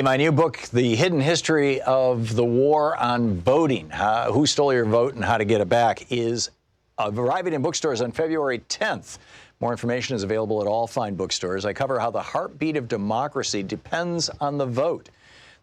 my new book, The Hidden History of the War on Voting, Who Stole Your Vote and How to Get It Back, is arriving in bookstores on February 10th. More information is available at all fine bookstores. I cover how the heartbeat of democracy depends on the vote.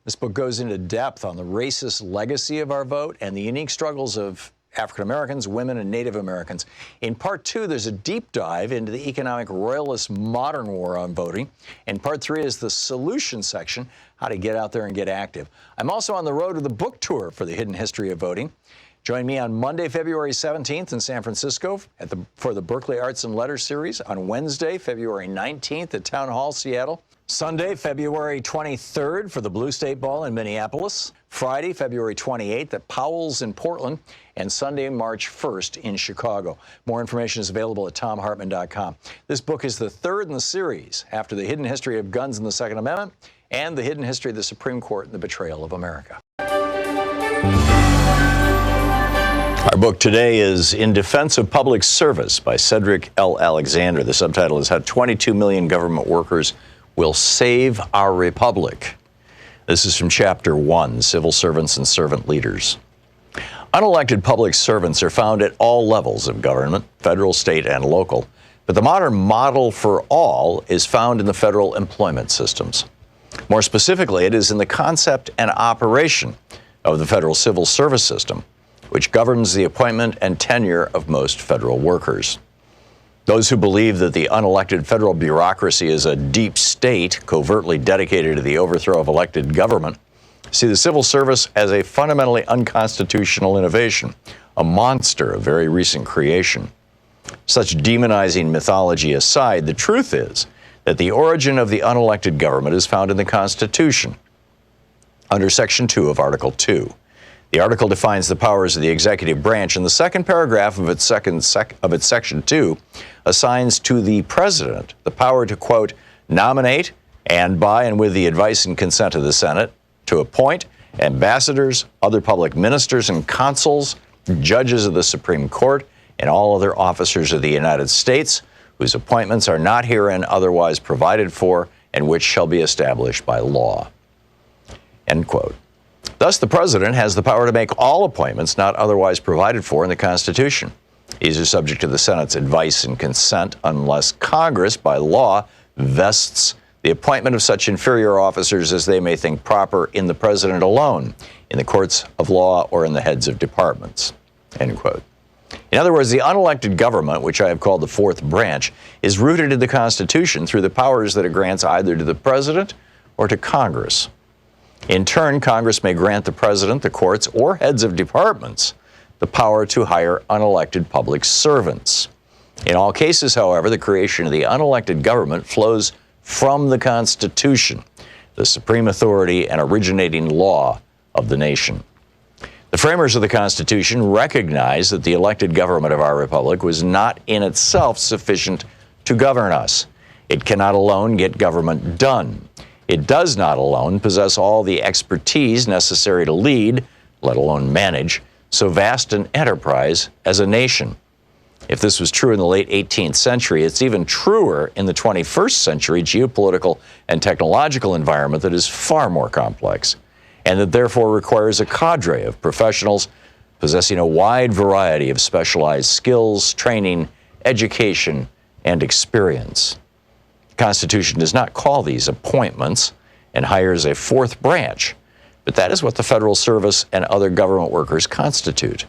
This book goes into depth on the racist legacy of our vote and the unique struggles of African Americans, women, and Native Americans. In part 2, there's a deep dive into the economic royalist modern war on voting. And part 3 is the solution section, how to get out there and get active. I'm also on the road to the book tour for The Hidden History of Voting. Join me on Monday, February 17th in San Francisco for the Berkeley Arts and Letters series, on Wednesday, February 19th at Town Hall, Seattle, Sunday, February 23rd for the Blue State Ball in Minneapolis, Friday, February 28th at Powell's in Portland, and Sunday, March 1st in Chicago. More information is available at thomhartmann.com. This book is the third in the series after The Hidden History of Guns and the Second Amendment and The Hidden History of the Supreme Court and the Betrayal of America. Our book today is In Defense of Public Service by Cedric L. Alexander. The subtitle is How 22 Million Government Workers Will Save Our Republic. This is from Chapter 1, Civil Servants and Servant Leaders. Unelected public servants are found at all levels of government, federal, state, and local, but the modern model for all is found in the federal employment systems. More specifically, it is in the concept and operation of the federal civil service system, which governs the appointment and tenure of most federal workers. Those who believe that the unelected federal bureaucracy is a deep state covertly dedicated to the overthrow of elected government see the civil service as a fundamentally unconstitutional innovation, a monster of very recent creation. Such demonizing mythology aside, the truth is that the origin of the unelected government is found in the Constitution, under Section 2 of Article 2. The article defines the powers of the executive branch, and the second paragraph of its Section 2 assigns to the President the power to, quote, nominate and by and with the advice and consent of the Senate, to appoint ambassadors, other public ministers and consuls, judges of the Supreme Court, and all other officers of the United States, whose appointments are not herein otherwise provided for, and which shall be established by law. End quote. Thus, the President has the power to make all appointments not otherwise provided for in the Constitution. These are subject to the Senate's advice and consent unless Congress, by law, vests the appointment of such inferior officers as they may think proper in the President alone, in the courts of law, or in the heads of departments. End quote. In other words, the unelected government, which I have called the fourth branch, is rooted in the Constitution through the powers that it grants either to the President or to Congress. In turn, Congress may grant the President, the courts, or heads of departments the power to hire unelected public servants. In all cases, however, the creation of the unelected government flows from the Constitution, the supreme authority and originating law of the nation. The framers of the Constitution recognized that the elected government of our republic was not in itself sufficient to govern us. It cannot alone get government done. It does not alone possess all the expertise necessary to lead, let alone manage, so vast an enterprise as a nation. If this was true in the late 18th century, it's even truer in the 21st century geopolitical and technological environment that is far more complex, and that therefore requires a cadre of professionals possessing a wide variety of specialized skills, training, education, and experience. The Constitution does not call these appointments and hires a fourth branch, but that is what the federal service and other government workers constitute.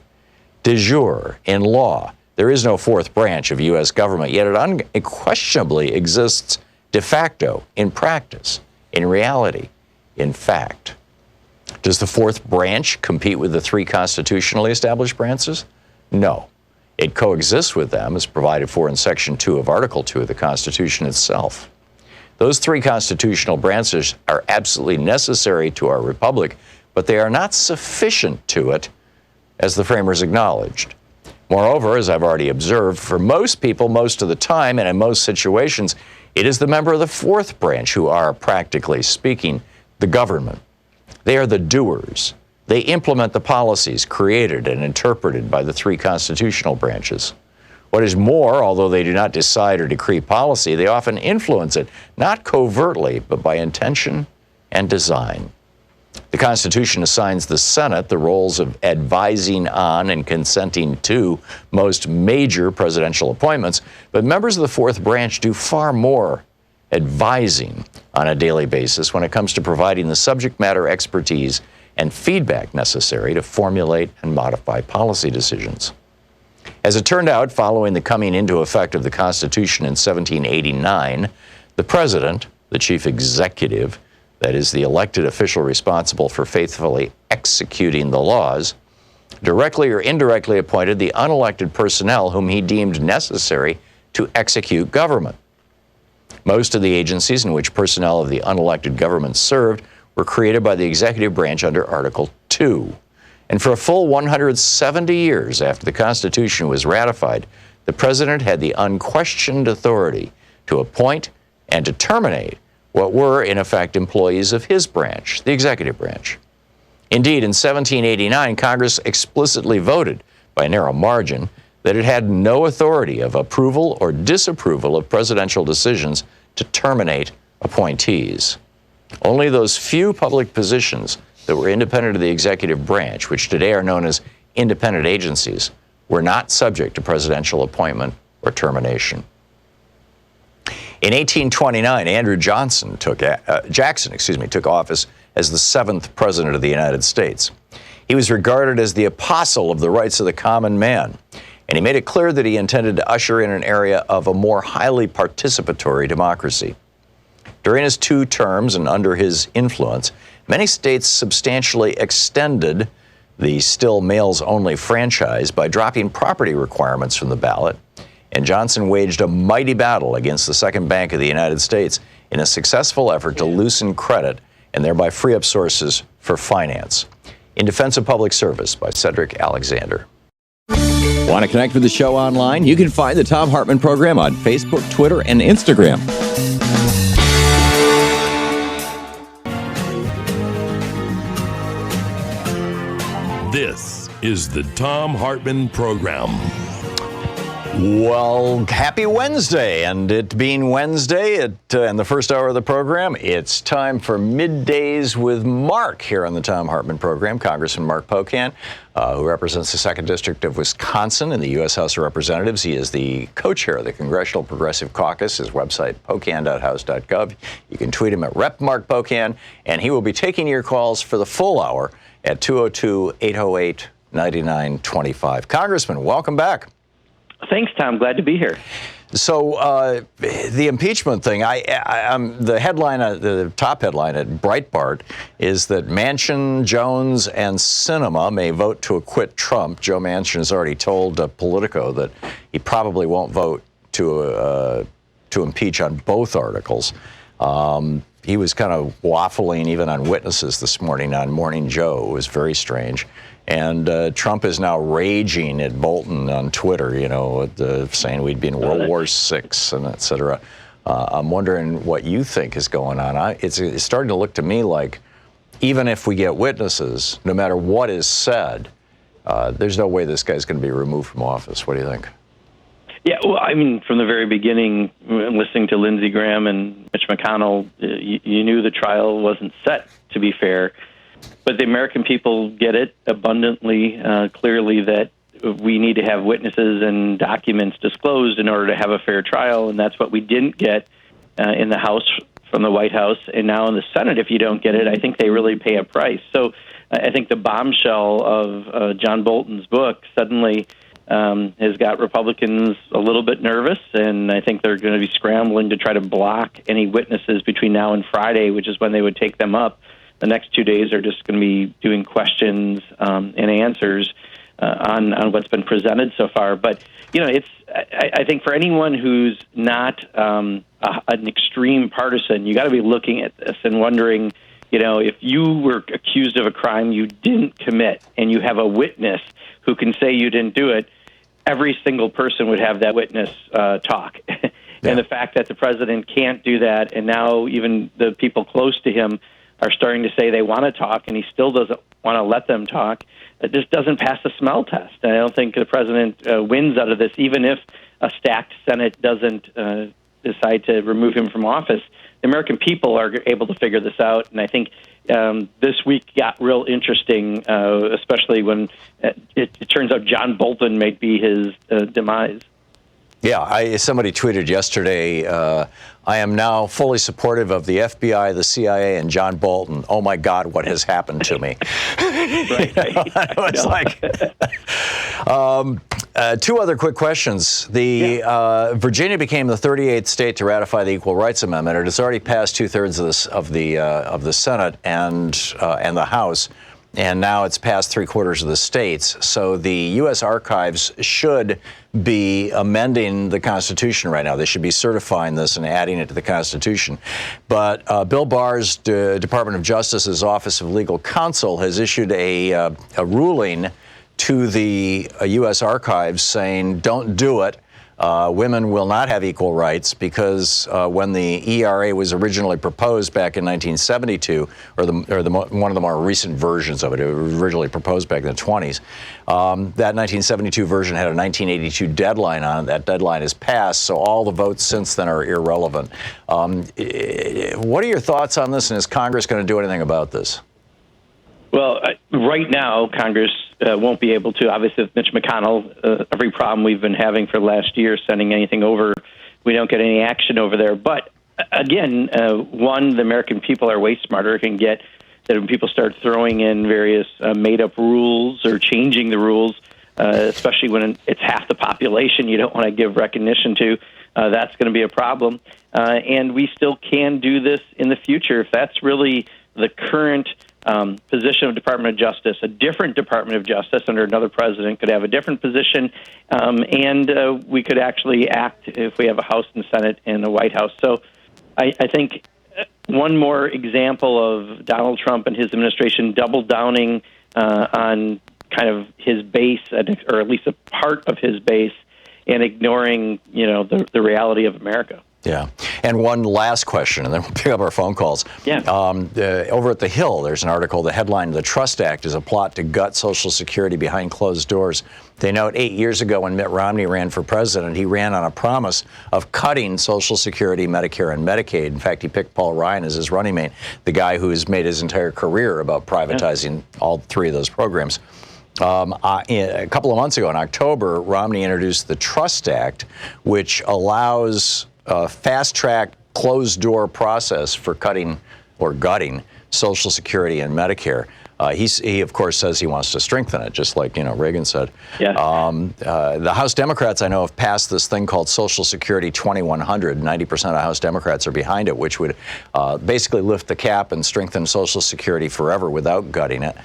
De jure, in law, there is no fourth branch of U.S. government, yet it unquestionably exists de facto, in practice, in reality, in fact. Does the fourth branch compete with the three constitutionally established branches? No. It coexists with them as provided for in Section 2 of Article 2 of the Constitution itself. Those three constitutional branches are absolutely necessary to our republic, but they are not sufficient to it, as the framers acknowledged. Moreover, as I've already observed, for most people, most of the time, and in most situations, it is the member of the fourth branch who are, practically speaking, the government. They are the doers. They implement the policies created and interpreted by the three constitutional branches. What is more, although they do not decide or decree policy, they often influence it, not covertly, but by intention and design. The Constitution assigns the Senate the roles of advising on and consenting to most major presidential appointments, but members of the fourth branch do far more advising on a daily basis when it comes to providing the subject matter expertise and feedback necessary to formulate and modify policy decisions. As it turned out, following the coming into effect of the Constitution in 1789, the president, the chief executive, that is, the elected official responsible for faithfully executing the laws, directly or indirectly appointed the unelected personnel whom he deemed necessary to execute government. Most of the agencies in which personnel of the unelected government served were created by the executive branch under Article 2. And for a full 170 years after the Constitution was ratified, the president had the unquestioned authority to appoint and to terminate what were, in effect, employees of his branch, the executive branch. Indeed, in 1789, Congress explicitly voted, by a narrow margin, that it had no authority of approval or disapproval of presidential decisions to terminate appointees. Only those few public positions that were independent of the executive branch, which today are known as independent agencies, were not subject to presidential appointment or termination. In 1829, Andrew Jackson took office as the 7th president of the United States. He was regarded as the apostle of the rights of the common man, and he made it clear that he intended to usher in an area of a more highly participatory democracy. During his 2 terms and under his influence, many states substantially extended the still males-only franchise by dropping property requirements from the ballot, and Johnson waged a mighty battle against the Second Bank of the United States in a successful effort to loosen credit and thereby free up sources for finance. In Defense of Public Service by Cedric Alexander. Want to connect with the show online? You can find the Thom Hartmann Program on Facebook, Twitter, and Instagram. This is the Thom Hartmann Program. Well, happy Wednesday, and it being Wednesday and the first hour of the program, it's time for Middays with Mark here on the Thom Hartmann Program. Congressman Mark Pocan, who represents the 2nd District of Wisconsin in the U.S. House of Representatives. He is the co-chair of the Congressional Progressive Caucus. His website, pocan.house.gov. You can tweet him at Rep. Mark Pocan, and he will be taking your calls for the full hour at 202-808-9925. Congressman, welcome back. Thanks, Tom. Glad to be here. So the impeachment thing, the headline, the top headline at Breitbart is that Manchin, Jones, and Sinema may vote to acquit Trump. Joe Manchin has already told Politico that he probably won't vote to impeach on both articles. He was kind of waffling even on witnesses this morning on Morning Joe. It was very strange. And Trump is now raging at Bolton on Twitter, saying we'd be in World War VI and et cetera. I'm wondering what you think is going on. It's starting to look to me like even if we get witnesses, no matter what is said, there's no way this guy's going to be removed from office. What do you think? Yeah, well, I mean, from the very beginning, listening to Lindsey Graham and Mitch McConnell, you knew the trial wasn't set, to be fair. But the American people get it abundantly, clearly, that we need to have witnesses and documents disclosed in order to have a fair trial, and that's what we didn't get in the House from the White House, and now in the Senate. If you don't get it, I think they really pay a price. So I think the bombshell of John Bolton's book suddenly has got Republicans a little bit nervous, and I think they're going to be scrambling to try to block any witnesses between now and Friday, which is when they would take them up. The next 2 days are just going to be doing questions and answers on what's been presented so far. But, I think for anyone who's not an extreme partisan, you got to be looking at this and wondering, if you were accused of a crime you didn't commit and you have a witness who can say you didn't do it, every single person would have that witness talk. Yeah. And the fact that the president can't do that, and now even the people close to him are starting to say they want to talk, and he still doesn't want to let them talk, it just doesn't pass the smell test. And I don't think the president wins out of this, even if a stacked Senate doesn't decide to remove him from office. American people are able to figure this out. And I think this week got real interesting, especially when it turns out John Bolton might be his demise. Yeah, somebody tweeted yesterday, I am now fully supportive of the FBI, the CIA, and John Bolton. Oh, my God, what has happened to me? Right. It's like, two other quick questions. Virginia became the 38th state to ratify the Equal Rights Amendment. It has already passed 2/3 of the Senate and the House. And now it's past 3/4 of the states. So the U.S. Archives should be amending the Constitution right now. They should be certifying this and adding it to the Constitution. But Bill Barr's Department of Justice's Office of Legal Counsel has issued a ruling to the U.S. Archives saying, don't do it. Women will not have equal rights because when the ERA was originally proposed back in 1972, or one of the more recent versions of it, it was originally proposed back in the 20s, that 1972 version had a 1982 deadline on it. That deadline is passed, so all the votes since then are irrelevant. What are your thoughts on this, and is Congress going to do anything about this? Well, right now, Congress won't be able to. Obviously, with Mitch McConnell, every problem we've been having for the last year, sending anything over, we don't get any action over there. But again, the American people are way smarter, can get that when people start throwing in various made-up rules or changing the rules, especially when it's half the population you don't want to give recognition to, that's going to be a problem. And we still can do this in the future. If that's really the current position of Department of Justice, a different Department of Justice under another president could have a different position, and we could actually act if we have a House and Senate and the White House. So I think one more example of Donald Trump and his administration double downing on kind of his base, or at least a part of his base, and ignoring, the reality of America. Yeah. And one last question, and then we'll pick up our phone calls. Yeah. Over at The Hill, there's an article, the headline, "The Trust Act is a plot to gut Social Security behind closed doors." They note 8 years ago when Mitt Romney ran for president, he ran on a promise of cutting Social Security, Medicare, and Medicaid. In fact, he picked Paul Ryan as his running mate, the guy who's made his entire career about privatizing all three of those programs. A couple of months ago, in October, Romney introduced the Trust Act, which allows a fast-track, closed-door process for cutting or gutting Social Security and Medicare. He, of course, says he wants to strengthen it, just like Reagan said. Yeah. The House Democrats, I know, have passed this thing called Social Security 2100. 90% of House Democrats are behind it, which would basically lift the cap and strengthen Social Security forever without gutting it.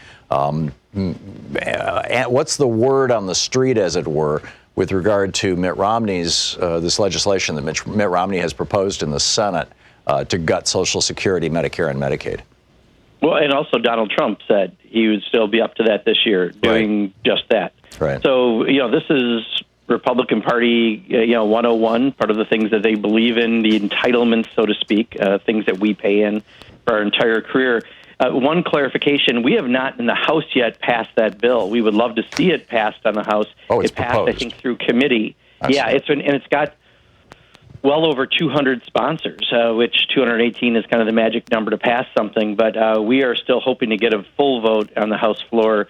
What's the word on the street, as it were, with regard to Mitt Romney's, this legislation that Mitt Romney has proposed in the Senate to gut Social Security, Medicare, and Medicaid? Well, and also Donald Trump said he would still be up to that this year, doing just that. Right. So, this is Republican Party, 101, part of the things that they believe in, the entitlements, so to speak, things that we pay in for our entire career. One clarification, we have not in the House yet passed that bill. We would love to see it passed on the House. Oh, it's it passed, proposed. I think, through committee. It's got well over 200 sponsors, which 218 is kind of the magic number to pass something. But we are still hoping to get a full vote on the House floor,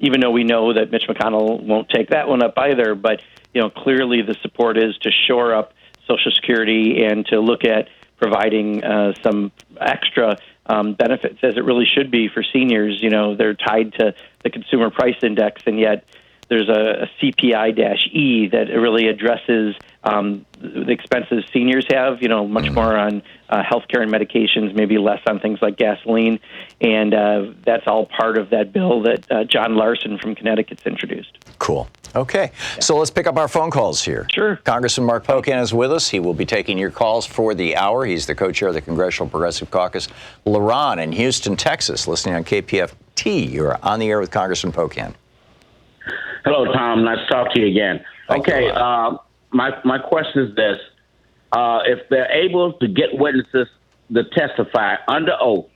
even though we know that Mitch McConnell won't take that one up either. But, clearly the support is to shore up Social Security and to look at providing some extra benefits, as it really should be for seniors. They're tied to the Consumer Price Index, and yet there's a CPI-E that really addresses the expenses seniors have, much more on healthcare and medications, maybe less on things like gasoline. And that's all part of that bill that John Larson from Connecticut's introduced. Cool. Okay. So let's pick up our phone calls here. Sure. Congressman Mark Pocan is with us. He will be taking your calls for the hour. He's the co-chair of the Congressional Progressive Caucus. LaRon in Houston, Texas, listening on KPFT. You're on the air with Congressman Pocan. Hello, Tom. Nice to talk to you again. Thank you, my question is this. If they're able to get witnesses to testify under oath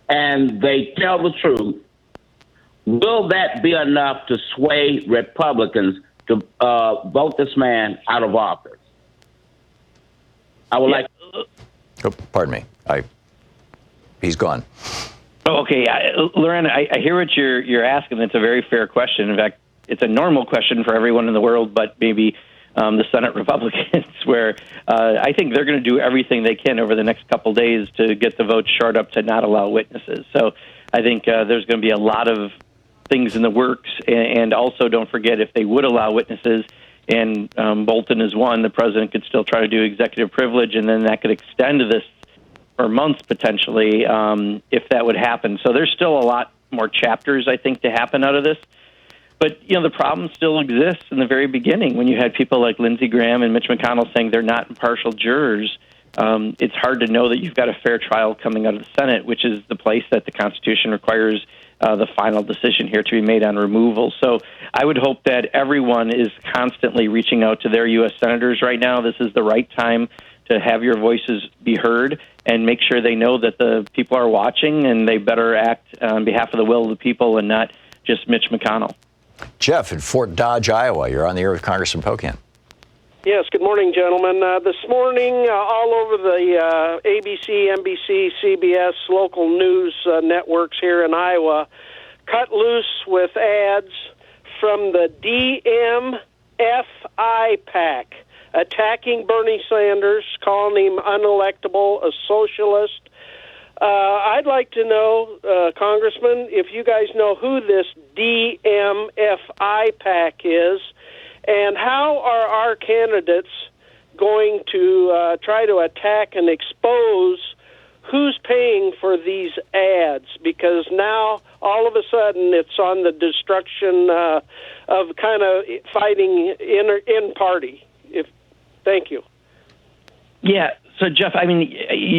and they tell the truth, will that be enough to sway Republicans to vote this man out of office? I would like. Oh, pardon me. He's gone. Oh, okay. Loren, I hear what you're asking. It's a very fair question. In fact, it's a normal question for everyone in the world, but maybe the Senate Republicans, where I think they're going to do everything they can over the next couple days to get the vote shored up to not allow witnesses. So I think there's going to be a lot of things in the works. And also, don't forget, if they would allow witnesses, and Bolton is one, the president could still try to do executive privilege, and then that could extend to this for months potentially, if that would happen. So there's still a lot more chapters, I think, to happen out of this. But, the problem still exists in the very beginning when you had people like Lindsey Graham and Mitch McConnell saying they're not impartial jurors. It's hard to know that you've got a fair trial coming out of the Senate, which is the place that the Constitution requires the final decision here to be made on removal. So I would hope that everyone is constantly reaching out to their U.S. senators right now. This is the right time to have your voices be heard and make sure they know that the people are watching and they better act on behalf of the will of the people and not just Mitch McConnell. Jeff in Fort Dodge, Iowa. You're on the air with Congressman Pocan. Yes, good morning, gentlemen. This morning, all over the ABC, NBC, CBS, local news networks here in Iowa, cut loose with ads from the DMFI PAC, attacking Bernie Sanders, calling him unelectable, a socialist. I'd like to know, Congressman, if you guys know who this DMFI PAC is, and how are our candidates going to try to attack and expose who's paying for these ads? Because now, all of a sudden, it's on the destruction of kind of fighting in party. Thank you. Yeah. So, Jeff, I mean,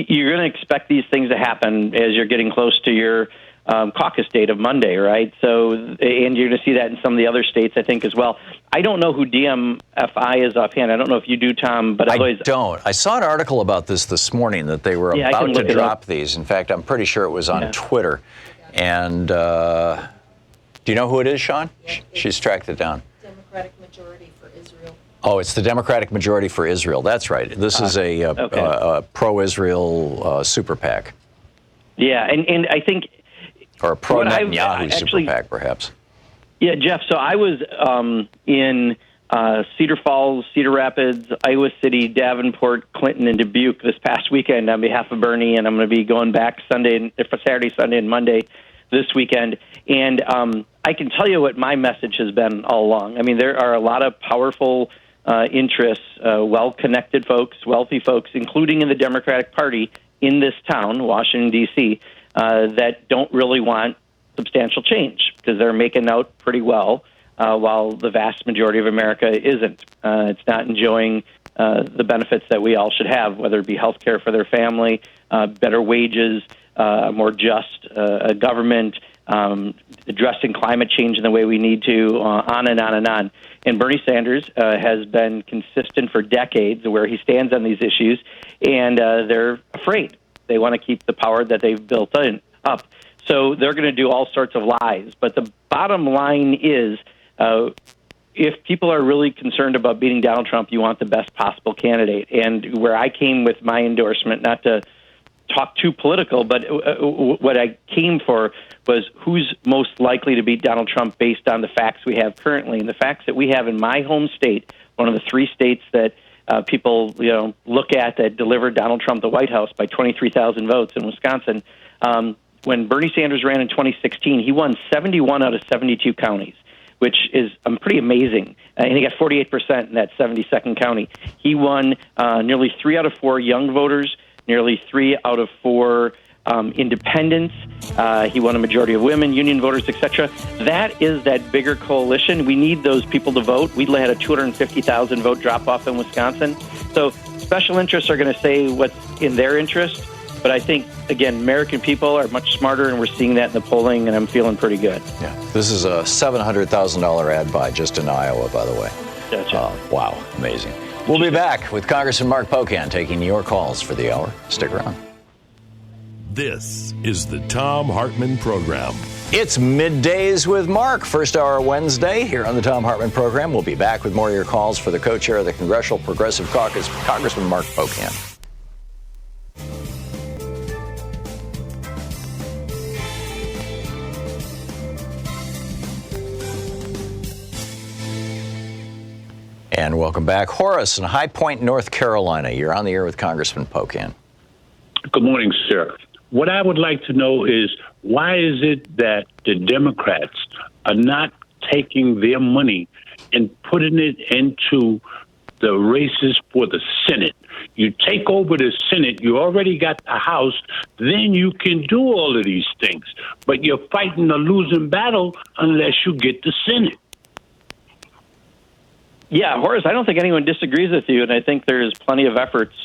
you're going to expect these things to happen as you're getting close to your caucus date of Monday, right? So, and you're going to see that in some of the other states, I think, as well. I don't know who DMFI is offhand. I don't know if you do, Tom, but I don't. I saw an article about this morning that they were about to drop these. In fact, I'm pretty sure it was on Twitter. And do you know who it is, Sean? She's tracked it down. Democratic Majority for Israel. Oh, it's the Democratic Majority for Israel. That's right. This is a pro-Israel super PAC. Yeah, and I think... Or a pro-Netanyahu super PAC, perhaps. Yeah, Jeff, so I was in Cedar Falls, Cedar Rapids, Iowa City, Davenport, Clinton, and Dubuque this past weekend on behalf of Bernie, and I'm going to be going back Saturday, Sunday, and Monday this weekend. And I can tell you what my message has been all along. I mean, there are a lot of powerful interests, well-connected folks, wealthy folks, including in the Democratic Party in this town, Washington, D.C., that don't really want substantial change because they're making out pretty well while the vast majority of America isn't. It's not enjoying the benefits that we all should have, whether it be health care for their family, better wages, more just government, addressing climate change in the way we need to, on and on and on. And Bernie Sanders has been consistent for decades where he stands on these issues, and they're afraid. They want to keep the power that they've built up. So they're going to do all sorts of lies. But the bottom line is, if people are really concerned about beating Donald Trump, you want the best possible candidate. And where I came with my endorsement, not to talk too political, but what I came for was who's most likely to beat Donald Trump based on the facts we have currently. And the facts that we have in my home state, one of the three states that people look at that delivered Donald Trump the White House by 23,000 votes in Wisconsin. When Bernie Sanders ran in 2016, he won 71 out of 72 counties, which is pretty amazing. And he got 48% in that 72nd county. He won nearly 3 out of 4 young voters, nearly 3 out of 4 independents. He won a majority of women, union voters, etc. That is that bigger coalition. We need those people to vote. We had a 250,000 vote drop-off in Wisconsin. So special interests are going to say what's in their interest. But I think, again, American people are much smarter, and we're seeing that in the polling, and I'm feeling pretty good. Yeah, this is a $700,000 ad buy just in Iowa, by the way. Gotcha. Wow, amazing. We'll be back with Congressman Mark Pocan taking your calls for the hour. Stick around. This is the Thom Hartmann Program. It's Middays with Mark, first hour Wednesday here on the Thom Hartmann Program. We'll be back with more of your calls for the co-chair of the Congressional Progressive Caucus, Congressman Mark Pocan. And welcome back. Horace in High Point, North Carolina. You're on the air with Congressman Pocan. Good morning, sir. What I would like to know is, why is it that the Democrats are not taking their money and putting it into the races for the Senate? You take over the Senate, you already got the House, then you can do all of these things. But you're fighting a losing battle unless you get the Senate. Yeah, Horace, I don't think anyone disagrees with you, and I think there's plenty of efforts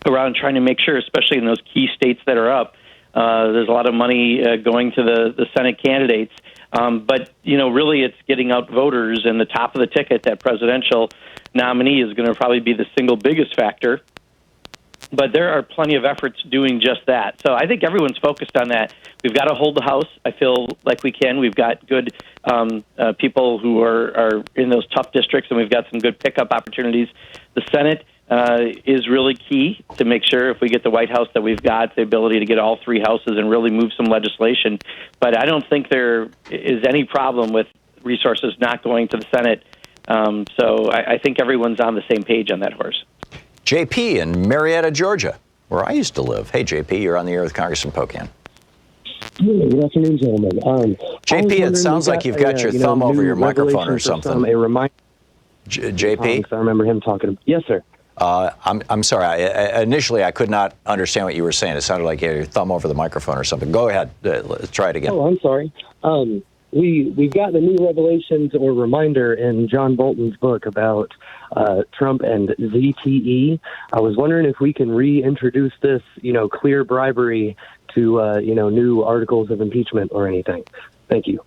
around trying to make sure, especially in those key states that are up, there's a lot of money going to the Senate candidates. But, really it's getting out voters, and the top of the ticket, that presidential nominee, is going to probably be the single biggest factor. But there are plenty of efforts doing just that. So I think everyone's focused on that. We've got to hold the House. I feel like we can. We've got good people who are in those tough districts, and we've got some good pickup opportunities. The Senate is really key to make sure, if we get the White House, that we've got the ability to get all three houses and really move some legislation. But I don't think there is any problem with resources not going to the Senate. So I think everyone's on the same page on that, Horace. JP in Marietta, Georgia, where I used to live. Hey, JP, you're on the air with Congressman Pocan. Good afternoon, gentlemen. JP, it sounds like you've got your thumb over your microphone or something. A reminder. JP? I remember him talking. Yes, sir. I'm sorry. Initially, I could not understand what you were saying. It sounded like you had your thumb over the microphone or something. Go ahead. Let's try it again. Oh, I'm sorry. We've got the new revelations or reminder in John Bolton's book about Trump and ZTE. I was wondering if we can reintroduce this, clear bribery to, new articles of impeachment or anything. Thank you.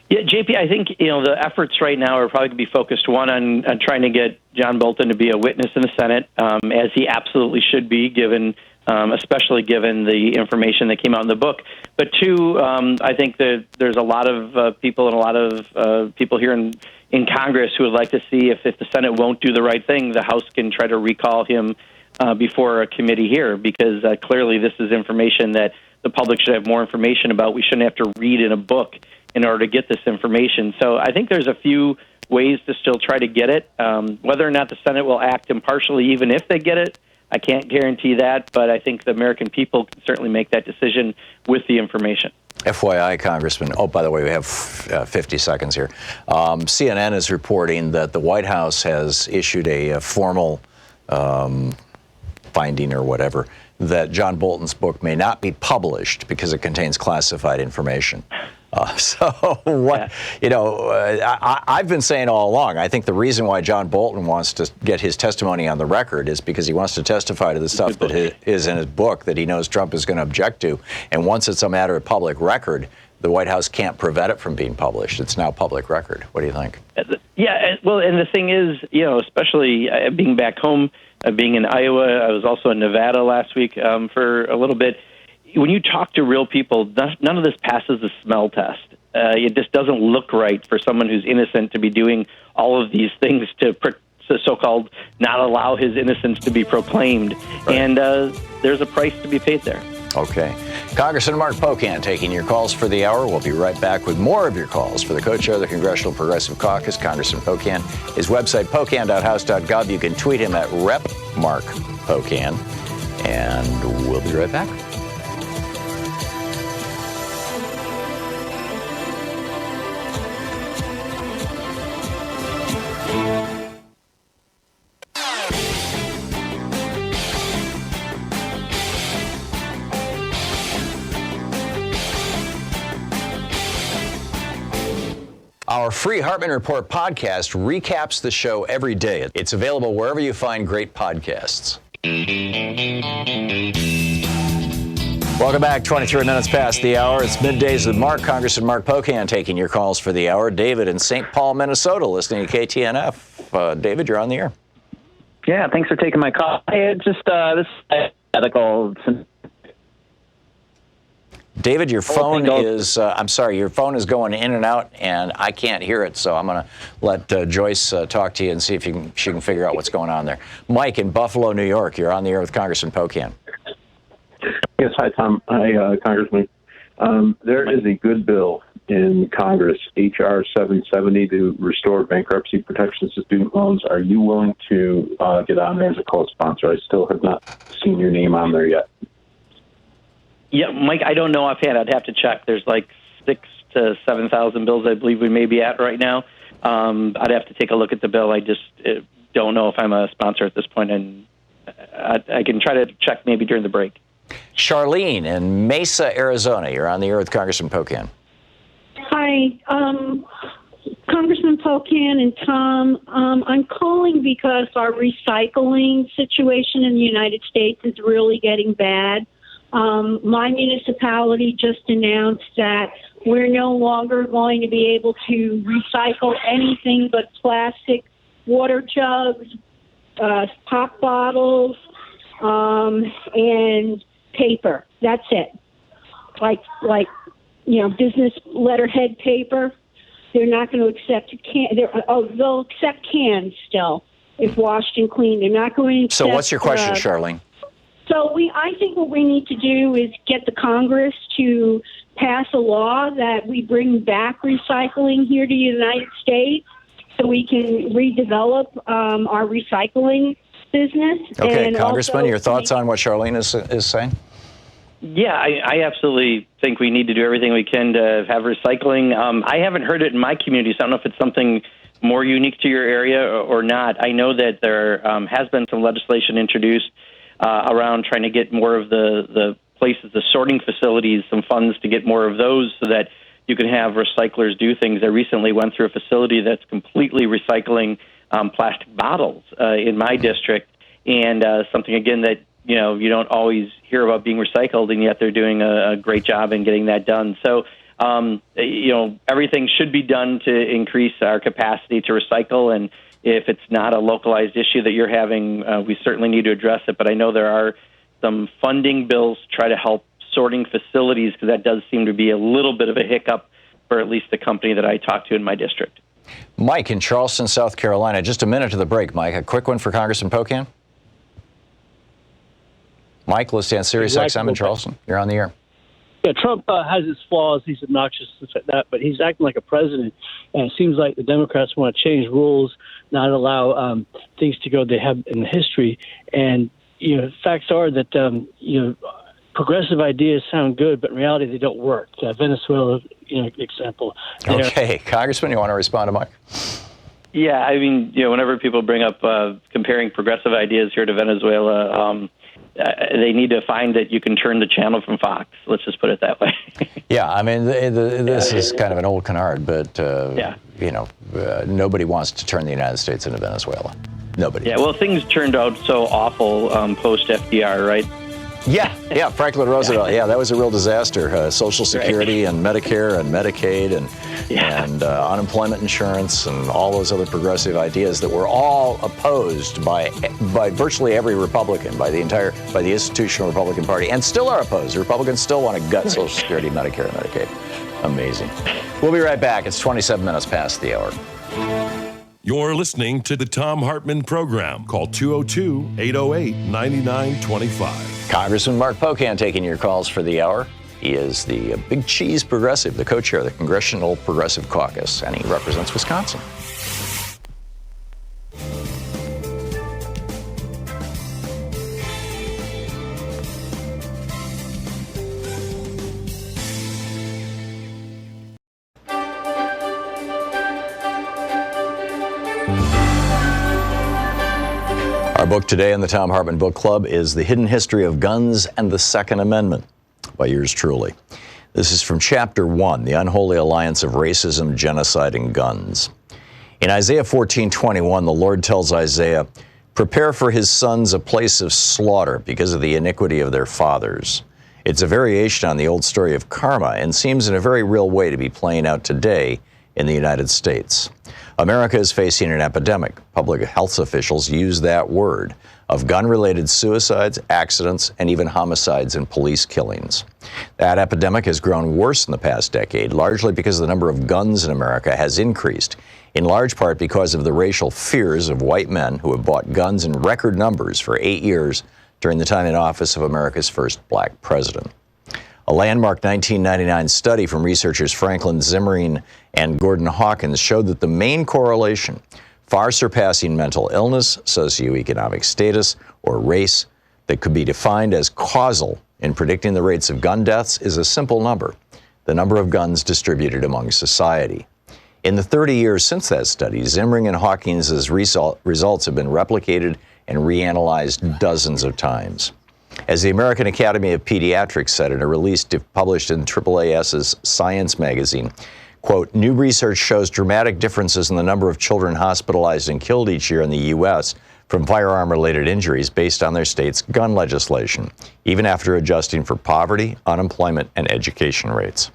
Yeah, JP, I think, the efforts right now are probably going to be focused, one, on trying to get John Bolton to be a witness in the Senate, as he absolutely should be, especially given the information that came out in the book. But two, I think that there's a lot of people and a lot of people here in Congress who would like to see, if the Senate won't do the right thing, the House can try to recall him before a committee here, because clearly this is information that the public should have more information about. We shouldn't have to read in a book in order to get this information. So I think there's a few ways to still try to get it. Whether or not the Senate will act impartially, even if they get it, I can't guarantee that, but I think the American people can certainly make that decision with the information. FYI, Congressman. Oh, by the way, we have 50 seconds here. CNN is reporting that the White House has issued a formal finding or whatever that John Bolton's book may not be published because it contains classified information. I've been saying all along, I think the reason why John Bolton wants to get his testimony on the record is because he wants to testify to the stuff that is in his book that he knows Trump is going to object to. And once it's a matter of public record, the White House can't prevent it from being published. It's now public record. What do you think? Yeah, well, and the thing is, especially being back home, being in Iowa, I was also in Nevada last week for a little bit. When you talk to real people, none of this passes the smell test. It just doesn't look right for someone who's innocent to be doing all of these things to so-called not allow his innocence to be proclaimed. Right. And there's a price to be paid there. Okay. Congressman Mark Pocan taking your calls for the hour. We'll be right back with more of your calls for the co-chair of the Congressional Progressive Caucus, Congressman Pocan. His website, pocan.house.gov. You can tweet him at @RepMarkPocan. And we'll be right back. Our free Hartmann Report podcast recaps the show every day. It's available wherever you find great podcasts. Welcome back. 23 minutes past the hour. It's middays with Congressman Mark Pocan taking your calls for the hour. David in St. Paul, Minnesota, listening to KTNF. David, you're on the air. Yeah, thanks for taking my call. Hey, just this ethical. David, your phone is, I'm sorry, your phone is going in and out, and I can't hear it, so I'm going to let Joyce talk to you and see if she can figure out what's going on there. Mike in Buffalo, New York, you're on the air with Congressman Pocan. Yes, hi, Tom. Hi, Congressman. There is a good bill in Congress, H.R. 770, to restore bankruptcy protections to student loans. Are you willing to get on there as a co-sponsor? I still have not seen your name on there yet. Yeah, Mike, I don't know offhand. I'd have to check. There's like 6,000 to 7,000 bills I believe we may be at right now. I'd have to take a look at the bill. I just don't know if I'm a sponsor at this point, and I can try to check maybe during the break. Charlene in Mesa, Arizona. You're on the air with Congressman Pocan. Hi, Congressman Pocan and Tom. I'm calling because our recycling situation in the United States is really getting bad. My municipality just announced that we're no longer going to be able to recycle anything but plastic water jugs, pop bottles, and paper. That's it. Like business letterhead paper. They're not going to accept they'll accept cans still if washed and clean. They're not going to accept. So what's your question, Charlene? So I think what we need to do is get the Congress to pass a law that we bring back recycling here to the United States so we can redevelop our recycling business. Okay, and Congressman, also your thoughts on what Charlene is saying? Yeah, I absolutely think we need to do everything we can to have recycling. I haven't heard it in my community, so I don't know if it's something more unique to your area or not. I know that there has been some legislation introduced around trying to get more of the places, the sorting facilities, some funds to get more of those so that you can have recyclers do things. I recently went through a facility that's completely recycling plastic bottles in my district, and something, again, that you don't always hear about being recycled, and yet they're doing a great job in getting that done. So, everything should be done to increase our capacity to recycle, and if it's not a localized issue that you're having, we certainly need to address it. But I know there are some funding bills to try to help sorting facilities, because that does seem to be a little bit of a hiccup for at least the company that I talk to in my district. Mike in Charleston, South Carolina. Just a minute to the break, Mike. A quick one for Congressman Pocan. Mike, listening on Sirius XM in Charleston. You're on the air. Yeah, Trump has his flaws. He's obnoxious, things like that, but he's acting like a president. And it seems like the Democrats want to change rules, not allow things to go they have in history. And, facts are that, progressive ideas sound good, but in reality they don't work. Venezuela, example. Okay. Congressman, you want to respond to Mike? Yeah, I mean, whenever people bring up comparing progressive ideas here to Venezuela, they need to find that you can turn the channel from Fox. Let's just put it that way. Yeah, I mean, this is kind of an old canard, but, nobody wants to turn the United States into Venezuela. Nobody. Yeah, well, things turned out so awful post-FDR, right? Yeah, Franklin Roosevelt. Yeah, that was a real disaster. Social Security and Medicare and Medicaid and unemployment insurance and all those other progressive ideas that were all opposed by virtually every Republican, by the institutional Republican Party, and still are opposed. The Republicans still want to gut Social Security, Medicare, and Medicaid. Amazing. We'll be right back. It's 27 minutes past the hour. You're listening to the Thom Hartmann Program. Call 202-808-9925. Congressman Mark Pocan taking your calls for the hour. He is the Big Cheese Progressive, the co-chair of the Congressional Progressive Caucus, and he represents Wisconsin. Our book today in the Thom Hartmann Book Club is The Hidden History of Guns and the Second Amendment by yours truly. This is from Chapter 1, The Unholy Alliance of Racism, Genocide, and Guns. In Isaiah 14:21, the Lord tells Isaiah, "Prepare for his sons a place of slaughter because of the iniquity of their fathers." It's a variation on the old story of karma and seems in a very real way to be playing out today in the United States. America is facing an epidemic. Public health officials use that word of gun-related suicides, accidents, and even homicides and police killings. That epidemic has grown worse in the past decade, largely because the number of guns in America has increased, in large part because of the racial fears of white men who have bought guns in record numbers for 8 years during the time in office of America's first black president. A landmark 1999 study from researchers Franklin Zimmerman and Gordon Hawkins showed that the main correlation, far surpassing mental illness, socioeconomic status, or race, that could be defined as causal in predicting the rates of gun deaths is a simple number: the number of guns distributed among society. In the 30 years since that study, Zimmerman and Hawkins' results have been replicated and reanalyzed dozens of times. As the American Academy of Pediatrics said in a release published in AAAS's Science magazine, quote, new research shows dramatic differences in the number of children hospitalized and killed each year in the U.S. from firearm-related injuries based on their state's gun legislation, even after adjusting for poverty, unemployment, and education rates.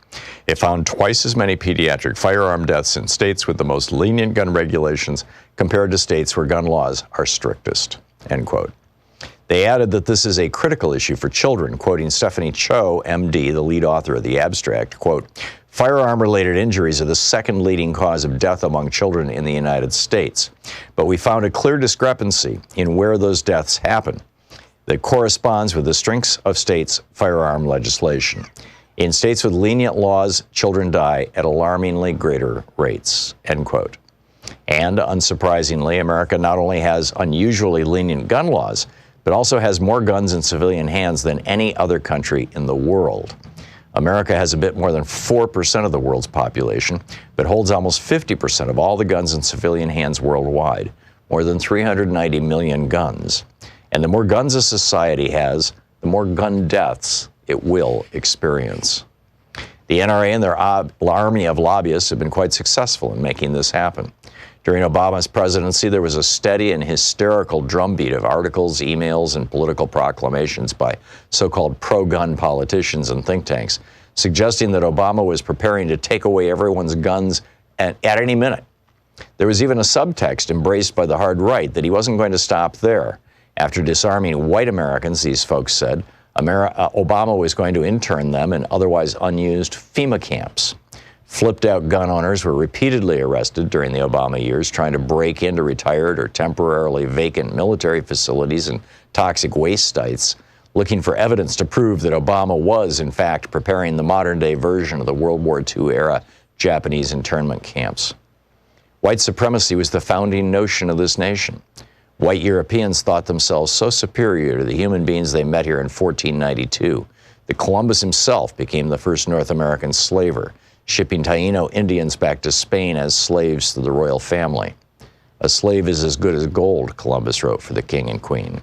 It found twice as many pediatric firearm deaths in states with the most lenient gun regulations compared to states where gun laws are strictest, end quote. They added that this is a critical issue for children, quoting Stephanie Cho, MD, the lead author of the abstract, quote, firearm-related injuries are the second leading cause of death among children in the United States, but we found a clear discrepancy in where those deaths happen that corresponds with the strengths of states' firearm legislation. In states with lenient laws, children die at alarmingly greater rates, end quote. And unsurprisingly, America not only has unusually lenient gun laws, but also has more guns in civilian hands than any other country in the world. America has a bit more than 4% of the world's population, but holds almost 50% of all the guns in civilian hands worldwide, more than 390 million guns. And the more guns a society has, the more gun deaths it will experience. The NRA and their army of lobbyists have been quite successful in making this happen. During Obama's presidency, there was a steady and hysterical drumbeat of articles, emails, and political proclamations by so-called pro-gun politicians and think tanks, suggesting that Obama was preparing to take away everyone's guns at any minute. There was even a subtext embraced by the hard right that he wasn't going to stop there. After disarming white Americans, these folks said, Obama was going to intern them in otherwise unused FEMA camps. Flipped-out gun owners were repeatedly arrested during the Obama years trying to break into retired or temporarily vacant military facilities and toxic waste sites, looking for evidence to prove that Obama was, in fact, preparing the modern-day version of the World War II-era Japanese internment camps. White supremacy was the founding notion of this nation. White Europeans thought themselves so superior to the human beings they met here in 1492 that Columbus himself became the first North American slaver, shipping Taino Indians back to Spain as slaves to the royal family. A slave is as good as gold, Columbus wrote for the king and queen.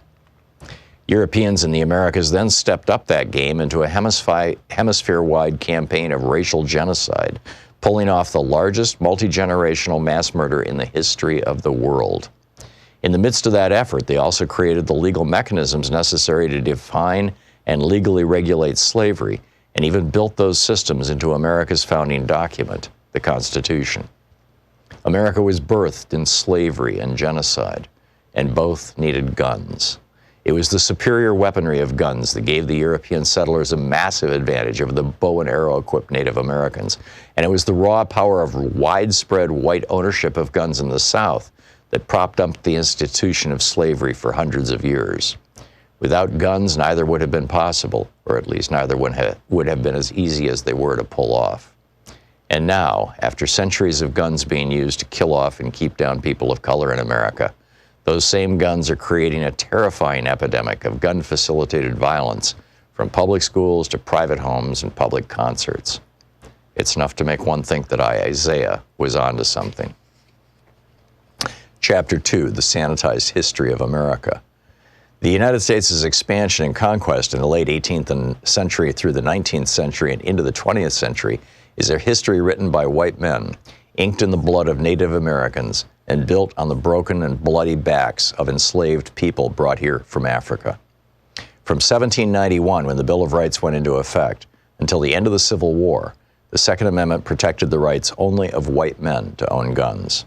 Europeans in the Americas then stepped up that game into a hemisphere-wide campaign of racial genocide, pulling off the largest multi-generational mass murder in the history of the world. In the midst of that effort, they also created the legal mechanisms necessary to define and legally regulate slavery, and even built those systems into America's founding document, the Constitution. America was birthed in slavery and genocide, and both needed guns. It was the superior weaponry of guns that gave the European settlers a massive advantage over the bow and arrow-equipped Native Americans, and it was the raw power of widespread white ownership of guns in the South that propped up the institution of slavery for hundreds of years. Without guns, neither would have been possible, or at least neither would have been as easy as they were to pull off. And now, after centuries of guns being used to kill off and keep down people of color in America, those same guns are creating a terrifying epidemic of gun-facilitated violence, from public schools to private homes and public concerts. It's enough to make one think that Isaiah was onto something. Chapter 2, The Sanitized History of America. The United States' expansion and conquest in the late 18th century through the 19th century and into the 20th century is a history written by white men, inked in the blood of Native Americans, and built on the broken and bloody backs of enslaved people brought here from Africa. From 1791, when the Bill of Rights went into effect, until the end of the Civil War, the Second Amendment protected the rights only of white men to own guns.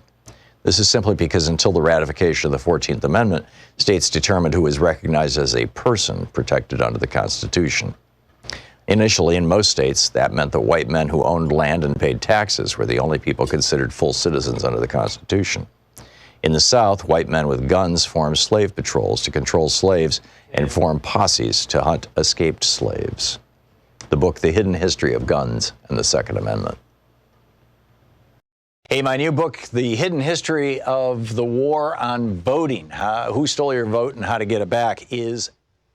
This is simply because until the ratification of the 14th Amendment, states determined who was recognized as a person protected under the Constitution. Initially, in most states, that meant that white men who owned land and paid taxes were the only people considered full citizens under the Constitution. In the South, white men with guns formed slave patrols to control slaves and formed posses to hunt escaped slaves. the book, The Hidden History of Guns and the Second Amendment. Hey, my new book, The Hidden History of the War on Voting, Who Stole Your Vote and How to Get It Back, is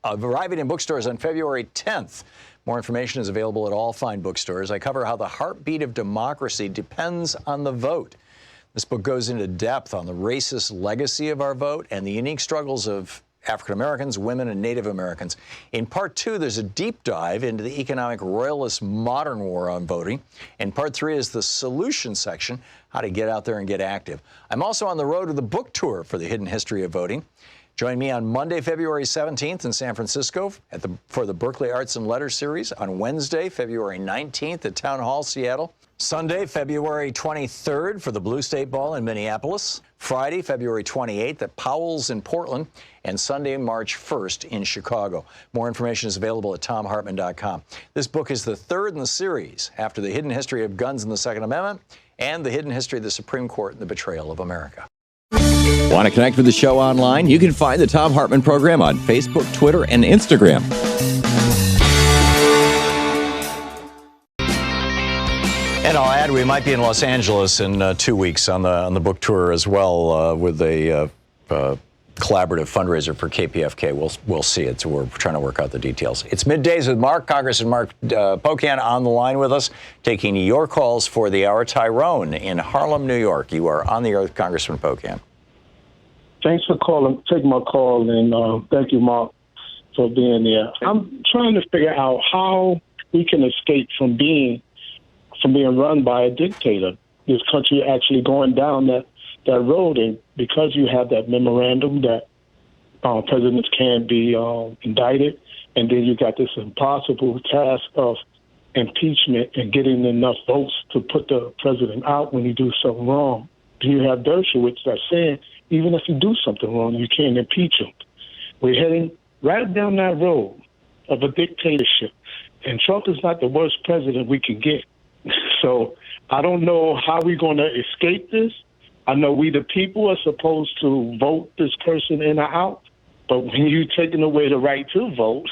arriving in bookstores on February 10th. More information is available at all fine bookstores. I cover how the heartbeat of democracy depends on the vote. This book goes into depth on the racist legacy of our vote and the unique struggles of African Americans, women, and Native Americans. In part 2, there's a deep dive into the economic royalist modern war on voting. And part 3 is the solution section, how to get out there and get active. I'm also on the road to the book tour for The Hidden History of Voting. Join me on Monday, February 17th in San Francisco for the Berkeley Arts and Letters series, on Wednesday, February 19th at Town Hall, Seattle, Sunday, February 23rd for the Blue State Ball in Minneapolis, Friday, February 28th at Powell's in Portland, and Sunday, March 1st in Chicago. More information is available at thomhartmann.com. This book is the third in the series after The Hidden History of Guns and the Second Amendment and The Hidden History of the Supreme Court and the Betrayal of America. Want to connect with the show online? You can find the Thom Hartmann Program on Facebook, Twitter, and Instagram. And I'll add, we might be in Los Angeles in 2 weeks on the book tour as well with a collaborative fundraiser for KPFK. We'll see it. So we're trying to work out the details. It's Middays with Mark. Congressman Mark Pocan on the line with us, taking your calls for the hour. Tyrone in Harlem, New York. You are on the air with Congressman Pocan. Thanks for taking my call, and thank you, Mark, for being there. I'm trying to figure out how we can escape from being run by a dictator. This country actually going down that road, and because you have that memorandum that presidents can be indicted, and then you got this impossible task of impeachment and getting enough votes to put the president out when he do something wrong. Then you have Dershowitz that's saying even if you do something wrong, you can't impeach him. We're heading right down that road of a dictatorship, and Trump is not the worst president we can get. So I don't know how we're going to escape this. I know we, the people, are supposed to vote this person in or out, but when you're taking away the right to vote,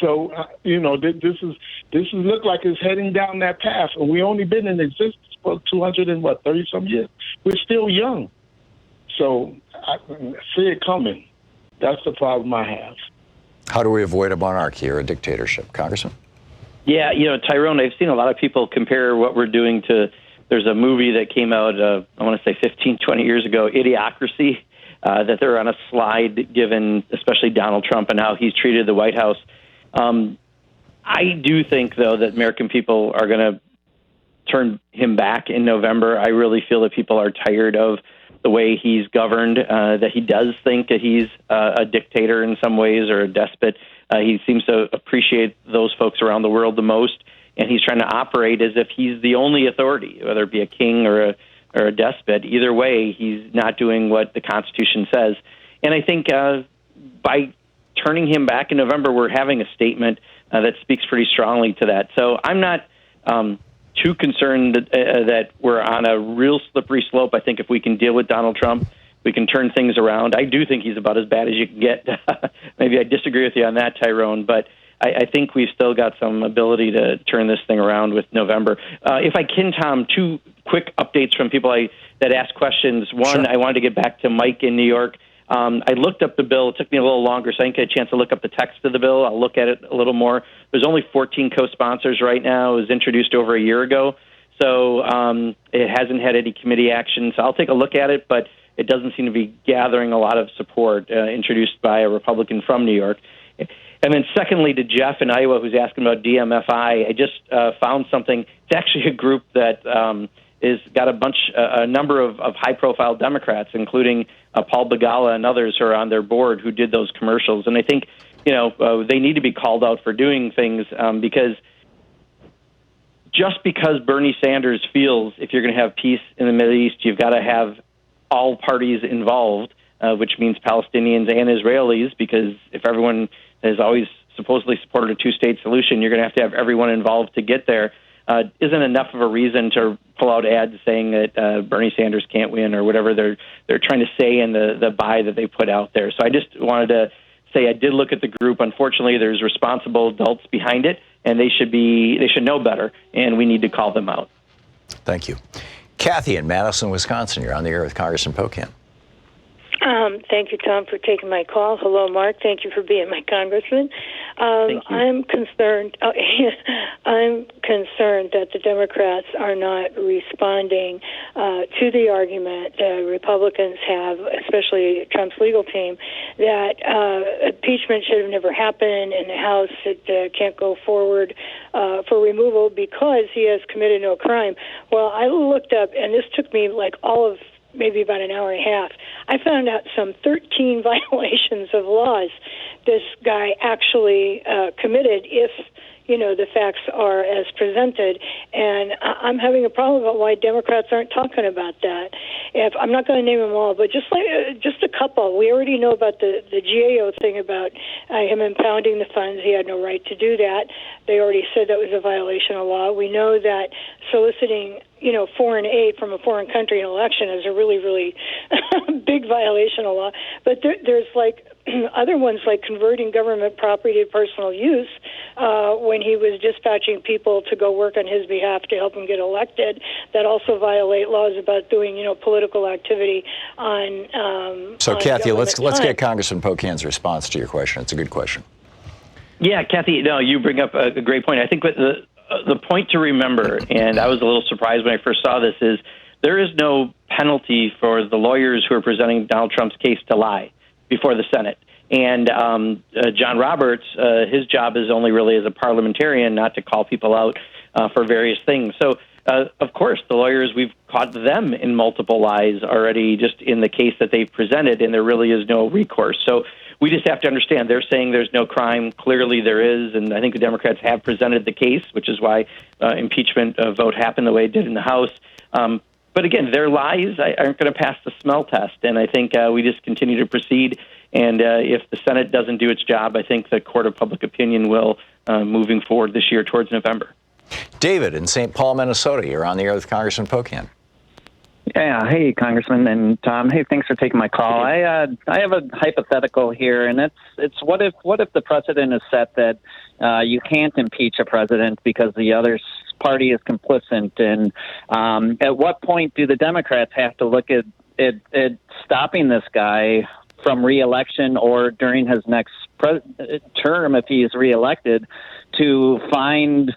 so this is look like it's heading down that path, and we only been in existence for 30 some years. We're still young, so I see it coming. That's the problem I have. How do we avoid a monarchy or a dictatorship, Congressman? Yeah, Tyrone, I've seen a lot of people compare what we're doing to, there's a movie that came out, I want to say 15, 20 years ago, Idiocracy, that they're on a slide given, especially Donald Trump and how he's treated the White House. I do think, though, that American people are going to turn him back in November. I really feel that people are tired of the way he's governed, that he does think that he's a dictator in some ways or a despot. He seems to appreciate those folks around the world the most, and he's trying to operate as if he's the only authority, whether it be a king or a despot. Either way, he's not doing what the Constitution says. And I think by turning him back in November, we're having a statement that speaks pretty strongly to that. So I'm not too concerned that we're on a real slippery slope. I think if we can deal with Donald Trump, we can turn things around. I do think he's about as bad as you can get. Maybe I disagree with you on that, Tyrone, but I think we've still got some ability to turn this thing around with November. If I can, Tom, two quick updates from people that asked questions. One, sure. I wanted to get back to Mike in New York. I looked up the bill. It took me a little longer, so I didn't get a chance to look up the text of the bill. I'll look at it a little more. There's only 14 co-sponsors right now. It was introduced over a year ago, so it hasn't had any committee action. So I'll take a look at it, but it doesn't seem to be gathering a lot of support, introduced by a Republican from New York. And then secondly, to Jeff in Iowa, who's asking about DMFI, I just found something. It's actually a group that is got a number of high-profile Democrats, including Paul Begala and others who are on their board who did those commercials. And I think, they need to be called out for doing things because just because Bernie Sanders feels if you're going to have peace in the Middle East, you've got to have all parties involved, which means Palestinians and Israelis, because if everyone has always supposedly supported a two-state solution, you're going to have everyone involved to get there, isn't enough of a reason to pull out ads saying that Bernie Sanders can't win or whatever they're trying to say in the buy that they put out there. So I just wanted to say I did look at the group. Unfortunately, there's responsible adults behind it, and they should know better, and we need to call them out. Thank you. Kathy in Madison, Wisconsin. You're on the air with Congressman Pocan. Thank you, Tom, for taking my call. Hello, Mark. Thank you for being my congressman. Thank you. I'm concerned. I'm concerned that the Democrats are not responding to the argument the Republicans have, especially Trump's legal team, that impeachment should have never happened in the House. It can't go forward for removal because he has committed no crime. Well, I looked up, and this took me like all of maybe about an hour and a half. I found out some 13 violations of laws this guy actually committed if, the facts are as presented. And I'm having a problem about why Democrats aren't talking about that. I'm not going to name them all, but just a couple. We already know about the GAO thing about him impounding the funds. He had no right to do that. They already said that was a violation of law. We know that soliciting foreign aid from a foreign country in an election is a really, really big violation of law. But there's like other ones like converting government property to personal use when he was dispatching people to go work on his behalf to help him get elected, that also violate laws about doing, political activity on So, on Kathy, let's time. get Congressman Pocan's response to your question. It's a good question. Yeah, Kathy, no, you bring up a great point. I think what the point to remember, and I was a little surprised when I first saw this, is there is no penalty for the lawyers who are presenting Donald Trump's case to lie before the Senate. And John Roberts, his job is only really as a parliamentarian, not to call people out for various things. So, of course, the lawyers, we've caught them in multiple lies already just in the case that they've presented, and there really is no recourse. So we just have to understand they're saying there's no crime. Clearly there is, and I think the Democrats have presented the case, which is why impeachment vote happened the way it did in the House. But again, their lies aren't going to pass the smell test, and I think we just continue to proceed. And if the Senate doesn't do its job, I think the court of public opinion will moving forward this year towards November. David in St. Paul, Minnesota. You're on the air with Congressman Pocan. Yeah, hey, Congressman and Tom. Hey, thanks for taking my call. I have a hypothetical here, and it's what if the precedent is set that you can't impeach a president because the other party is complicit, and at what point do the Democrats have to look at stopping this guy from re-election or during his next term if he is re-elected to find,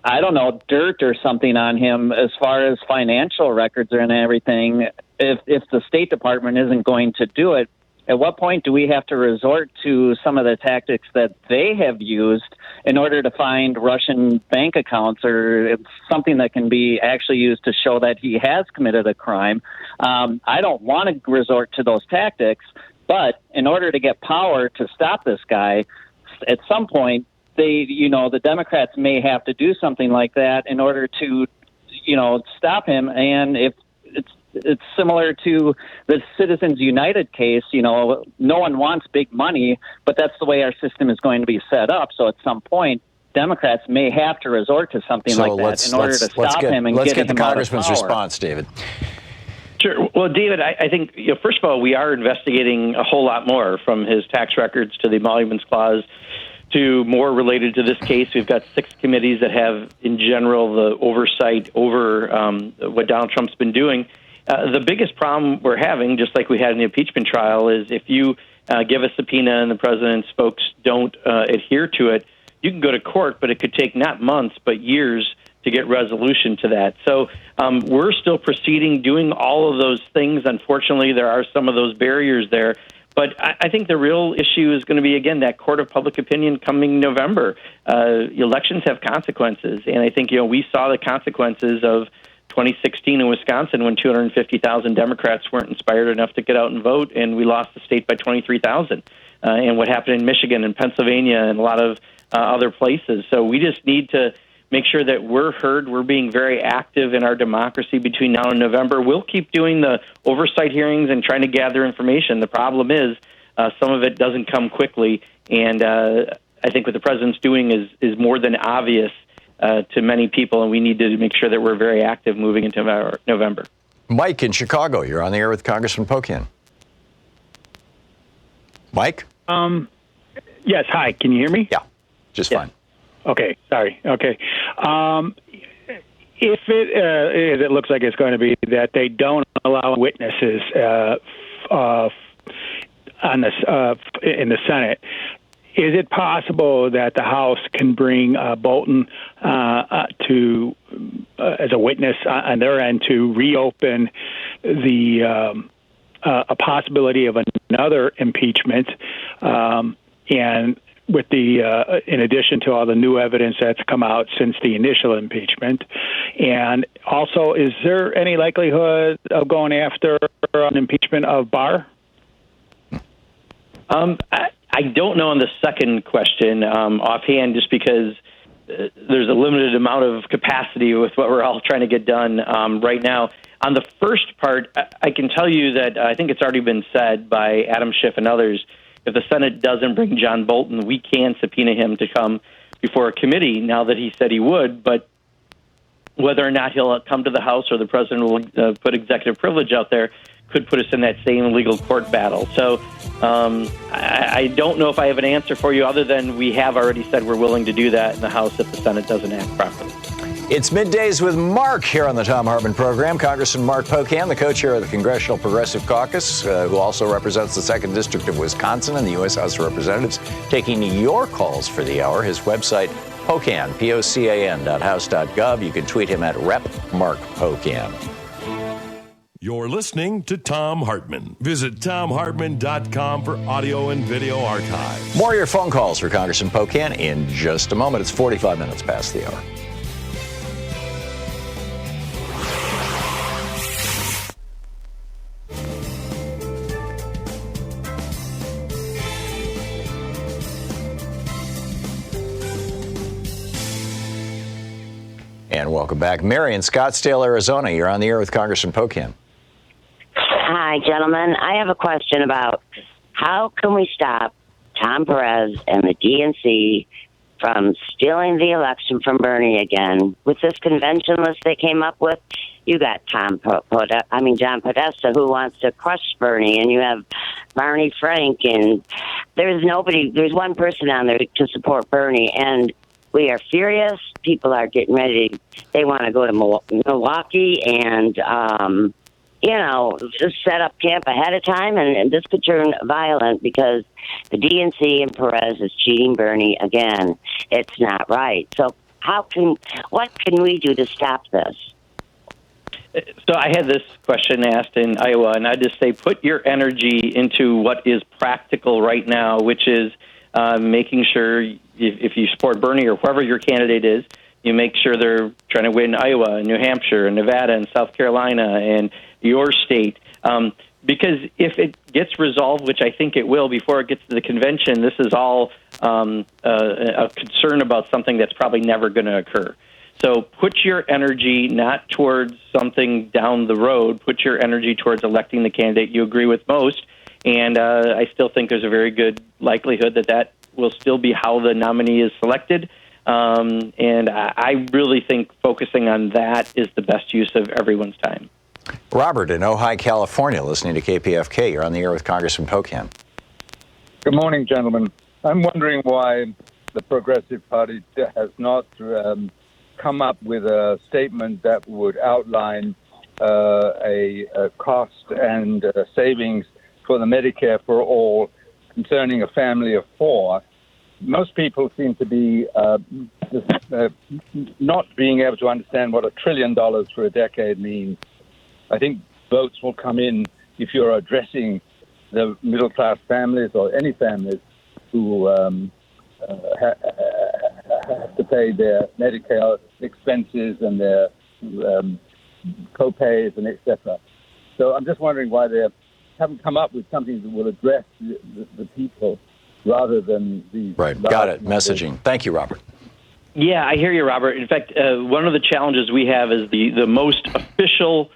I don't know, dirt or something on him as far as financial records and everything? If the State Department isn't going to do it, at what point do we have to resort to some of the tactics that they have used in order to find Russian bank accounts or something that can be actually used to show that he has committed a crime? I don't want to resort to those tactics, but in order to get power to stop this guy, at some point, the Democrats may have to do something like that in order to, stop him. And if it's similar to the Citizens United case, no one wants big money, but that's the way our system is going to be set up. So at some point, Democrats may have to resort to something like that in order to stop him and let's get the him out of Congressman's power. response, David. Sure. Well, David, I think, first of all, we are investigating a whole lot more, from his tax records to the emoluments clause to more related to this case. We've got 6 committees that have, in general, the oversight over what Donald Trump's been doing. The biggest problem we're having, just like we had in the impeachment trial, is if you give a subpoena and the president's folks don't adhere to it, you can go to court, but it could take not months, but years to get resolution to that. So we're still proceeding, doing all of those things. Unfortunately, there are some of those barriers there. But I think the real issue is going to be, again, that court of public opinion coming November. Elections have consequences, and I think, we saw the consequences of 2016 in Wisconsin when 250,000 Democrats weren't inspired enough to get out and vote, and we lost the state by 23,000. And what happened in Michigan and Pennsylvania and a lot of other places. So we just need to make sure that we're heard. We're being very active in our democracy between now and November. We'll keep doing the oversight hearings and trying to gather information. The problem is some of it doesn't come quickly, and I think what the president's doing is more than obvious to many people, and we need to make sure that we're very active moving into November. Mike in Chicago, you're on the air with Congressman Pocan. Mike? Yes, hi. Can you hear me? Yeah, just fine. Okay, sorry. Okay. If it looks like it's going to be that they don't allow witnesses on this in the Senate, is it possible that the House can bring Bolton to as a witness on their end to reopen the a possibility of another impeachment, and with the in addition to all the new evidence that's come out since the initial impeachment? And also, is there any likelihood of going after an impeachment of Barr? I don't know on the second question offhand, just because there's a limited amount of capacity with what we're all trying to get done right now. On the first part, I can tell you that I think it's already been said by Adam Schiff and others, if the Senate doesn't bring John Bolton, we can subpoena him to come before a committee now that he said he would. But whether or not he'll come to the House or the president will put executive privilege out there could put us in that same legal court battle. So I don't know if I have an answer for you other than we have already said we're willing to do that in the House if the Senate doesn't act properly. It's Middays with Mark here on the Thom Hartmann Program. Congressman Mark Pocan, the co-chair of the Congressional Progressive Caucus, who also represents the 2nd District of Wisconsin in the U.S. House of Representatives, taking your calls for the hour. His website, Pocan, Pocan.house.gov. You can tweet him at @RepMarkPocan. You're listening to Thom Hartmann. Visit ThomHartmann.com for audio and video archives. More of your phone calls for Congressman Pocan in just a moment. It's 45 minutes past the hour. And welcome back. Mary in Scottsdale, Arizona. You're on the air with Congressman Pocan. Hi, gentlemen. I have a question about how can we stop Tom Perez and the DNC from stealing the election from Bernie again? With this convention list they came up with, you got John Podesta, who wants to crush Bernie, and you have Barney Frank, and there's one person on there to support Bernie, and we are furious. People are getting ready. They want to go to Milwaukee and, just set up camp ahead of time. And this could turn violent because the DNC and Perez is cheating Bernie again. It's not right. So what can we do to stop this? So I had this question asked in Iowa, and I just say put your energy into what is practical right now, which is making sure if you support Bernie or whoever your candidate is, you make sure they're trying to win Iowa and New Hampshire and Nevada and South Carolina and your state. Because if it gets resolved, which I think it will before it gets to the convention, this is all a concern about something that's probably never going to occur. So put your energy not towards something down the road. Put your energy towards electing the candidate you agree with most. And I still think there's a very good likelihood that will still be how the nominee is selected. And I really think focusing on that is the best use of everyone's time. Robert in Ojai, California, listening to KPFK. You're on the air with Congressman Pocan. Good morning, gentlemen. I'm wondering why the Progressive Party has not come up with a statement that would outline a cost and savings for the Medicare for All concerning a family of 4. Most people seem to be not being able to understand what $1 trillion for a decade means. I think votes will come in if you're addressing the middle-class families or any families who have to pay their Medicare expenses and their co-pays and etc. So I'm just wondering why they haven't come up with something that will address the people rather than these. Right. Got it. Messaging. Thank you, Robert. Yeah, I hear you, Robert. In fact, one of the challenges we have is the most official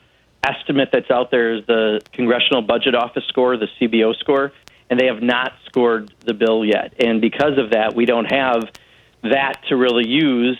estimate that's out there is the Congressional Budget Office score, the CBO score, and they have not scored the bill yet. And because of that, we don't have that to really use.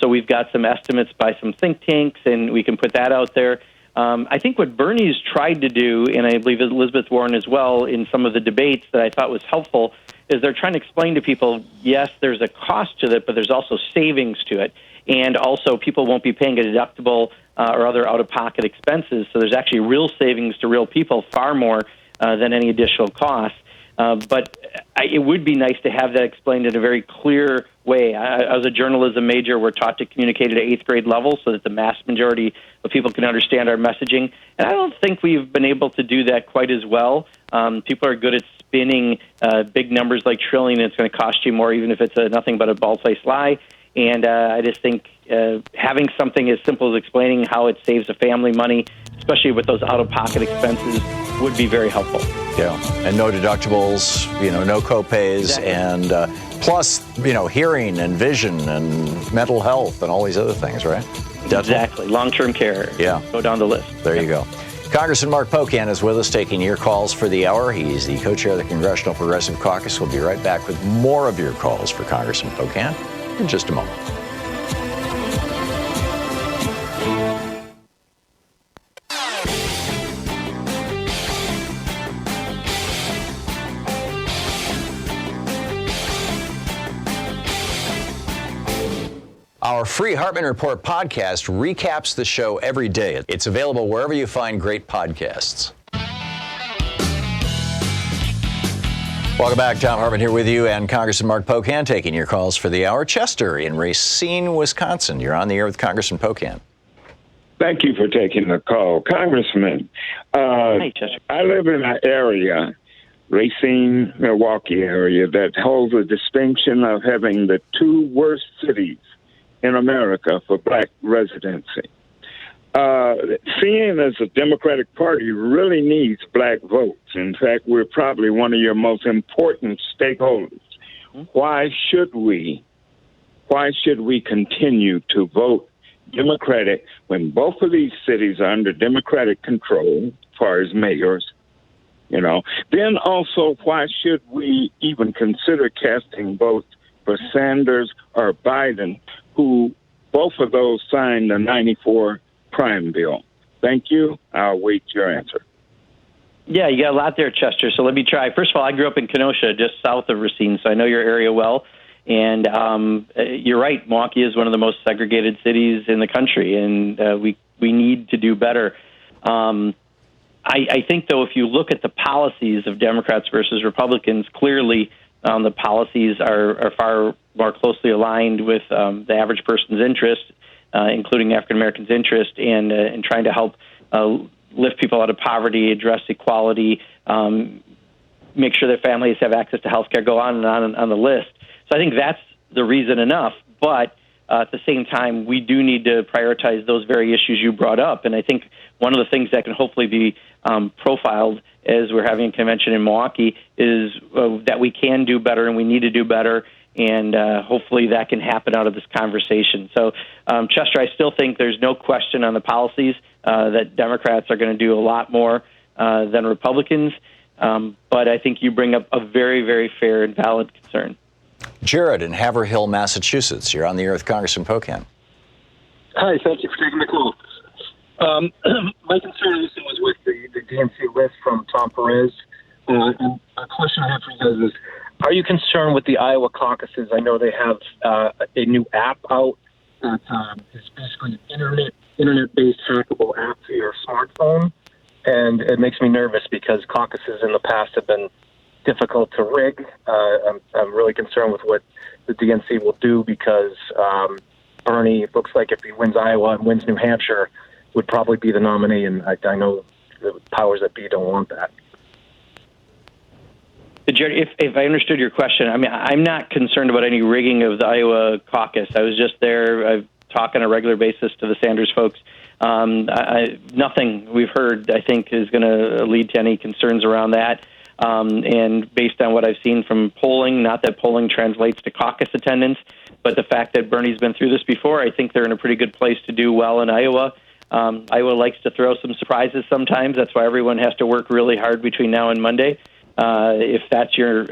So we've got some estimates by some think tanks, and we can put that out there. I think what Bernie's tried to do, and I believe Elizabeth Warren as well, in some of the debates that I thought was helpful, is they're trying to explain to people, yes, there's a cost to it, but there's also savings to it. And also people won't be paying a deductible or other out-of-pocket expenses. So there's actually real savings to real people, far more than any additional cost. But it would be nice to have that explained in a very clear way. As a journalism major, we're taught to communicate at an 8th grade level so that the mass majority of people can understand our messaging. And I don't think we've been able to do that quite as well. People are good at spinning big numbers like trillion. It's going to cost you more, even if it's nothing but a bald-faced lie. And I just think having something as simple as explaining how it saves a family money, especially with those out-of-pocket expenses, would be very helpful. Yeah, and no deductibles, no co-pays, exactly. And plus, hearing and vision and mental health and all these other things, right? Exactly, long-term care. Yeah. Go down the list. There you go. Congressman Mark Pocan is with us, taking your calls for the hour. He's the co-chair of the Congressional Progressive Caucus. We'll be right back with more of your calls for Congressman Pocan in just a moment. Our free Hartmann Report podcast recaps the show every day. It's available wherever you find great podcasts. Welcome back. Thom Hartmann here with you, and Congressman Mark Pocan taking your calls for the hour. Chester in Racine, Wisconsin. You're on the air with Congressman Pocan. Thank you for taking the call. Congressman, Hi, Chester. I live in an area, Racine, Milwaukee area, that holds the distinction of having the 2 worst cities in America for black residency. Seeing as the Democratic Party really needs black votes, in fact, we're probably one of your most important stakeholders. Why should we continue to vote Democratic when both of these cities are under Democratic control as far as mayors? Then also, why should we even consider casting votes for Sanders or Biden, who both of those signed the 94 crime bill? Thank you. I'll wait your answer. Yeah, you got a lot there, Chester. So let me try. First of all, I grew up in Kenosha, just south of Racine, so I know your area well. And you're right, Milwaukee is one of the most segregated cities in the country, and we need to do better. I think, though, if you look at the policies of Democrats versus Republicans, clearly the policies are far more closely aligned with the average person's interest, including African Americans' interest, and trying to help lift people out of poverty, address equality, make sure their families have access to health care, go on and on the list. So I think that's the reason enough. But at the same time, we do need to prioritize those very issues you brought up. And I think one of the things that can hopefully be profiled as we're having a convention in Milwaukee is that we can do better and we need to do better. And hopefully that can happen out of this conversation. So, Chester, I still think there's no question on the policies that Democrats are going to do a lot more than Republicans. But I think you bring up a very, very fair and valid concern. Jared in Haverhill, Massachusetts. You're on the air with Congressman Pocan. Hi, thank you for taking the call. My concern was with the DNC list from Tom Perez. And a question I have for you guys is, are you concerned with the Iowa caucuses? I know they have a new app out that is basically an internet-based hackable app for your smartphone. And it makes me nervous because caucuses in the past have been difficult to rig. I'm really concerned with what the DNC will do because Bernie, it looks like if he wins Iowa and wins New Hampshire, would probably be the nominee, and I know the powers that be don't want that. Jared, if I understood your question, I mean, I'm not concerned about any rigging of the Iowa caucus. I was just there. I talk on a regular basis to the Sanders folks. Nothing we've heard, I think, is going to lead to any concerns around that. And based on what I've seen from polling, not that polling translates to caucus attendance, but the fact that Bernie's been through this before, I think they're in a pretty good place to do well in Iowa. Iowa likes to throw some surprises sometimes. That's why everyone has to work really hard between now and Monday, if that's your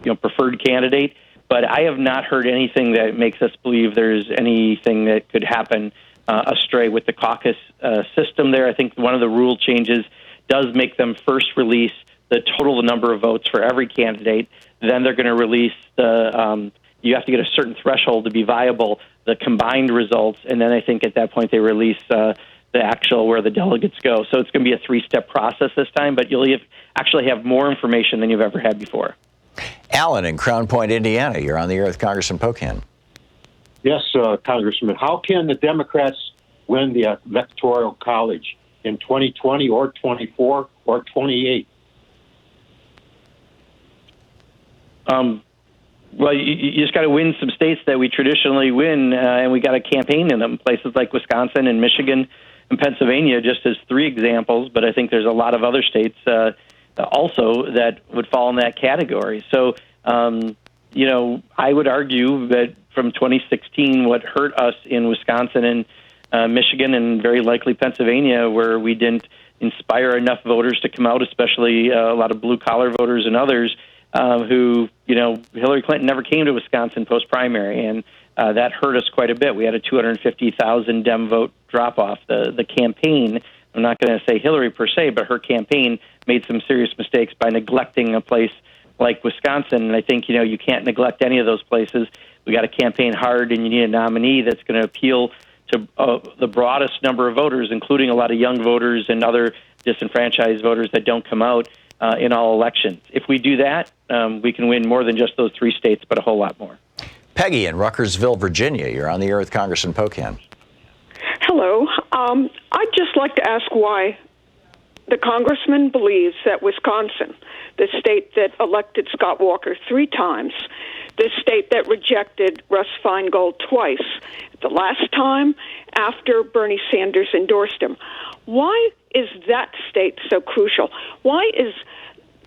preferred candidate. But I have not heard anything that makes us believe there's anything that could happen astray with the caucus system there. I think one of the rule changes does make them first release the total number of votes for every candidate. Then they're going to release you have to get a certain threshold to be viable, the combined results, and then I think at that point they release the actual where the delegates go. So it's going to be a three-step process this time, but you'll actually have more information than you've ever had before. Alan in Crown Point, Indiana. You're on the air with Congressman Pocan. Yes, Congressman. How can the Democrats win the Electoral College in 2020 or 24 or 28? Well, you just got to win some states that we traditionally win, and we got to campaign in them. Places like Wisconsin and Michigan and Pennsylvania, just as three examples, but I think there's a lot of other states also that would fall in that category. So, I would argue that from 2016, what hurt us in Wisconsin and Michigan and very likely Pennsylvania, where we didn't inspire enough voters to come out, especially a lot of blue-collar voters and others, who, Hillary Clinton never came to Wisconsin post-primary, and that hurt us quite a bit. We had a 250,000 Dem vote drop-off. The campaign, I'm not going to say Hillary per se, but her campaign made some serious mistakes by neglecting a place like Wisconsin, and I think, you can't neglect any of those places. We got to campaign hard, and you need a nominee that's going to appeal to the broadest number of voters, including a lot of young voters and other disenfranchised voters that don't come out in all elections. If we do that, we can win more than just those three states, but a whole lot more. Peggy in Ruckersville, Virginia. You're on the air with Congressman Pocan. Hello. I'd just like to ask why the congressman believes that Wisconsin, the state that elected Scott Walker 3 times, the state that rejected Russ Feingold twice, the last time after Bernie Sanders endorsed him, why is that state so crucial? Why is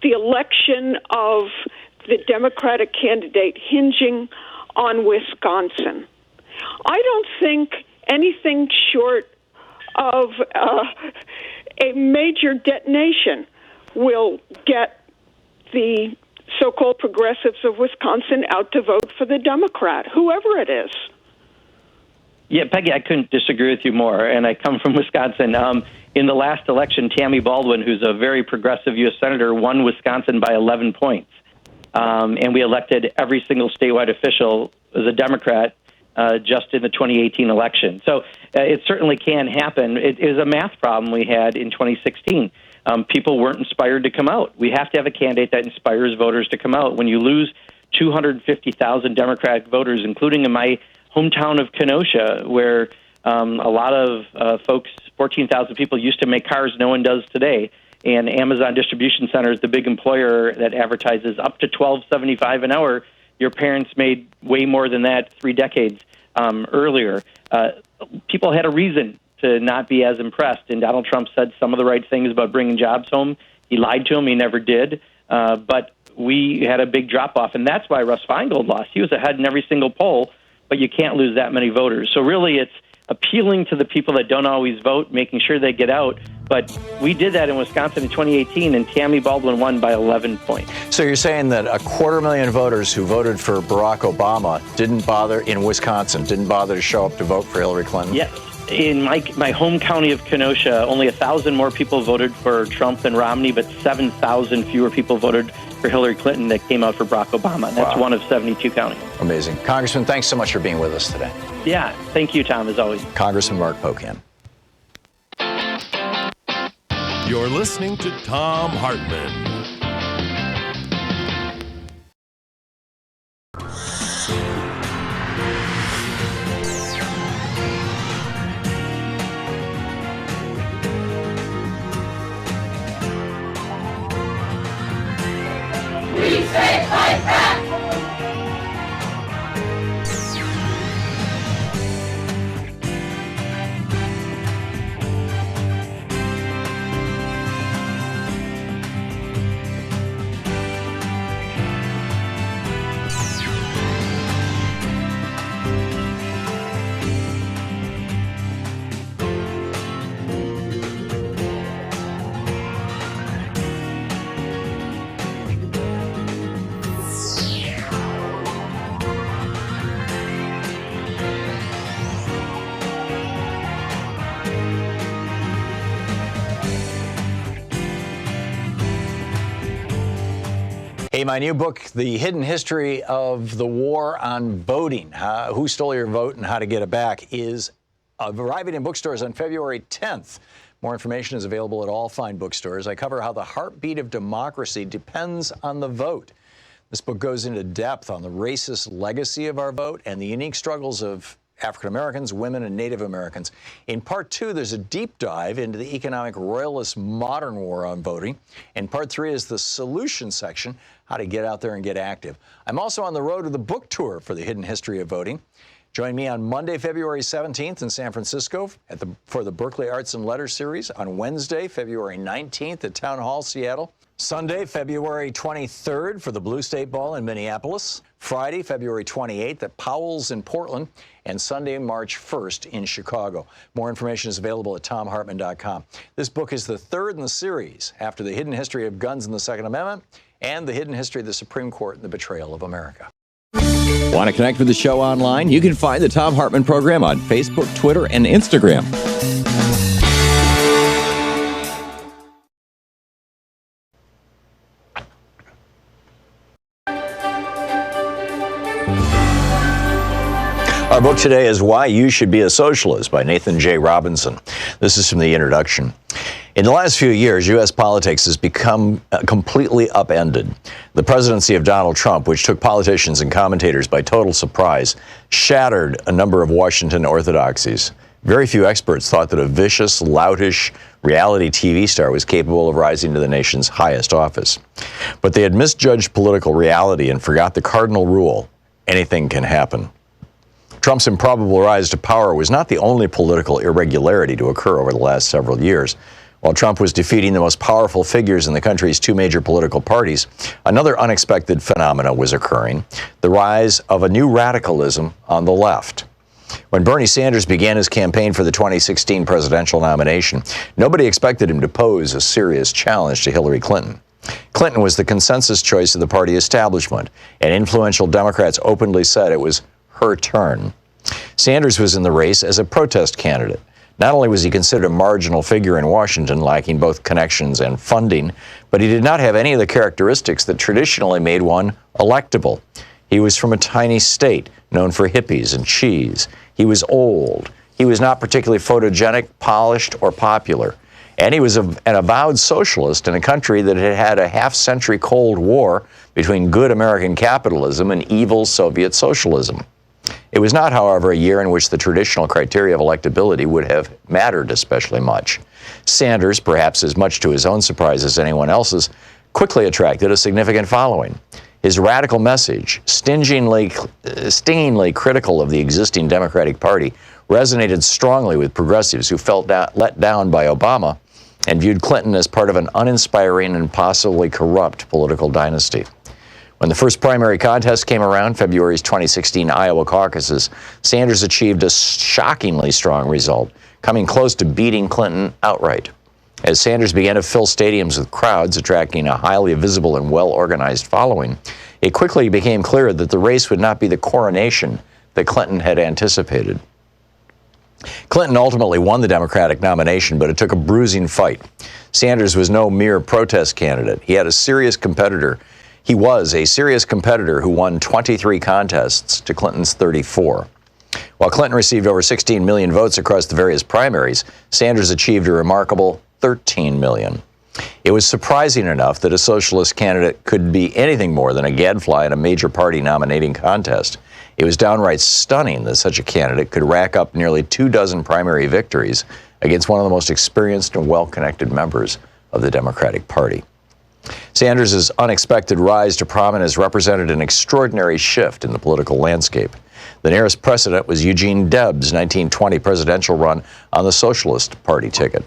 the election of the Democratic candidate hinging on Wisconsin? I don't think anything short of a major detonation will get the so-called progressives of Wisconsin out to vote for the Democrat, whoever it is. Yeah, Peggy, I couldn't disagree with you more, and I come from Wisconsin. In the last election, Tammy Baldwin, who's a very progressive U.S. Senator, won Wisconsin by 11 points. And we elected every single statewide official as a Democrat just in the 2018 election. So it certainly can happen. It is a math problem we had in 2016. People weren't inspired to come out. We have to have a candidate that inspires voters to come out. When you lose 250,000 Democratic voters, including in my hometown of Kenosha, where a lot of folks, 14,000 people, used to make cars no one does today. And Amazon Distribution Center is the big employer that advertises up to $12.75 an hour. Your parents made way more than that 3 decades earlier. People had a reason to not be as impressed, and Donald Trump said some of the right things about bringing jobs home. He lied to them. He never did. But we had a big drop-off, and that's why Russ Feingold lost. He was ahead in every single poll, but you can't lose that many voters. So really it's appealing to the people that don't always vote, making sure they get out. But we did that in Wisconsin in 2018, and Tammy Baldwin won by 11 points. So you're saying that 250,000 voters who voted for Barack Obama didn't bother to show up to vote for Hillary Clinton? Yes. In my home county of Kenosha, only 1,000 more people voted for Trump than Romney, but 7,000 fewer people voted for Hillary Clinton that came out for Barack Obama. And that's one of 72 counties. Amazing. Congressman, thanks so much for being with us today. Yeah, thank you, Tom, as always. Congressman Mark Pocan. You're listening to Thom Hartmann. Hey, my new book, The Hidden History of the War on Voting, Who Stole Your Vote and How to Get It Back, is arriving in bookstores on February 10th. More information is available at all fine bookstores. I cover how the heartbeat of democracy depends on the vote. This book goes into depth on the racist legacy of our vote and the unique struggles of African Americans, women, and Native Americans. In part 2, there's a deep dive into the economic royalist modern war on voting. And part 3 is the solution section, how to get out there and get active. I'm also on the road to the book tour for The Hidden History of Voting. Join me on Monday, February 17th in San Francisco for the Berkeley Arts and Letters series, on Wednesday, February 19th at Town Hall, Seattle, Sunday, February 23rd for the Blue State Ball in Minneapolis, Friday, February 28th at Powell's in Portland, and Sunday, March 1st in Chicago. More information is available at thomhartmann.com. This book is the third in the series after The Hidden History of Guns and the Second Amendment and The Hidden History of the Supreme Court and the Betrayal of America. Want to connect with the show online? You can find the Thom Hartmann Program on Facebook, Twitter, and Instagram. Our book today is Why You Should Be a Socialist by Nathan J. Robinson. This is from the introduction. In the last few years, U.S. politics has become completely upended. The presidency of Donald Trump, which took politicians and commentators by total surprise, shattered a number of Washington orthodoxies. Very few experts thought that a vicious, loutish reality TV star was capable of rising to the nation's highest office. But they had misjudged political reality and forgot the cardinal rule: anything can happen. Trump's improbable rise to power was not the only political irregularity to occur over the last several years. While Trump was defeating the most powerful figures in the country's two major political parties, another unexpected phenomenon was occurring: the rise of a new radicalism on the left. When Bernie Sanders began his campaign for the 2016 presidential nomination, nobody expected him to pose a serious challenge to Hillary Clinton. Clinton was the consensus choice of the party establishment, and influential Democrats openly said it was her turn. Sanders was in the race as a protest candidate. Not only was he considered a marginal figure in Washington, lacking both connections and funding, but he did not have any of the characteristics that traditionally made one electable. He was from a tiny state known for hippies and cheese. He was old. He was not particularly photogenic, polished, or popular. And he was an avowed socialist in a country that had had a half-century Cold War between good American capitalism and evil Soviet socialism. It was not, however, a year in which the traditional criteria of electability would have mattered especially much. Sanders, perhaps as much to his own surprise as anyone else's, quickly attracted a significant following. His radical message, stingingly critical of the existing Democratic Party, resonated strongly with progressives who felt let down by Obama and viewed Clinton as part of an uninspiring and possibly corrupt political dynasty. When the first primary contest came around, February's 2016 Iowa caucuses, Sanders achieved a shockingly strong result, coming close to beating Clinton outright. As Sanders began to fill stadiums with crowds, attracting a highly visible and well-organized following, it quickly became clear that the race would not be the coronation that Clinton had anticipated. Clinton ultimately won the Democratic nomination, but it took a bruising fight. Sanders was no mere protest candidate. He was a serious competitor who won 23 contests to Clinton's 34. While Clinton received over 16 million votes across the various primaries, Sanders achieved a remarkable 13 million. It was surprising enough that a socialist candidate could be anything more than a gadfly in a major party nominating contest. It was downright stunning that such a candidate could rack up nearly 24 primary victories against one of the most experienced and well-connected members of the Democratic Party. Sanders' unexpected rise to prominence represented an extraordinary shift in the political landscape. The nearest precedent was Eugene Debs' 1920 presidential run on the Socialist Party ticket.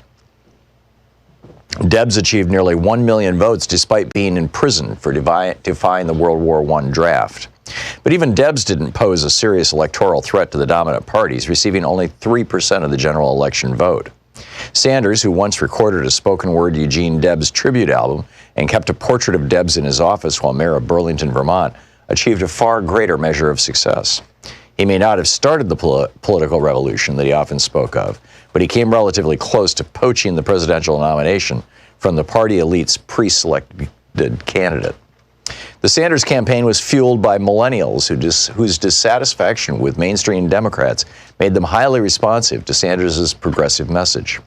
Debs achieved nearly 1 million votes despite being in prison for defying the World War I draft. But even Debs didn't pose a serious electoral threat to the dominant parties, receiving only 3% of the general election vote. Sanders, who once recorded a spoken-word Eugene Debs tribute album and kept a portrait of Debs in his office while mayor of Burlington, Vermont, achieved a far greater measure of success. He may not have started the political revolution that he often spoke of, but he came relatively close to poaching the presidential nomination from the party elite's pre-selected candidate. The Sanders campaign was fueled by millennials whose dissatisfaction with mainstream Democrats made them highly responsive to Sanders' progressive message.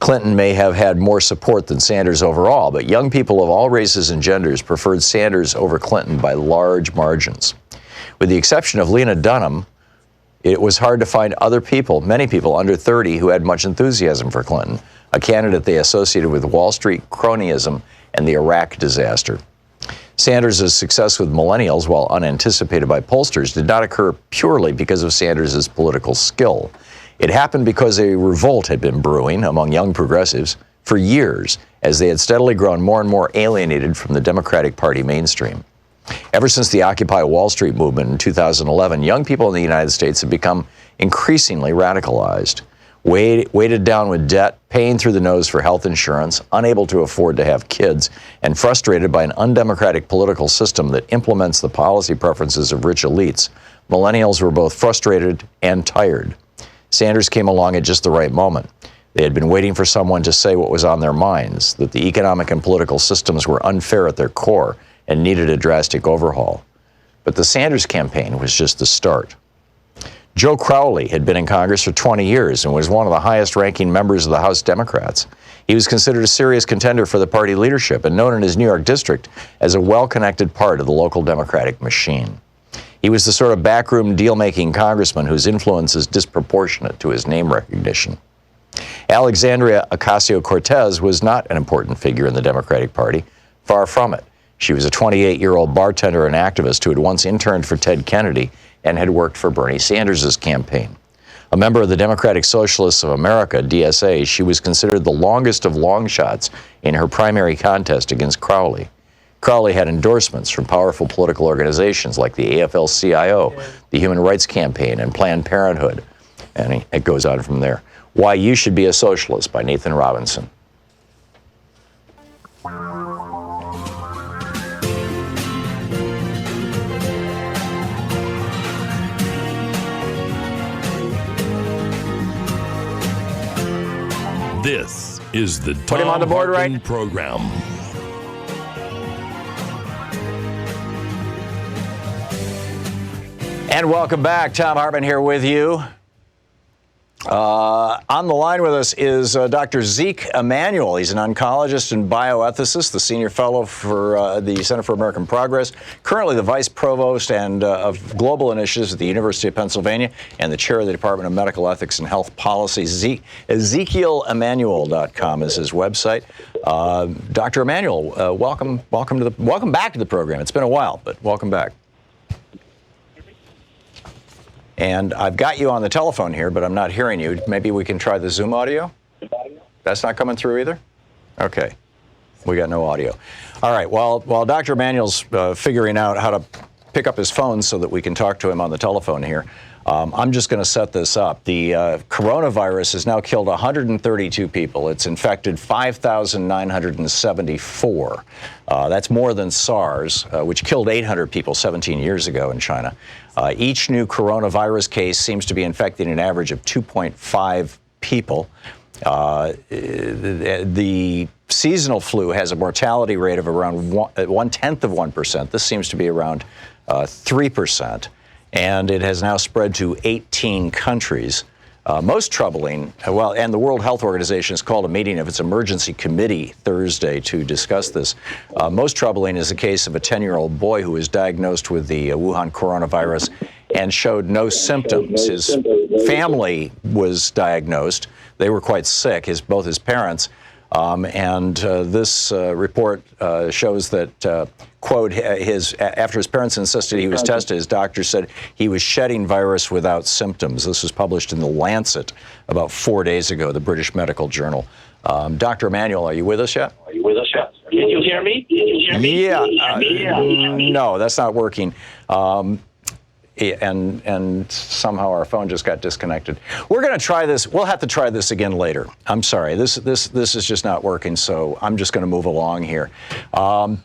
Clinton may have had more support than Sanders overall, but young people of all races and genders preferred Sanders over Clinton by large margins. With the exception of Lena Dunham, it was hard to find many people under 30 who had much enthusiasm for Clinton, a candidate they associated with Wall Street cronyism and the Iraq disaster. Sanders' success with millennials, while unanticipated by pollsters, did not occur purely because of Sanders' political skill. It happened because a revolt had been brewing among young progressives for years, as they had steadily grown more and more alienated from the Democratic Party mainstream. Ever since the Occupy Wall Street movement in 2011, young people in the United States have become increasingly radicalized, weighted down with debt, paying through the nose for health insurance, unable to afford to have kids, and frustrated by an undemocratic political system that implements the policy preferences of rich elites. Millennials were both frustrated and tired. Sanders came along at just the right moment. They had been waiting for someone to say what was on their minds, that the economic and political systems were unfair at their core and needed a drastic overhaul. But the Sanders campaign was just the start. Joe Crowley had been in Congress for 20 years and was one of the highest-ranking members of the House Democrats. He was considered a serious contender for the party leadership and known in his New York district as a well-connected part of the local Democratic machine. He was the sort of backroom deal-making congressman whose influence is disproportionate to his name recognition. Alexandria Ocasio-Cortez was not an important figure in the Democratic Party. Far from it. She was a 28-year-old bartender and activist who had once interned for Ted Kennedy and had worked for Bernie Sanders' campaign. A member of the Democratic Socialists of America, DSA, she was considered the longest of long shots in her primary contest against Crowley. Crowley had endorsements from powerful political organizations like the AFL-CIO, the Human Rights Campaign, and Planned Parenthood. And it goes on from there. Why You Should Be a Socialist by Nathan Robinson. This is the Put him on the board, Hartmann right? Program. And welcome back. Thom Hartmann here with you. On the line with us is Dr. Zeke Emanuel. He's an oncologist and bioethicist, the senior fellow for the Center for American Progress, currently the vice provost and of global initiatives at the University of Pennsylvania, and the chair of the Department of Medical Ethics and Health Policy. EzekielEmanuel.com is his website. Dr. Emanuel, welcome back to the program. It's been a while, but welcome back. And I've got you on the telephone here, but I'm not hearing you. Maybe we can try the Zoom audio? That's not coming through either? Okay. We got no audio. All right. While Dr. Emanuel's figuring out how to pick up his phone so that we can talk to him on the telephone here, I'm just going to set this up. The coronavirus has now killed 132 people. It's infected 5,974. That's more than SARS, which killed 800 people 17 years ago in China. Each new coronavirus case seems to be infecting an average of 2.5 people. The seasonal flu has a mortality rate of around 0.1%. This seems to be around 3%. And it has now spread to 18 countries. Most troubling, and the World Health Organization has called a meeting of its emergency committee Thursday to discuss this. Most troubling is the case of a 10-year-old boy who was diagnosed with the Wuhan coronavirus and showed no symptoms. His family was diagnosed. They were quite sick, both his parents. This report shows that, quote, after his parents insisted he was tested, his doctor said he was shedding virus without symptoms. This was published in The Lancet about 4 days ago, the British Medical Journal. Dr. Emanuel, are you with us yet? Can you hear me? Yeah. No, that's not working. And somehow our phone just got disconnected. We're going to try this. We'll have to try this again later. I'm sorry. This is just not working, so I'm just going to move along here. And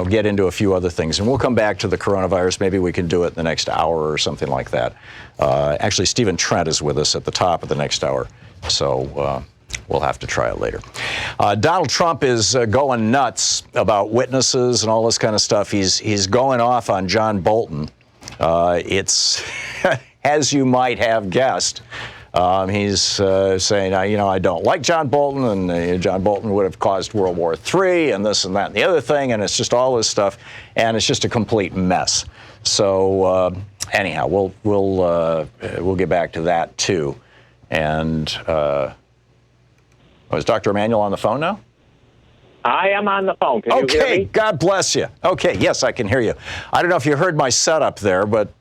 get into a few other things. And we'll come back to the coronavirus. Maybe we can do it in the next hour or something like that. Actually, Stephen Trent is with us at the top of the next hour. So we'll have to try it later. Donald Trump is going nuts about witnesses and all this kind of stuff. He's going off on John Bolton. It's, as you might have guessed, he's saying, I don't like John Bolton, and John Bolton would have caused World War III, and this and that and the other thing, and it's just all this stuff, and it's just a complete mess. So anyhow, we'll get back to that too. And is Dr. Emanuel on the phone now? I am on the phone. Can you hear me? Okay, God bless you. Okay, yes, I can hear you. I don't know if you heard my setup there, but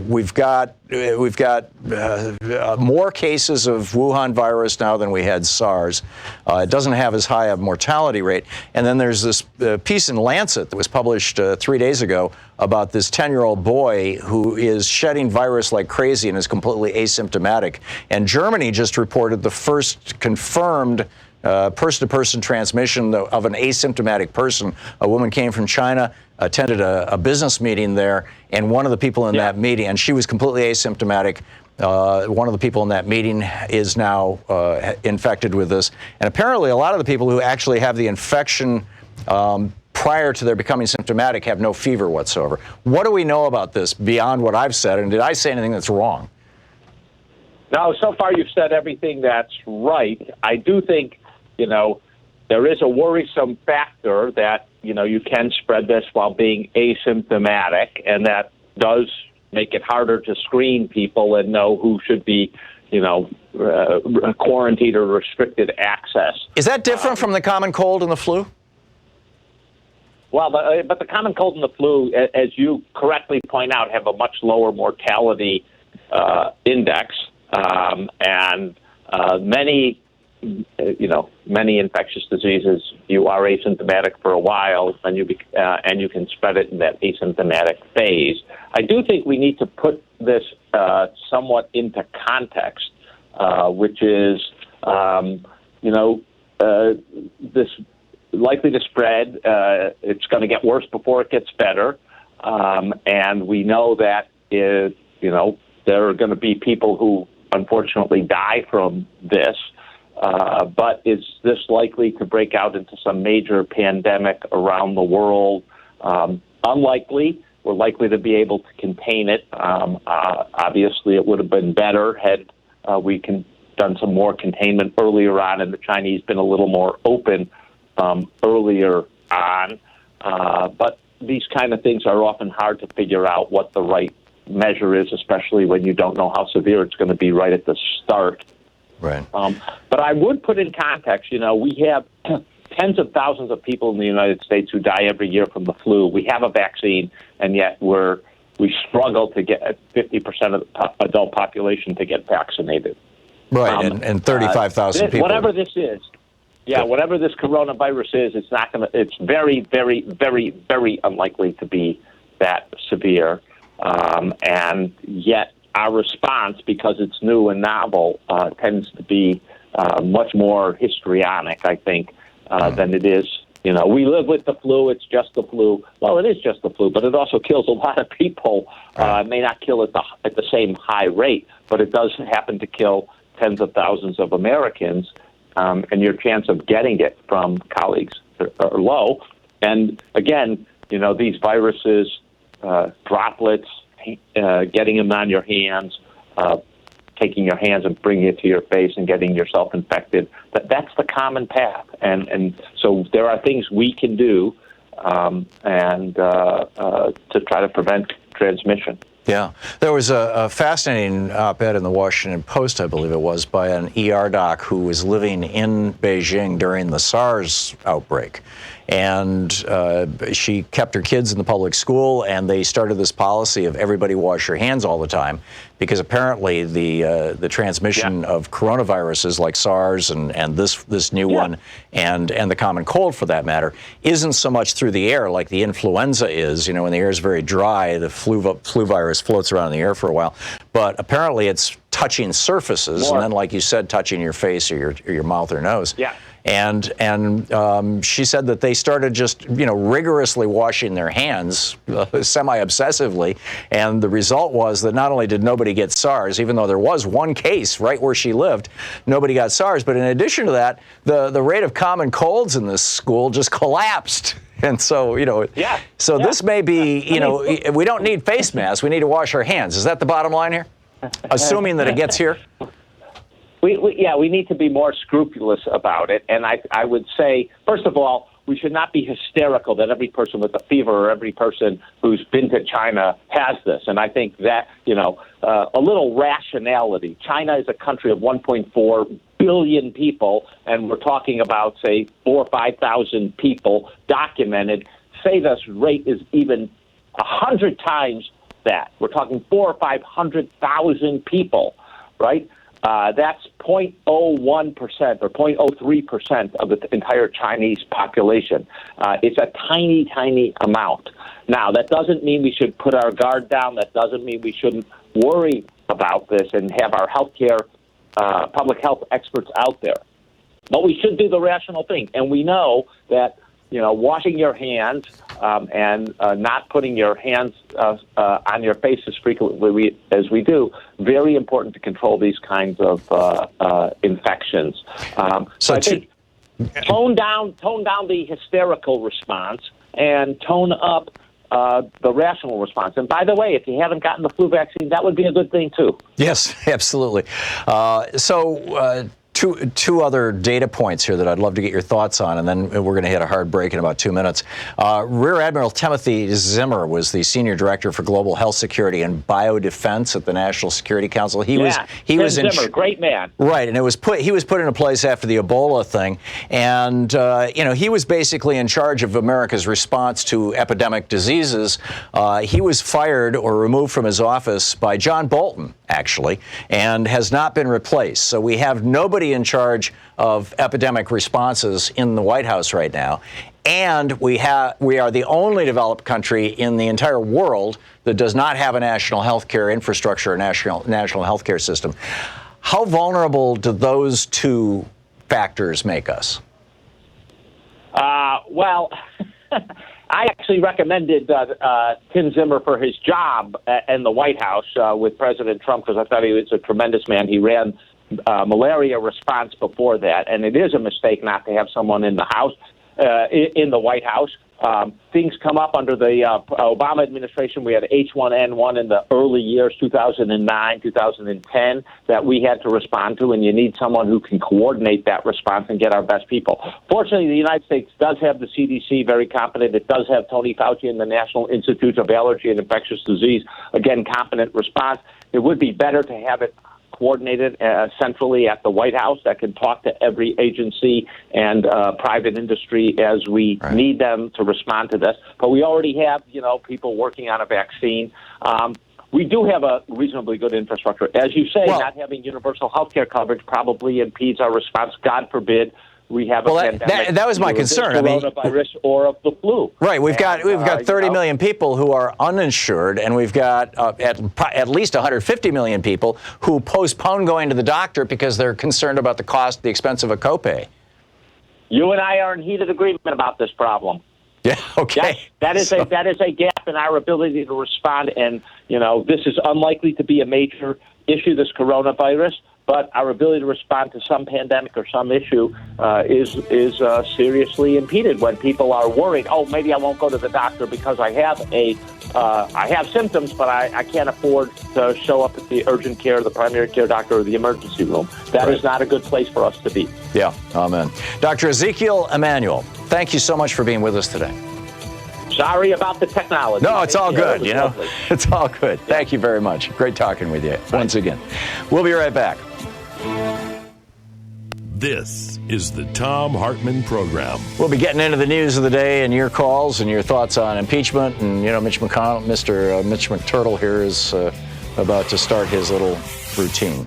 we've got more cases of Wuhan virus now than we had SARS. It doesn't have as high a mortality rate. And then there's this piece in Lancet that was published 3 days ago about this 10-year-old boy who is shedding virus like crazy and is completely asymptomatic. And Germany just reported the first confirmed person-to-person transmission of an asymptomatic person. A woman came from China, attended a business meeting there, and one of the people in that meeting, and she was completely asymptomatic. One of the people in that meeting is now infected with this. And apparently a lot of the people who actually have the infection prior to their becoming symptomatic have no fever whatsoever. What do we know about this beyond what I've said, and did I say anything that's wrong? No, so far you've said everything that's right. I do think, there is a worrisome factor that, you can spread this while being asymptomatic, and that does make it harder to screen people and know who should be, quarantined or restricted access. Is that different from the common cold and the flu? Well, but the common cold and the flu, as you correctly point out, have a much lower mortality index, and many infectious diseases, you are asymptomatic for a while, and you can spread it in that asymptomatic phase. I do think we need to put this somewhat into context, which is, this likely to spread. It's going to get worse before it gets better, and we know that there are going to be people who unfortunately die from this. But is this likely to break out into some major pandemic around the world? Unlikely. We're likely to be able to contain it. Obviously, it would have been better had we done some more containment earlier on, and the Chinese been a little more open earlier on. But these kind of things are often hard to figure out what the right measure is, especially when you don't know how severe it's going to be right at the start. Right. But I would put in context, we have tens of thousands of people in the United States who die every year from the flu. We have a vaccine, and yet we struggle to get 50% of the adult population to get vaccinated. Right, and 35,000 people. Whatever this is, whatever this coronavirus is, it's very, very, very, very unlikely to be that severe. And yet our response, because it's new and novel, tends to be much more histrionic, I think, than it is. We live with the flu. It's just the flu. Well, it is just the flu, but it also kills a lot of people. It may not kill at the same high rate, but it does happen to kill tens of thousands of Americans, and your chance of getting it from colleagues are low. And again, these viruses, droplets, getting them on your hands, taking your hands and bringing it to your face and getting yourself infected. That's the common path. And so there are things we can do to try to prevent transmission. Yeah. There was a fascinating op-ed in the Washington Post, I believe it was, by an ER doc who was living in Beijing during the SARS outbreak. And she kept her kids in the public school, and they started this policy of everybody wash your hands all the time, because apparently the transmission of coronaviruses like SARS and this new one and the common cold, for that matter, isn't so much through the air like the influenza is. When the air is very dry, the flu virus floats around in the air for a while. But apparently it's touching surfaces, and then, like you said, touching your face or your mouth or nose. Yeah. And she said that they started just, rigorously washing their hands semi-obsessively. And the result was that not only did nobody get SARS, even though there was one case right where she lived, nobody got SARS. But in addition to that, the rate of common colds in this school just collapsed. And so, this may be, we don't need face masks. We need to wash our hands. Is that the bottom line here? Assuming that it gets here? We need to be more scrupulous about it. And I would say, first of all, we should not be hysterical that every person with a fever or every person who's been to China has this. And I think that, a little rationality. China is a country of 1.4 billion people, and we're talking about, say, 4,000 or 5,000 people documented. Say this rate is even 100 times that. We're talking 400,000 or 500,000 people, right? That's 0.01% or 0.03% of the entire Chinese population. It's a tiny, tiny amount. Now, that doesn't mean we should put our guard down. That doesn't mean we shouldn't worry about this and have our healthcare, public health experts out there. But we should do the rational thing. And we know that, washing your hands and not putting your hands on your face as frequently as we do, very important to control these kinds of infections. So I think tone down the hysterical response and tone up the rational response. And by the way, if you haven't gotten the flu vaccine, that would be a good thing too. Yes, absolutely. Two other data points here that I'd love to get your thoughts on, and then we're going to hit a hard break in about 2 minutes. Rear Admiral Timothy Zimmer was the Senior Director for Global Health Security and Biodefense at the National Security Council. He was Zimmer, great man. Right, and he was put into place after the Ebola thing, and he was basically in charge of America's response to epidemic diseases. He was fired or removed from his office by John Bolton, actually, and has not been replaced. So we have nobody in charge of epidemic responses in the White House right now. And we are the only developed country in the entire world that does not have a national health care infrastructure, a national health care system. How vulnerable do those two factors make us? Well, I actually recommended Tim Zimmer for his job in the White House with President Trump because I thought he was a tremendous man. He ran malaria response before that, and it is a mistake not to have someone in the House, in the White House. Things come up under the Obama administration. We had H1N1 in the early years, 2009, 2010, that we had to respond to, and you need someone who can coordinate that response and get our best people. Fortunately, the United States does have the CDC, very competent. It does have Tony Fauci and the National Institute of Allergy and Infectious Disease, again, competent response. It would be better to have it coordinated centrally at the White House that can talk to every agency and private industry as we need them to respond to this. But we already have, people working on a vaccine. We do have a reasonably good infrastructure. As you say, not having universal health care coverage probably impedes our response. God forbid we have a pandemic. That was my concern. Coronavirus or of the flu. Right. We've got 30 million people who are uninsured, and we've got at least 150 million people who postpone going to the doctor because they're concerned about the expense of a copay. You and I are in heated agreement about this problem. Yeah. Okay. That is a gap in our ability to respond, and this is unlikely to be a major issue. This coronavirus. But our ability to respond to some pandemic or some issue is seriously impeded when people are worried. Oh, maybe I won't go to the doctor because I have symptoms, but I can't afford to show up at the urgent care, the primary care doctor, or the emergency room. That is not a good place for us to be. Yeah, amen. Dr. Ezekiel Emanuel, thank you so much for being with us today. Sorry about the technology. No, it's all good, It's all good. Yeah. Thank you very much. Great talking with you once again. We'll be right back. This is the Thom Hartmann Program. We'll be getting into the news of the day and your calls and your thoughts on impeachment. And, Mitch McConnell, Mr. Mitch McTurtle here is about to start his little routine.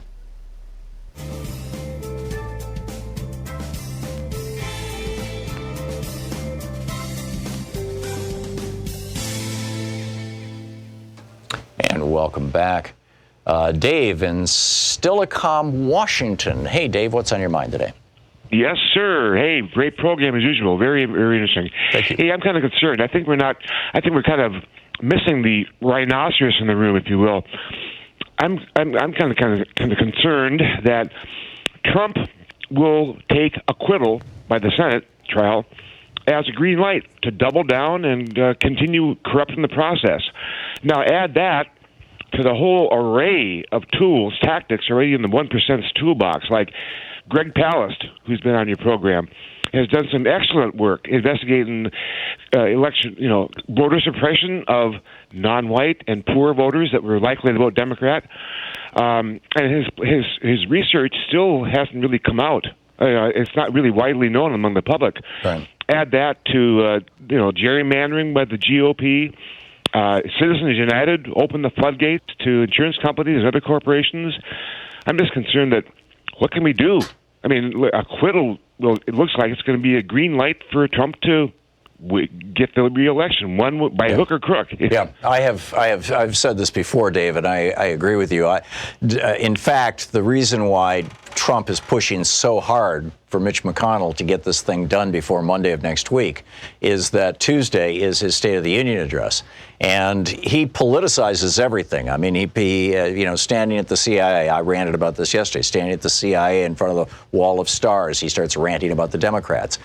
And welcome back. Dave in Stillicom, Washington. Hey, Dave, what's on your mind today? Yes, sir. Hey, great program as usual. Very, very interesting. Thank you. Hey, I'm kind of concerned. I think we're kind of missing the rhinoceros in the room, if you will. I'm kind of concerned that Trump will take acquittal by the Senate trial as a green light to double down and continue corrupting the process. Now, add that to the whole array of tools, tactics already in the 1%'s toolbox, like Greg Palast, who's been on your program, has done some excellent work investigating election, voter suppression of non-white and poor voters that were likely to vote Democrat. And his research still hasn't really come out. It's not really widely known among the public. Right. Add that to gerrymandering by the GOP. Citizens United opened the floodgates to insurance companies and other corporations. I'm just concerned that what can we do? I mean, acquittal, well, it looks like it's going to be a green light for Trump to get the re-election, one by hook or crook. Yeah, I've said this before, Dave, and I agree with you. In fact, the reason why Trump is pushing so hard for Mitch McConnell to get this thing done before Monday of next week is that Tuesday is his State of the Union address, and he politicizes everything. I mean, he standing at the CIA. I ranted about this yesterday. Standing at the CIA in front of the Wall of Stars, he starts ranting about the Democrats.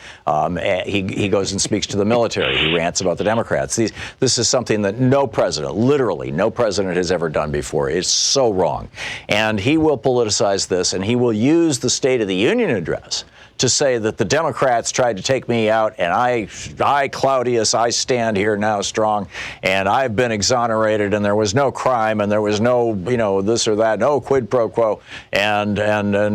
He goes and speaks to the military. He rants about the Democrats. This is something that no president, literally no president, has ever done before. It's so wrong, and he will politicize this, and he will use the State of the Union address to say that the Democrats tried to take me out, and I, Claudius, I stand here now strong, and I've been exonerated, and there was no crime, and there was no, this or that, no quid pro quo, and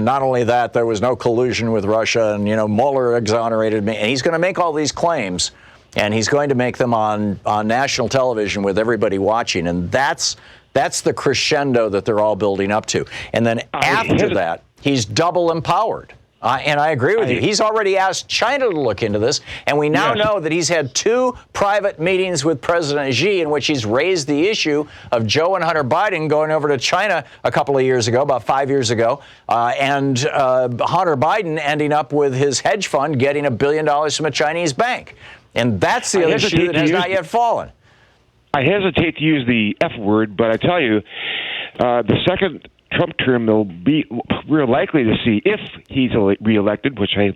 not only that, there was no collusion with Russia, and Mueller exonerated me, and he's going to make all these claims, and he's going to make them on national television with everybody watching, and that's the crescendo that they're all building up to, and then after that, he's double empowered. And I agree with you. He's already asked China to look into this, and we now know that he's had 2 private meetings with President Xi in which he's raised the issue of Joe and Hunter Biden going over to China a couple of years ago, about 5 years ago, and Hunter Biden ending up with his hedge fund getting $1 billion from a Chinese bank. And that's the other shoe that has not yet fallen. I hesitate to use the F word, but I tell you, the second Trump term, we're likely to see, if he's reelected, which we're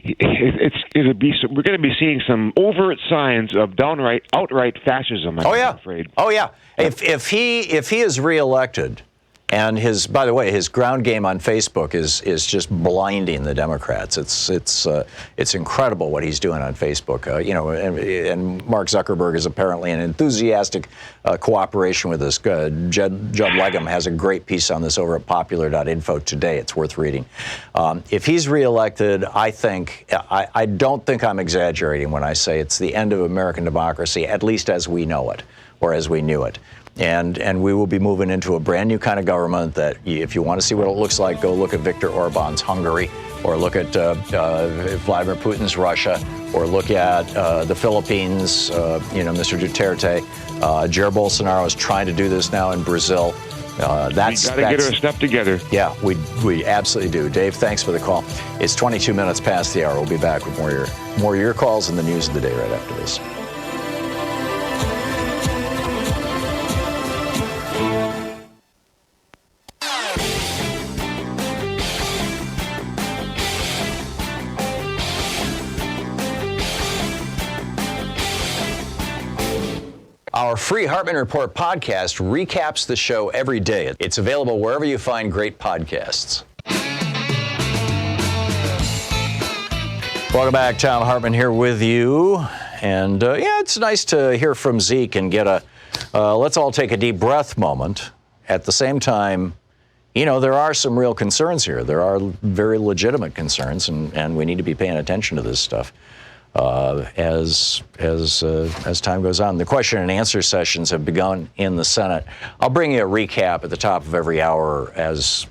going to be seeing some overt signs of outright fascism. I'm afraid. Oh yeah. If he is reelected, and by the way, his ground game on Facebook is just blinding the Democrats. It's incredible what he's doing on Facebook. And Mark Zuckerberg is apparently an enthusiastic cooperation with this. Judd Legum has a great piece on this over at popular.info today. It's worth reading. If he's reelected, I don't think I'm exaggerating when I say it's the end of American democracy, at least as we know it, or as we knew it. And we will be moving into a brand new kind of government that, if you want to see what it looks like, go look at Viktor Orban's Hungary, or look at Vladimir Putin's Russia, or look at the Philippines, Mr. Duterte. Jair Bolsonaro is trying to do this now in Brazil. We got to get our stuff together. Yeah, we absolutely do. Dave, thanks for the call. It's 22 minutes past the hour. We'll be back with more of your calls and the news of the day right after this. Our free Hartmann Report podcast recaps the show every day. It's available wherever you find great podcasts. Welcome back. Thom Hartmann here with you. And it's nice to hear from Zeke and get let's all take a deep breath moment. At the same time, there are some real concerns here. There are very legitimate concerns, and we need to be paying attention to this stuff. As time goes on. The question and answer sessions have begun in the Senate. I'll bring you a recap at the top of every hour as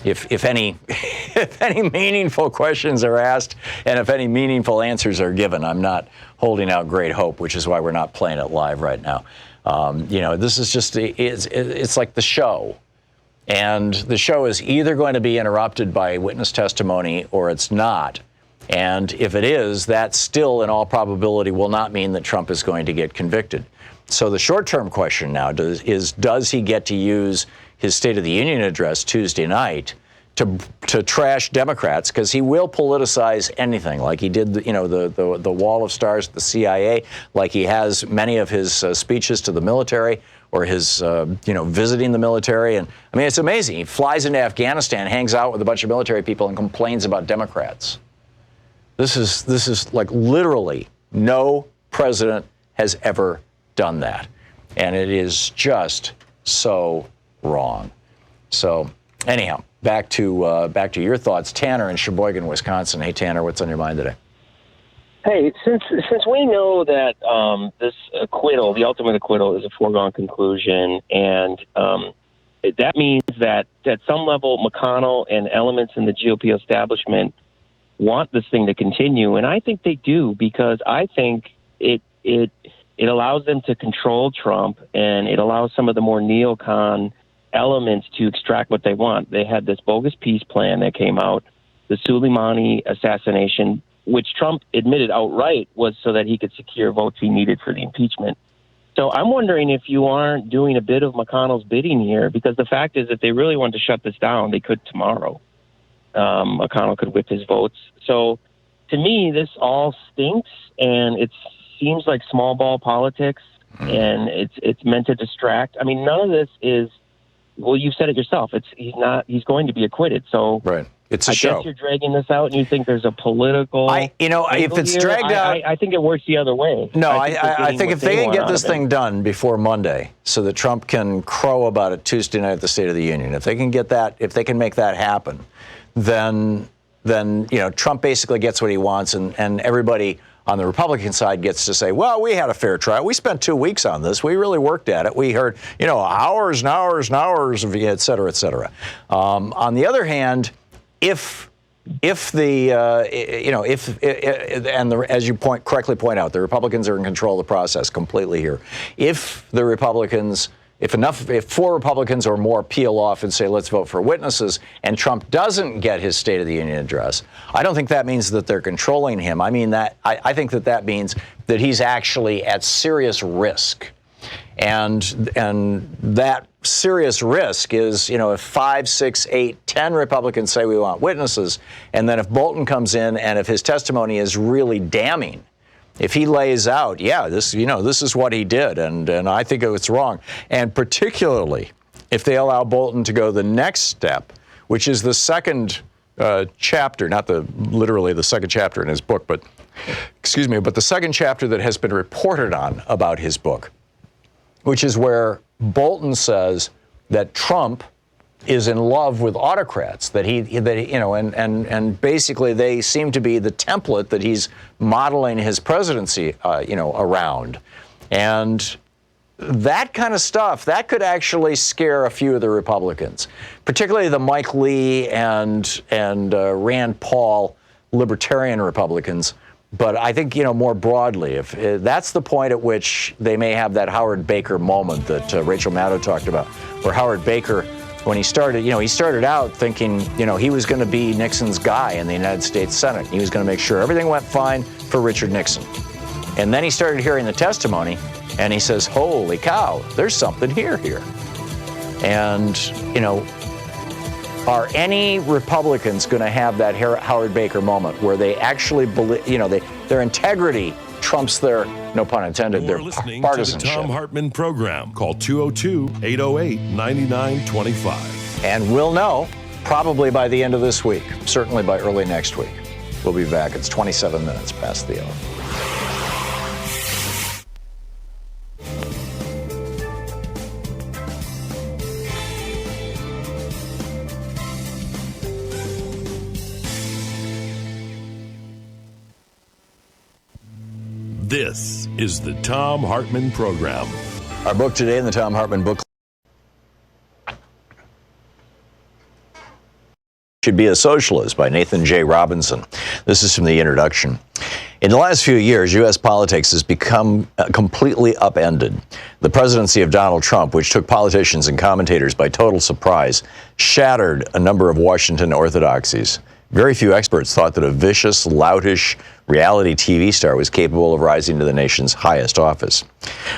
if any meaningful questions are asked and if any meaningful answers are given. I'm not holding out great hope, which is why we're not playing it live right now. This is just it's like the show. And the show is either going to be interrupted by witness testimony or it's not. And if it is, that still, in all probability, will not mean that Trump is going to get convicted. So the short-term question now is, does he get to use his State of the Union address Tuesday night to trash Democrats? Because he will politicize anything, like he did, the Wall of Stars at the CIA, like he has many of his speeches to the military or his, visiting the military. And I mean, it's amazing. He flies into Afghanistan, hangs out with a bunch of military people, and complains about Democrats. This is like literally no president has ever done that. And it is just so wrong. So anyhow, back to your thoughts. Tanner in Sheboygan, Wisconsin. Hey, Tanner, what's on your mind today? Hey, since we know that this acquittal, the ultimate acquittal, is a foregone conclusion, and that means that at some level McConnell and elements in the GOP establishment want this thing to continue, and I think they do, because I think it allows them to control Trump, and it allows some of the more neocon elements to extract what they want. They had this bogus peace plan that came out, the Soleimani assassination, which Trump admitted outright was so that he could secure votes he needed for the impeachment. So I'm wondering if you aren't doing a bit of McConnell's bidding here, because the fact is, if they really wanted to shut this down, they could tomorrow. McConnell could whip his votes. So to me, this all stinks, and it seems like small ball politics, and it's meant to distract. I mean, none of this is, well, you said it yourself. He's going to be acquitted. So right. It's a show. I guess you're dragging this out, and you think there's a political. If it's dragged out, I think it works the other way. No, I think if they can get this thing done before Monday, so that Trump can crow about it Tuesday night at the State of the Union, if they can get that, if they can make that happen, then Trump basically gets what he wants, and everybody on the Republican side gets to say, well, we had a fair trial. We spent 2 weeks on this. We really worked at it. We heard, hours and hours and hours of, et cetera, et cetera. On the other hand, as you correctly point out, the Republicans are in control of the process completely here. If 4 Republicans or more peel off and say, let's vote for witnesses, and Trump doesn't get his State of the Union address, I don't think that means that they're controlling him. I mean, I think that means that he's actually at serious risk. And that serious risk is, if 5, 6, 8, 10 Republicans say we want witnesses, and then if Bolton comes in and if his testimony is really damning, if he lays out, this is what he did, and I think it's wrong, and particularly if they allow Bolton to go the next step, which is the second chapter, not literally the second chapter in his book, but the second chapter that has been reported on about his book, which is where Bolton says that Trump is in love with autocrats, and basically they seem to be the template that he's modeling his presidency, around. And that kind of stuff, that could actually scare a few of the Republicans, particularly the Mike Lee and Rand Paul libertarian Republicans. But I think, more broadly, if that's the point at which they may have that Howard Baker moment that Rachel Maddow talked about, where Howard Baker, when he started, he started out thinking, he was going to be Nixon's guy in the United States Senate. He was going to make sure everything went fine for Richard Nixon. And then he started hearing the testimony, and he says, holy cow, there's something here. And, are any Republicans going to have that Howard Baker moment where they actually believe, their integrity trumps their, no pun intended, their listening partisanship? To the Thom Hartmann Program. Call 202-808-9925. And we'll know probably by the end of this week, certainly by early next week. We'll be back. It's 27 minutes past the hour. This is the Thom Hartmann Program. Our book today in the Thom Hartmann book Should Be a Socialist by Nathan J. Robinson. This is from the introduction. In the last few years, U.S. politics has become completely upended. The presidency of Donald Trump, which took politicians and commentators by total surprise, shattered a number of Washington orthodoxies. Very few experts thought that a vicious, loutish reality TV star was capable of rising to the nation's highest office.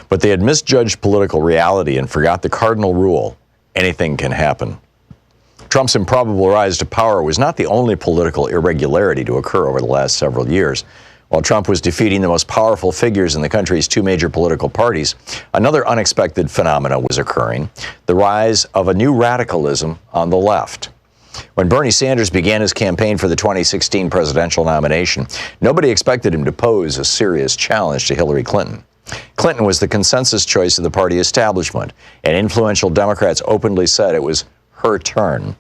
But they had misjudged political reality and forgot the cardinal rule: anything can happen. Trump's improbable rise to power was not the only political irregularity to occur over the last several years. While Trump was defeating the most powerful figures in the country's two major political parties, another unexpected phenomenon was occurring: the rise of a new radicalism on the left. When Bernie Sanders began his campaign for the 2016 presidential nomination, nobody expected him to pose a serious challenge to Hillary Clinton. Clinton was the consensus choice of the party establishment, and influential Democrats openly said it was her turn.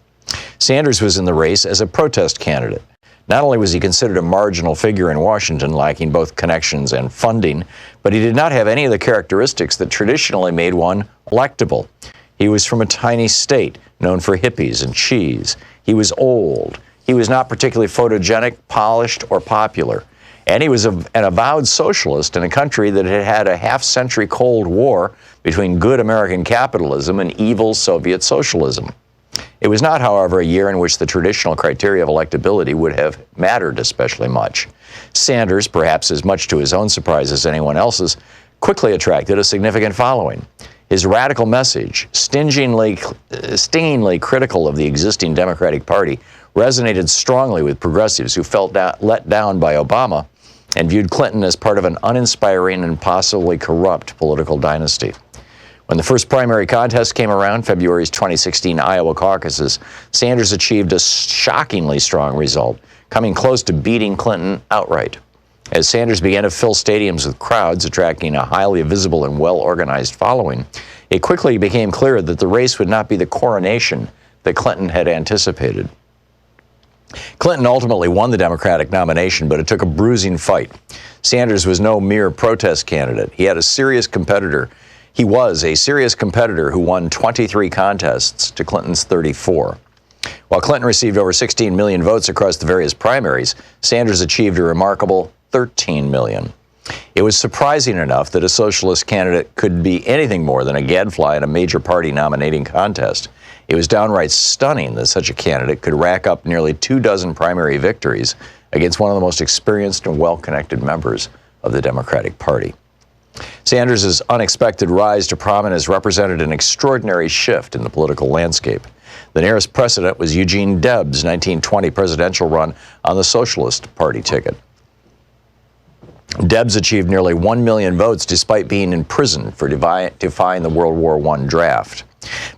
Sanders was in the race as a protest candidate. Not only was he considered a marginal figure in Washington, lacking both connections and funding, but he did not have any of the characteristics that traditionally made one electable. He was from a tiny state known for hippies and cheese. He was old. He was not particularly photogenic, polished, or popular. And he was an avowed socialist in a country that had had a half-century Cold War between good American capitalism and evil Soviet socialism. It was not, however, a year in which the traditional criteria of electability would have mattered especially much. Sanders, perhaps as much to his own surprise as anyone else's, quickly attracted a significant following. His radical message, stingingly critical of the existing Democratic Party, resonated strongly with progressives who felt let down by Obama and viewed Clinton as part of an uninspiring and possibly corrupt political dynasty. When the first primary contest came around, February's 2016 Iowa caucuses, Sanders achieved a shockingly strong result, coming close to beating Clinton outright. As Sanders began to fill stadiums with crowds, attracting a highly visible and well-organized following, it quickly became clear that the race would not be the coronation that Clinton had anticipated. Clinton ultimately won the Democratic nomination, but it took a bruising fight. Sanders was no mere protest candidate. He was a serious competitor who won 23 contests to Clinton's 34. While Clinton received over 16 million votes across the various primaries, Sanders achieved a remarkable 13 million. It was surprising enough that a socialist candidate could be anything more than a gadfly in a major party nominating contest. It was downright stunning that such a candidate could rack up nearly 24 primary victories against one of the most experienced and well-connected members of the Democratic Party. Sanders' unexpected rise to prominence represented an extraordinary shift in the political landscape. The nearest precedent was Eugene Debs' 1920 presidential run on the Socialist Party ticket. Debs achieved nearly 1 million votes despite being in prison for defying the World War I draft.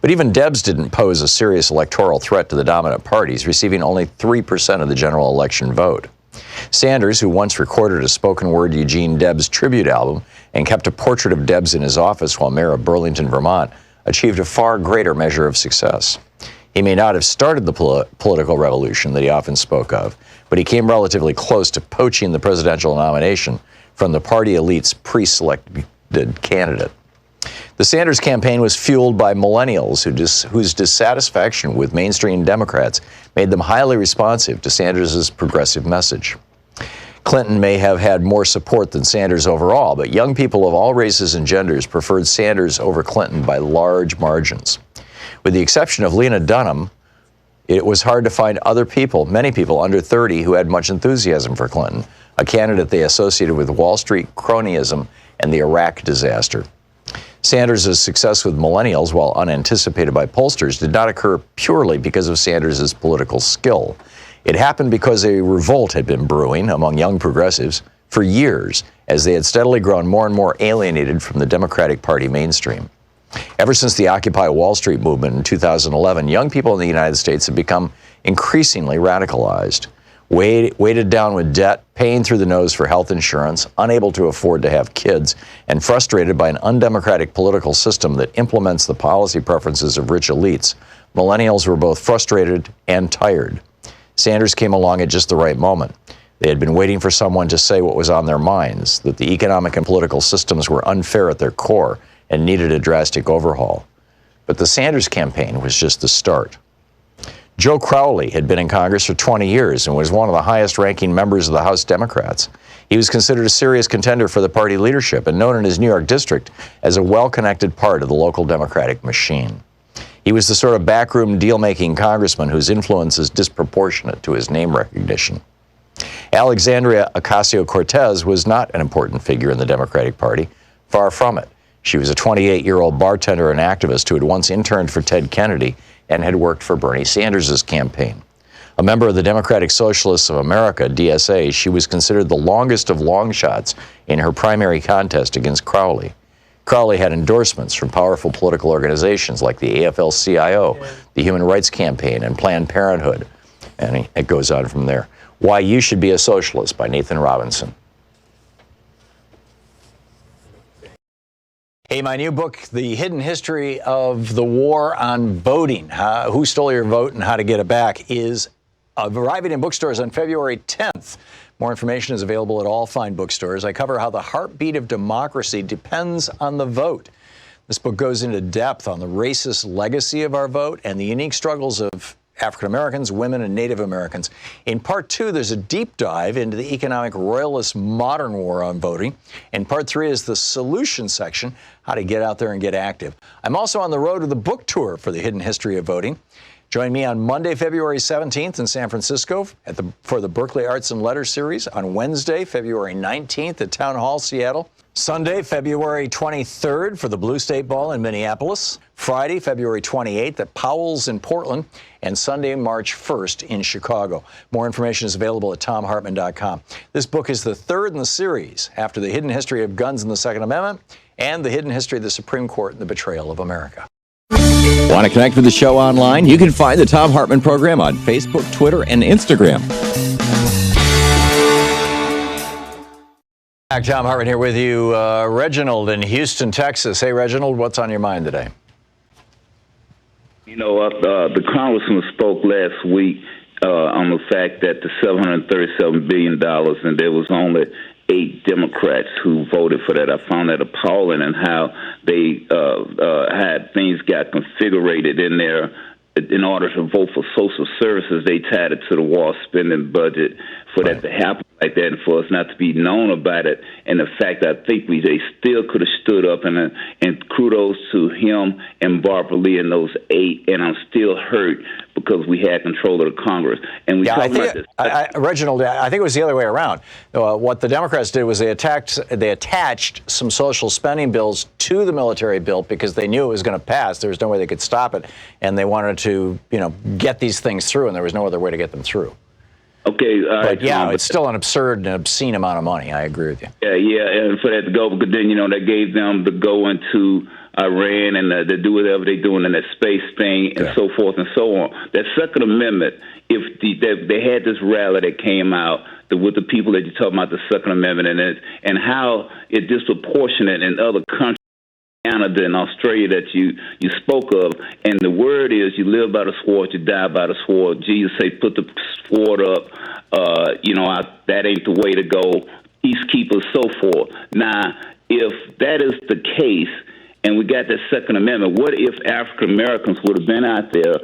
But even Debs didn't pose a serious electoral threat to the dominant parties, receiving only 3% of the general election vote. Sanders, who once recorded a spoken-word Eugene Debs tribute album and kept a portrait of Debs in his office while mayor of Burlington, Vermont, achieved a far greater measure of success. He may not have started the political revolution that he often spoke of, but he came relatively close to poaching the presidential nomination from the party elite's pre-selected candidate. The Sanders campaign was fueled by millennials whose dissatisfaction with mainstream Democrats made them highly responsive to Sanders' progressive message. Clinton may have had more support than Sanders overall, but young people of all races and genders preferred Sanders over Clinton by large margins. With the exception of Lena Dunham, it was hard to find many people under 30 who had much enthusiasm for Clinton, a candidate they associated with Wall Street cronyism and the Iraq disaster. Sanders' success with millennials, while unanticipated by pollsters, did not occur purely because of Sanders' political skill. It happened because a revolt had been brewing among young progressives for years, as they had steadily grown more and more alienated from the Democratic Party mainstream. Ever since the Occupy Wall Street movement in 2011, young people in the United States have become increasingly radicalized. Weighted down with debt, paying through the nose for health insurance, unable to afford to have kids, and frustrated by an undemocratic political system that implements the policy preferences of rich elites, millennials were both frustrated and tired. Sanders came along at just the right moment. They had been waiting for someone to say what was on their minds, that the economic and political systems were unfair at their core and needed a drastic overhaul. But the Sanders campaign was just the start. Joe Crowley had been in Congress for 20 years and was one of the highest-ranking members of the House Democrats. He was considered a serious contender for the party leadership and known in his New York district as a well-connected part of the local Democratic machine. He was the sort of backroom deal-making congressman whose influence is disproportionate to his name recognition. Alexandria Ocasio-Cortez was not an important figure in the Democratic Party. Far from it. She was a 28-year-old bartender and activist who had once interned for Ted Kennedy and had worked for Bernie Sanders' campaign. A member of the Democratic Socialists of America, DSA, she was considered the longest of long shots in her primary contest against Crowley. Crowley had endorsements from powerful political organizations like the AFL-CIO, the Human Rights Campaign, and Planned Parenthood. And it goes on from there. Why You Should Be a Socialist by Nathan Robinson. Hey, my new book, The Hidden History of the War on Voting, Who Stole Your Vote and How to Get It Back, is arriving in bookstores on February 10th. More information is available at all fine bookstores. I cover how the heartbeat of democracy depends on the vote. This book goes into depth on the racist legacy of our vote and the unique struggles of African Americans, women, and Native Americans. In part 2, there's a deep dive into the economic royalist modern war on voting. And part 3 is the solution section, how to get out there and get active. I'm also on the road to the book tour for The Hidden History of Voting. Join me on Monday, February 17th in San Francisco for the Berkeley Arts and Letters series, on Wednesday, February 19th at Town Hall, Seattle, Sunday, February 23rd for the Blue State Ball in Minneapolis, Friday, February 28th at Powell's in Portland, and Sunday, March 1st in Chicago. More information is available at thomhartmann.com. This book is the third in the series after The Hidden History of Guns and the Second Amendment and The Hidden History of the Supreme Court and the Betrayal of America. Want to connect with the show online? You can find the Thom Hartmann Program on Facebook, Twitter, and Instagram. Thom Hartmann here with you. Reginald in Houston, Texas. Hey, Reginald, what's on your mind today? You know, the congressman spoke last week on the fact that the $737 billion, and there was only 8 Democrats who voted for that. I found that appalling, and how they had things got configured in there. In order to vote for social services, they tied it to the war spending budget for that to happen like that, and for us not to be known about it. And the fact that I think they still could have stood up, and kudos to him and Barbara Lee and those 8. And I'm still hurt because we had control of the Congress. And we talked about this. Reginald, I think it was the other way around. What the Democrats did was they attached some social spending bills to the military bill because they knew it was going to pass. There was no way they could stop it, and they wanted to, get these things through, and there was no other way to get them through. Okay, all right. But yeah, it's still an absurd and obscene amount of money. I agree with you. Yeah, and for that to go, because then that gave them to go into Iran and to do whatever they're doing in that space thing and so forth and so on. That Second Amendment, if they had this rally that came out with the people that you're talking about, the Second Amendment, and how it disproportionate in other countries, Canada and Australia that you spoke of, and the word is you live by the sword, you die by the sword. Jesus said, put the sword up. That ain't the way to go. Peacekeepers, so forth. Now, if that is the case, and we got the Second Amendment, what if African Americans would have been out there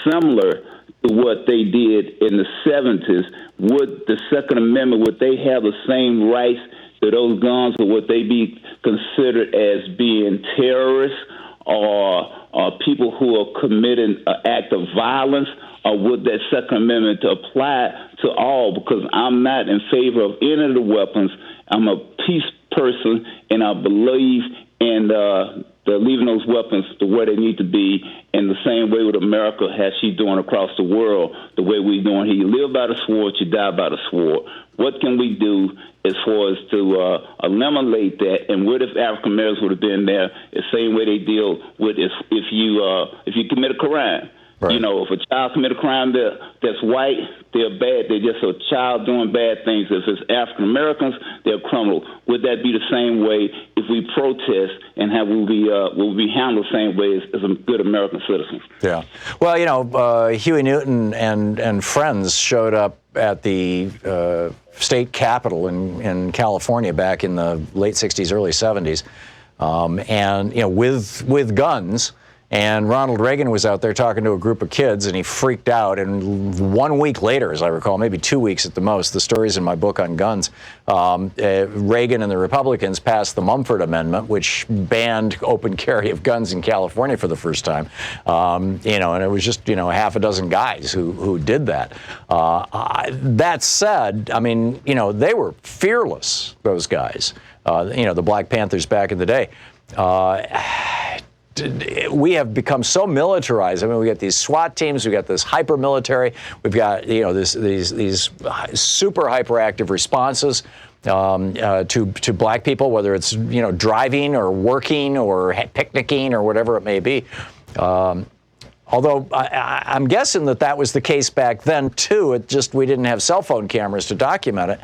similar to what they did in the 70s? Would the Second Amendment, would they have the same rights to those guns, or would they be considered as being terrorists or people who are committing an act of violence? Or would that Second Amendment apply to all? Because I'm not in favor of any of the weapons. I'm a peace person, and I believe in leaving those weapons to where they need to be, in the same way with America has she doing across the world, the way we doing here. You live by the sword, you die by the sword. What can we do as far as to eliminate that? And what if African Americans would have been there the same way they deal with if you commit a crime? Right. If a child commit a crime that's white, they're bad. They're just a child doing bad things. If it's African Americans, they're criminal. Would that be the same way if we protest, and will we handled the same way as a good American citizen? Yeah. Well, Huey Newton and friends showed up at the state capitol in California back in the late 60s, early 70s, with guns. And Ronald Reagan was out there talking to a group of kids, and he freaked out. And 1 week later, as I recall, maybe 2 weeks at the most, the story's in my book on guns, Reagan and the Republicans passed the Mumford Amendment, which banned open carry of guns in California for the first time. And it was just, half a dozen guys who did that. That said, I mean, they were fearless, those guys. The Black Panthers back in the day. We have become so militarized. I mean, we got these SWAT teams, we got this hyper military, we've got these super hyperactive responses to black people, whether it's driving or working or picnicking or whatever it may be. Although I'm guessing that was the case back then too. We didn't have cell phone cameras to document it.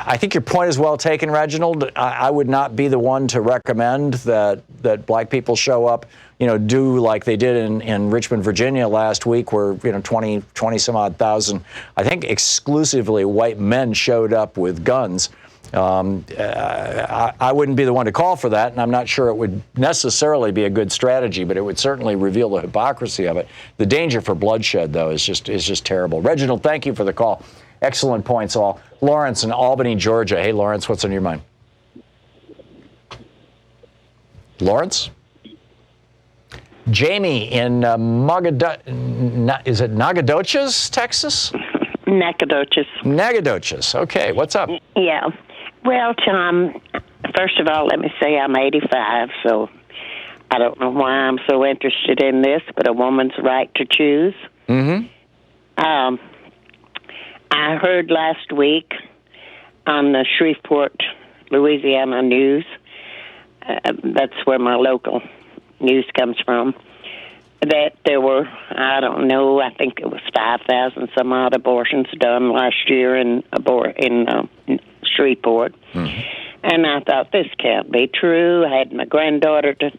I think your point is well taken, Reginald. I would not be the one to recommend that black people show up, do like they did in Richmond, Virginia last week, where 20 some odd thousand, I think exclusively white men showed up with guns. I wouldn't be the one to call for that, and I'm not sure it would necessarily be a good strategy, but it would certainly reveal the hypocrisy of it. The danger for bloodshed, though, is just terrible. Reginald, thank you for the call. Excellent points, all. Lawrence in Albany, Georgia. Hey, Lawrence, what's on your mind? Lawrence? Jamie in Nacogdoches, Texas? Nacogdoches. Okay, what's up? Yeah. Well, Tom, first of all, let me say I'm 85, so I don't know why I'm so interested in this, but a woman's right to choose. Mm-hmm. I heard last week on the Shreveport, Louisiana news, that's where my local news comes from, that there were, I don't know, I think it was 5,000 some odd abortions done last year in Shreveport. Mm-hmm. And I thought, this can't be true. I had my granddaughter to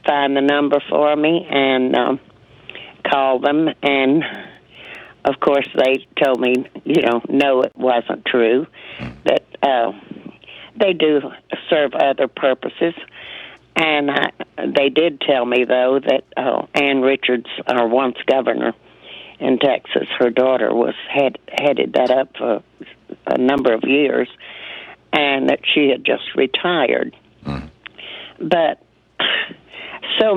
find the number for me and call them, and of course, they told me, no, it wasn't true, that they do serve other purposes. And they did tell me, though, that Ann Richards, our once governor in Texas, her daughter headed that up for a number of years, and that she had just retired. But so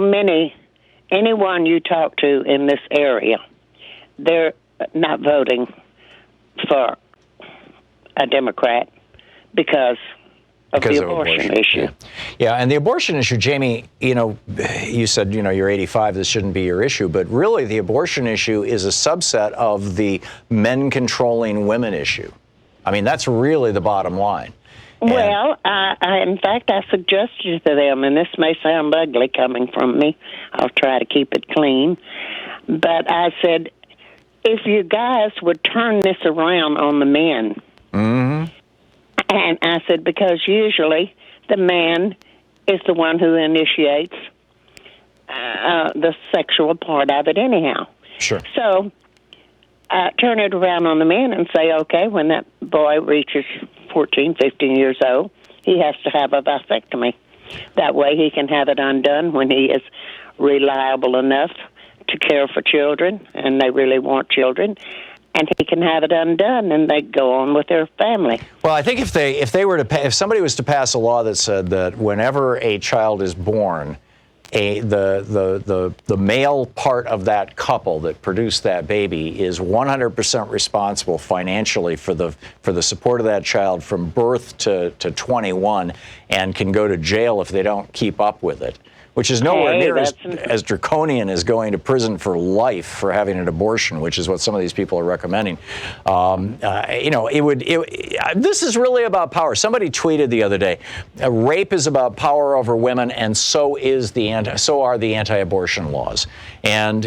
anyone you talk to in this area, they're not voting for a Democrat because of the abortion issue. Yeah, and the abortion issue, Jamie, you said, you're 85, this shouldn't be your issue, but really the abortion issue is a subset of the men controlling women issue. I mean, that's really the bottom line. Well, in fact, I suggested to them, and this may sound ugly coming from me, I'll try to keep it clean, but I said, if you guys would turn this around on the men. Mm-hmm. And I said, because usually the man is the one who initiates the sexual part of it anyhow. Sure. So turn it around on the man and say, okay, when that boy reaches 14, 15 years old, he has to have a vasectomy. That way he can have it undone when he is reliable enough to care for children, and they really want children, and he can have it undone, and they go on with their family. Well, I think if somebody was to pass a law that said that whenever a child is born, the male part of that couple that produced that baby is 100% responsible financially for the support of that child from birth to 21, and can go to jail if they don't keep up with it, which is nowhere near as draconian as going to prison for life for having an abortion, which is what some of these people are recommending. This is really about power. Somebody tweeted the other day, rape is about power over women, and so are the anti-abortion laws. And,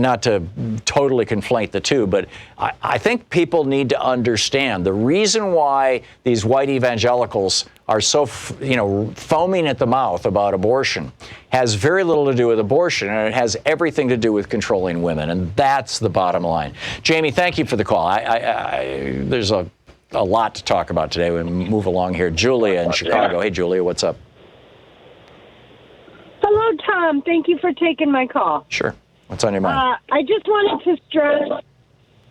not to totally conflate the two, but I think people need to understand the reason why these white evangelicals are so, foaming at the mouth about abortion has very little to do with abortion, and it has everything to do with controlling women, and that's the bottom line. Jamie, thank you for the call. There's a lot to talk about today. We move along here. Julia in Chicago. Hey, Julia, what's up? Hello. Tom, thank you for taking my call. Sure. What's on your mind? I just wanted to stress.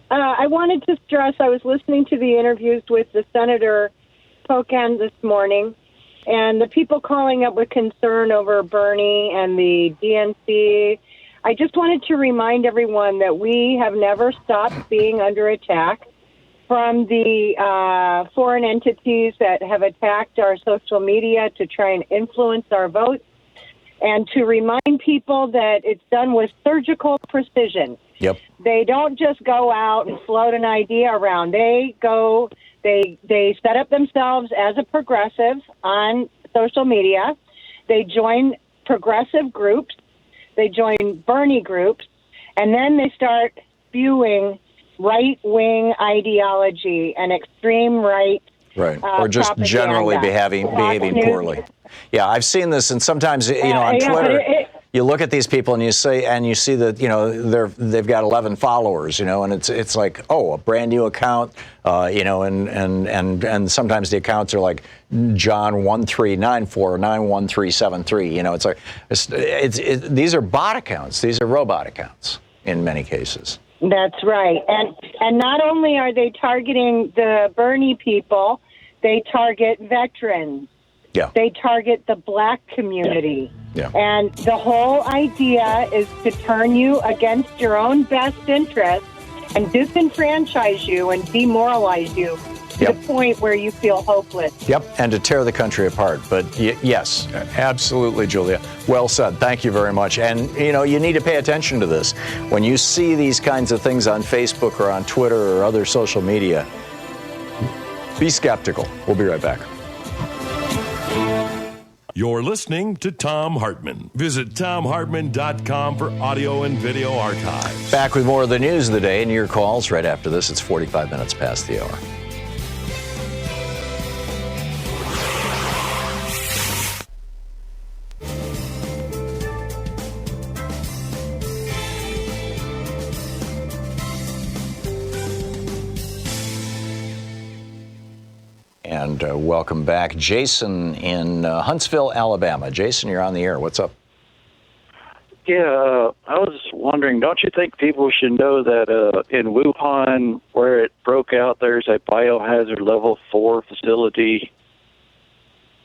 I was listening to the interviews with the Senator Pocan this morning, and the people calling up with concern over Bernie and the DNC. I just wanted to remind everyone that we have never stopped being under attack from the foreign entities that have attacked our social media to try and influence our votes, and to remind people that it's done with surgical precision. Yep. They don't just go out and float an idea around. They set up themselves as a progressive on social media. They join progressive groups. They join Bernie groups. And then they start spewing right-wing ideology and extreme right. Right. Or just propaganda. generally behaving poorly. Yeah, I've seen this, and sometimes, on Twitter, you look at these people and you see that, they've got 11 followers, and it's like, oh, a brand new account, and sometimes the accounts are like John 1394 91373. It's like these are bot accounts. These are robot accounts in many cases. That's right. And not only are they targeting the Bernie people, they target veterans. Yeah. They target the black community. Yeah. And the whole idea is to turn you against your own best interest and disenfranchise you and demoralize you to the point where you feel hopeless. Yep, and to tear the country apart. But yes, absolutely, Julia. Well said. Thank you very much. And, you need to pay attention to this. When you see these kinds of things on Facebook or on Twitter or other social media, be skeptical. We'll be right back. You're listening to Thom Hartmann. Visit ThomHartmann.com for audio and video archives. Back with more of the news of the day and your calls right after this. It's 45 minutes past the hour. And welcome back. Jason in Huntsville, Alabama. Jason, you're on the air. What's up? Yeah, I was wondering, don't you think people should know that in Wuhan, where it broke out, there's a biohazard level 4 facility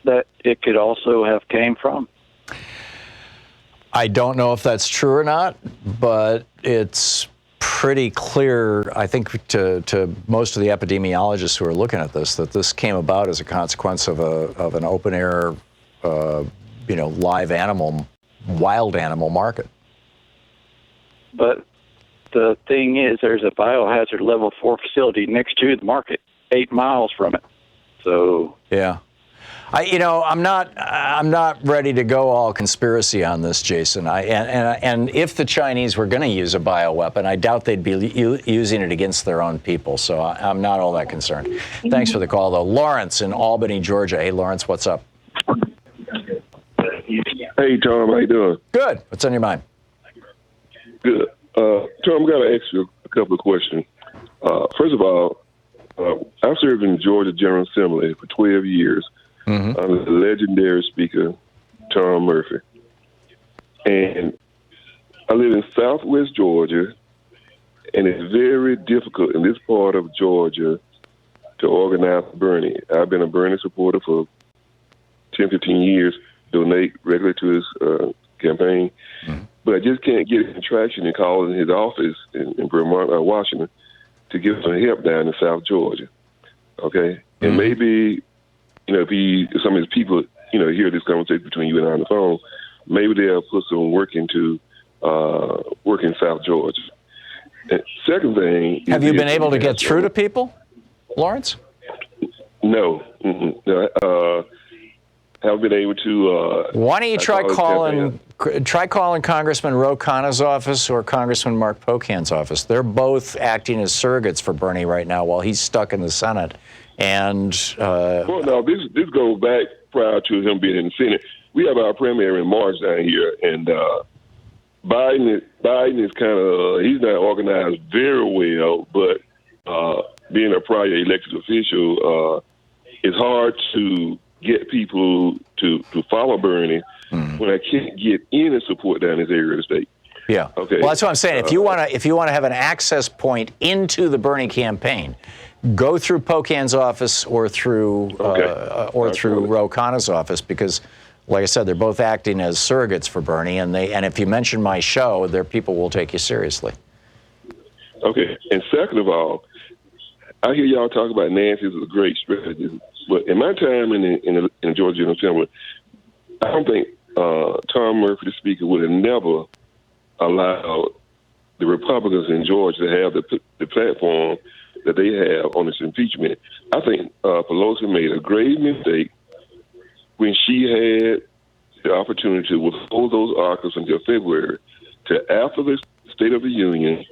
that it could also have came from? I don't know if that's true or not, but it's pretty clear, I think, to most of the epidemiologists who are looking at this, that this came about as a consequence of an open air, live animal, wild animal market. But the thing is, there's a biohazard level 4 facility next to the market, 8 miles from it. So yeah. I'm not ready to go all conspiracy on this, Jason. And if the Chinese were going to use a bioweapon, I doubt they'd be using it against their own people. So I'm not all that concerned. Thanks for the call, though. Lawrence in Albany, Georgia. Hey, Lawrence, what's up? Hey, Tom, how you doing? Good. What's on your mind? Good. Tom, I'm going to ask you a couple of questions. First of all, I've served in the Georgia General Assembly for 12 years. Mm-hmm. I'm the legendary speaker, Tom Murphy. And I live in southwest Georgia, and it's very difficult in this part of Georgia to organize Bernie. I've been a Bernie supporter for 10, 15 years, donate regularly to his campaign, but I just can't get any traction in calling his office in Vermont or Washington to get some help down in South Georgia. Okay? And maybe, if some of his people, hear this conversation between you and I on the phone, maybe they'll put some work into work in South Georgia. And second thing... Have you been able to get through to people, Lawrence? No. No. Haven't been able to... Why don't you try calling Congressman Ro Khanna's office or Congressman Mark Pocan's office? They're both acting as surrogates for Bernie right now while he's stuck in the Senate. And well, no, this goes back prior to him being in the Senate. We have our primary in March down here, and Biden is kind of he's not organized very well. But being a prior elected official, it's hard to get people to follow Bernie when I can't get any support down in this area of the state. Yeah. Okay. Well, that's what I'm saying. If you want to have an access point into the Bernie campaign, go through Pocan's office or through Ro Khanna's office, because, like I said, they're both acting as surrogates for Bernie, and if you mention my show, their people will take you seriously. Okay. And second of all, I hear y'all talk about Nancy as a great strategist, but in my time in the Georgia General Assembly, I don't think Tom Murphy, the Speaker, would have never allowed the Republicans in Georgia to have the platform that they have on this impeachment. I think Pelosi made a grave mistake when she had the opportunity to withhold those articles until February to after the State of the Union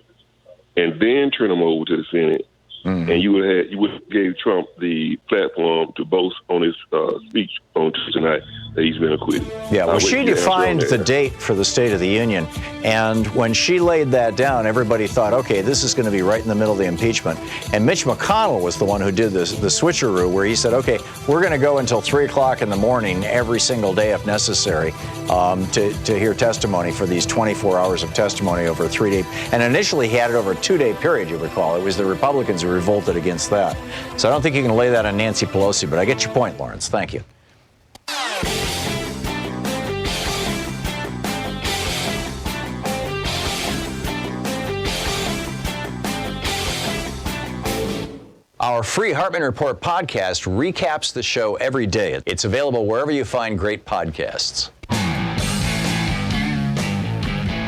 and then turn them over to the Senate. And you would have gave Trump the platform to boast on his speech on Tuesday night that he's been acquitted. Yeah, well, she defined the date for the State of the Union, and when she laid that down, everybody thought, okay, this is going to be right in the middle of the impeachment. And Mitch McConnell was the one who did the switcheroo, where he said, okay, we're going to go until 3 o'clock in the morning every single day if necessary to hear testimony for these 24 hours of testimony over a 3-day. And initially he had it over a 2-day period, you recall. It was the Republicans who revolted against that. So I don't think you can lay that on Nancy Pelosi, but I get your point, Lawrence. Thank you. Our free Hartmann Report podcast recaps the show every day. It's available wherever you find great podcasts.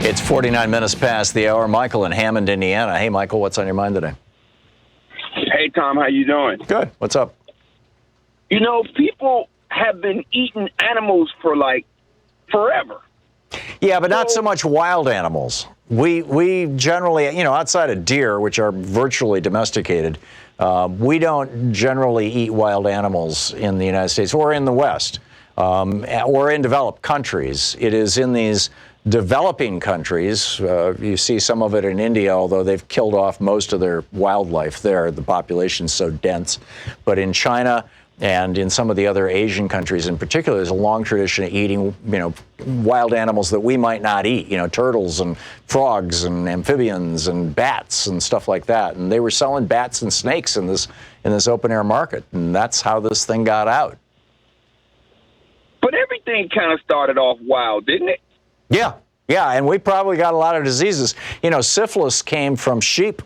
It's 49 minutes past the hour. Michael in Hammond, Indiana. Hey, Michael, what's on your mind today? Hey, Tom, how you doing? Good. What's up? You know, people have been eating animals for, forever. Yeah, but not so much wild animals. We generally, outside of deer, which are virtually domesticated, we don't generally eat wild animals in the United States or in the West or in developed countries. It is in these developing countries. You see some of it in India, although they've killed off most of their wildlife there. The population's so dense. But in China and in some of the other Asian countries in particular, there's a long tradition of eating, wild animals that we might not eat, turtles and frogs and amphibians and bats and stuff like that. And they were selling bats and snakes in this open air market. And that's how this thing got out. But everything kind of started off wild, didn't it? Yeah, and we probably got a lot of diseases. Syphilis came from sheep,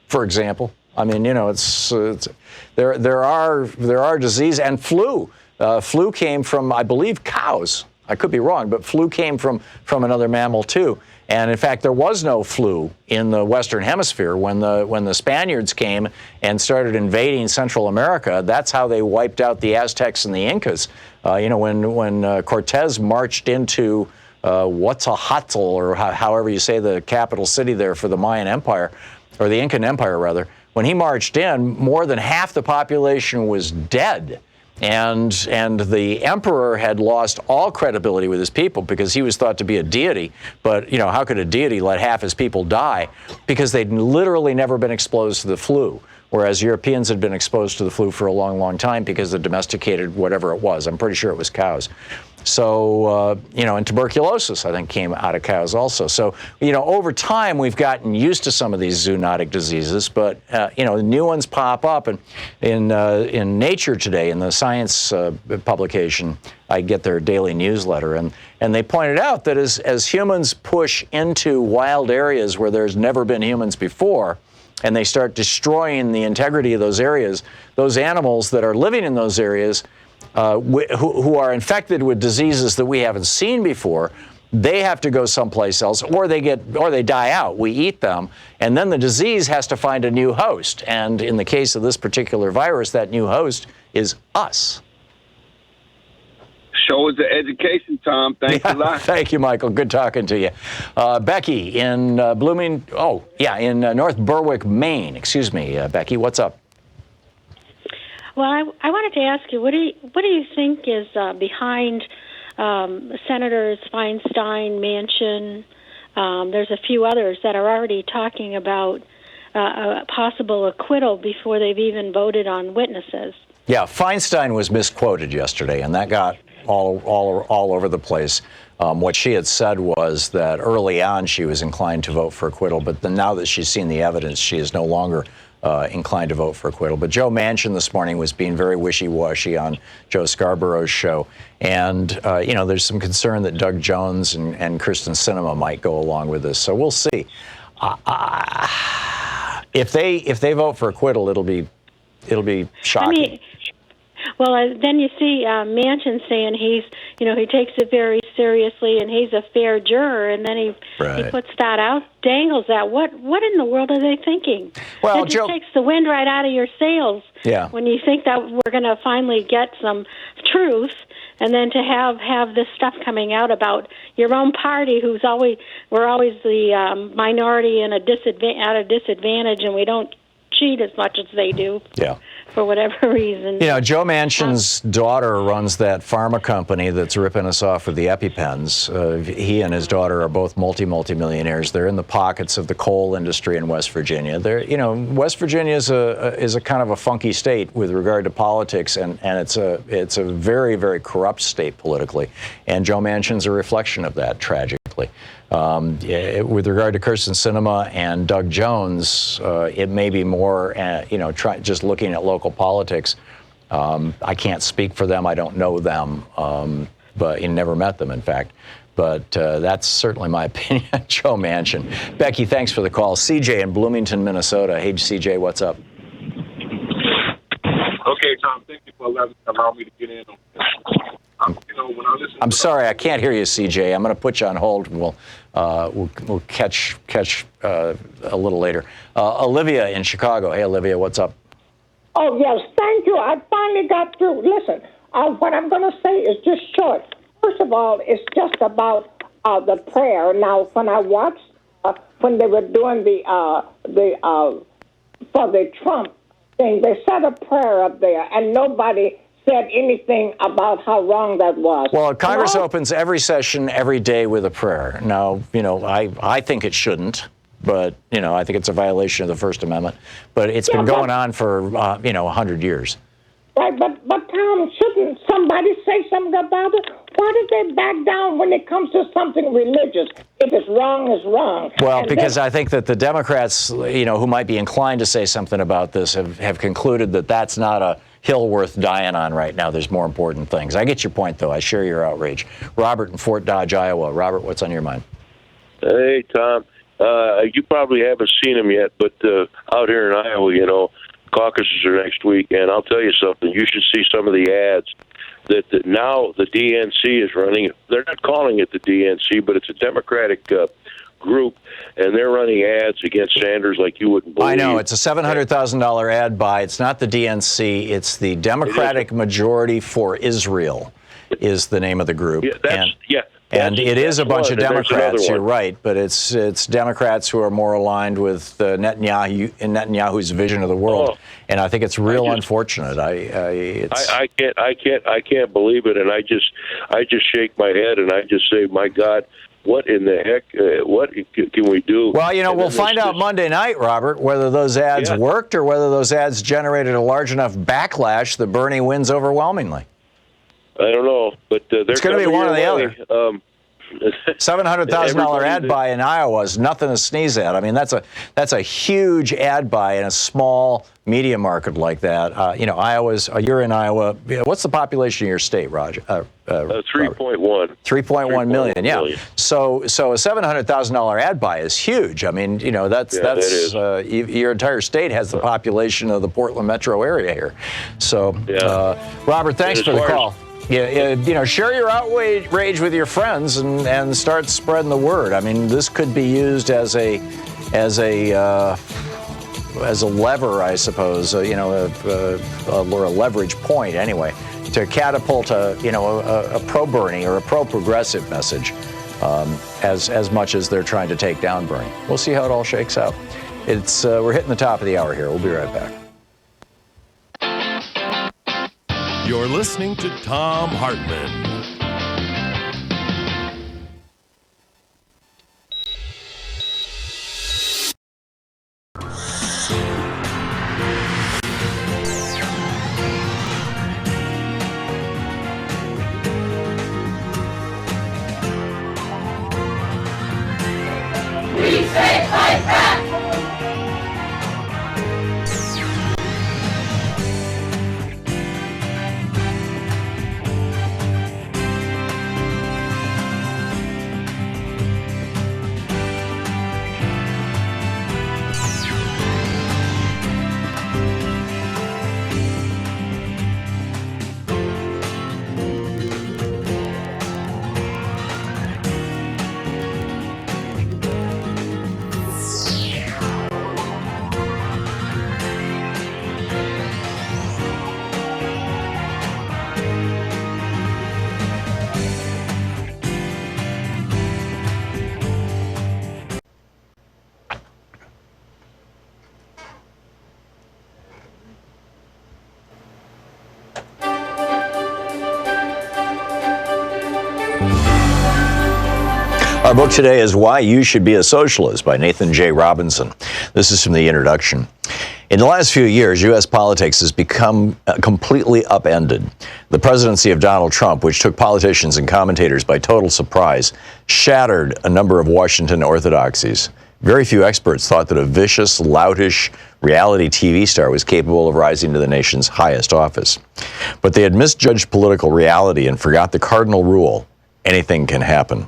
for example. I mean, there are disease, and flu. Flu came from, I believe, cows. I could be wrong, but flu came from another mammal too. And in fact, there was no flu in the Western Hemisphere when the Spaniards came and started invading Central America. That's how they wiped out the Aztecs and the Incas. When Cortez marched into Huatzalcoatl, or however you say the capital city there for the Mayan Empire, or the Incan Empire rather. When he marched in, more than half the population was dead. And the emperor had lost all credibility with his people because he was thought to be a deity. But, how could a deity let half his people die? Because they'd literally never been exposed to the flu, whereas Europeans had been exposed to the flu for a long, long time because they domesticated whatever it was. I'm pretty sure it was cows. So, and tuberculosis, I think, came out of cows also. So, over time, we've gotten used to some of these zoonotic diseases, but, new ones pop up. And in Nature today, in the science publication, I get their daily newsletter, and they pointed out that as humans push into wild areas where there's never been humans before, and they start destroying the integrity of those areas, those animals that are living in those areas, who are infected with diseases that we haven't seen before, they have to go someplace else, or they die out. We eat them, and then the disease has to find a new host. And in the case of this particular virus, that new host is us. Show us the education, Tom. Thanks a lot. Thank you, Michael. Good talking to you. Becky in North Berwick, Maine. Excuse me, Becky. What's up? Well, I wanted to ask you, what do you think is behind Senators Feinstein, Manchin? There's a few others that are already talking about a possible acquittal before they've even voted on witnesses. Yeah, Feinstein was misquoted yesterday, and that got all over the place. What she had said was that early on she was inclined to vote for acquittal, but then now that she's seen the evidence, she is no longer inclined to vote for acquittal. But Joe Manchin this morning was being very wishy-washy on Joe Scarborough's show. And, there's some concern that Doug Jones and Kyrsten Sinema might go along with this. So we'll see. If they vote for acquittal, it'll be shocking. Then you see Manchin saying he takes it very seriously and he's a fair juror, and then he puts that out, dangles that. What in the world are they thinking? Well, it just takes the wind right out of your sails. Yeah. When you think that we're going to finally get some truth, and then to have this stuff coming out about your own party, we're always the minority and at a disadvantage, and we don't cheat as much as they do. Yeah. For whatever reason. Joe Manchin's daughter runs that pharma company that's ripping us off with the EpiPens. He and his daughter are both multi-millionaires. They're in the pockets of the coal industry in West Virginia. West Virginia is a kind of a funky state with regard to politics, and it's a very, very corrupt state politically. And Joe Manchin's a reflection of that, tragically. With regard to Kyrsten Sinema and Doug Jones, it may be more, just looking at local politics. I can't speak for them. I don't know them, but I never met them, in fact. But that's certainly my opinion on Joe Manchin. Becky, thanks for the call. CJ in Bloomington, Minnesota. Hey, CJ, what's up? Okay, Tom, thank you for allowing me to get in on this. I'm sorry, I can't hear you, CJ. I'm going to put you on hold, and we'll catch a little later. Olivia in Chicago. Hey, Olivia, what's up? Oh, yes, thank you. I finally got through. Listen, what I'm going to say is just short. First of all, it's just about the prayer. Now, when I watched when they were doing for the Trump thing, they said a prayer up there, and nobody said anything about how wrong that was. Well, Congress opens every session every day with a prayer. Now, I think it shouldn't, but, I think it's a violation of the First Amendment. But it's been going on for, 100 years. Right, but Tom, shouldn't somebody say something about it? Why did they back down when it comes to something religious? If it's wrong, it's wrong. Well, because I think that the Democrats, who might be inclined to say something about this have concluded that that's not a hill worth dying on right now. There's more important things. I get your point, though. I share your outrage. Robert in Fort Dodge, Iowa. Robert, what's on your mind? Hey, Tom. You probably haven't seen them yet, but out here in Iowa, caucuses are next week, and I'll tell you something. You should see some of the ads that now the DNC is running. They're not calling it the DNC, but it's a Democratic group, and they're running ads against Sanders like you wouldn't believe. I know. It's a $700,000 ad buy. It's not the DNC. It's the Democratic Majority for Israel is the name of the group. And it is a bunch of Democrats, you're right, but it's Democrats who are more aligned with Netanyahu's vision of the world, and I think it's unfortunate. I can't believe it, and I just shake my head and I just say, my God, what in the heck? What can we do? Well, we'll find out Monday night, Robert, whether those ads worked or whether those ads generated a large enough backlash that Bernie wins overwhelmingly. I don't know, but it's going to be one or the other. $700,000 ad buy in Iowa is nothing to sneeze at. I mean, that's a huge ad buy in a small media market like that. You're in Iowa. What's the population of your state, Roger? 3.1. 3.1 million. Yeah. So a $700,000 ad buy is huge. I mean, that's your entire state has the population of the Portland metro area here. So, Robert, thanks for the call. Share your outrage with your friends and start spreading the word. I mean, this could be used as a lever, I suppose, or a leverage point anyway, to catapult a pro-Bernie or a pro-progressive message as much as they're trying to take down Bernie. We'll see how it all shakes out. We're hitting the top of the hour here. We'll be right back. You're listening to Thom Hartmann. Our book today is Why You Should Be a Socialist by Nathan J. Robinson. This is from the introduction. In the last few years, U.S. politics has become completely upended. The presidency of Donald Trump, which took politicians and commentators by total surprise, shattered a number of Washington orthodoxies. Very few experts thought that a vicious, loutish reality TV star was capable of rising to the nation's highest office. But they had misjudged political reality and forgot the cardinal rule: anything can happen.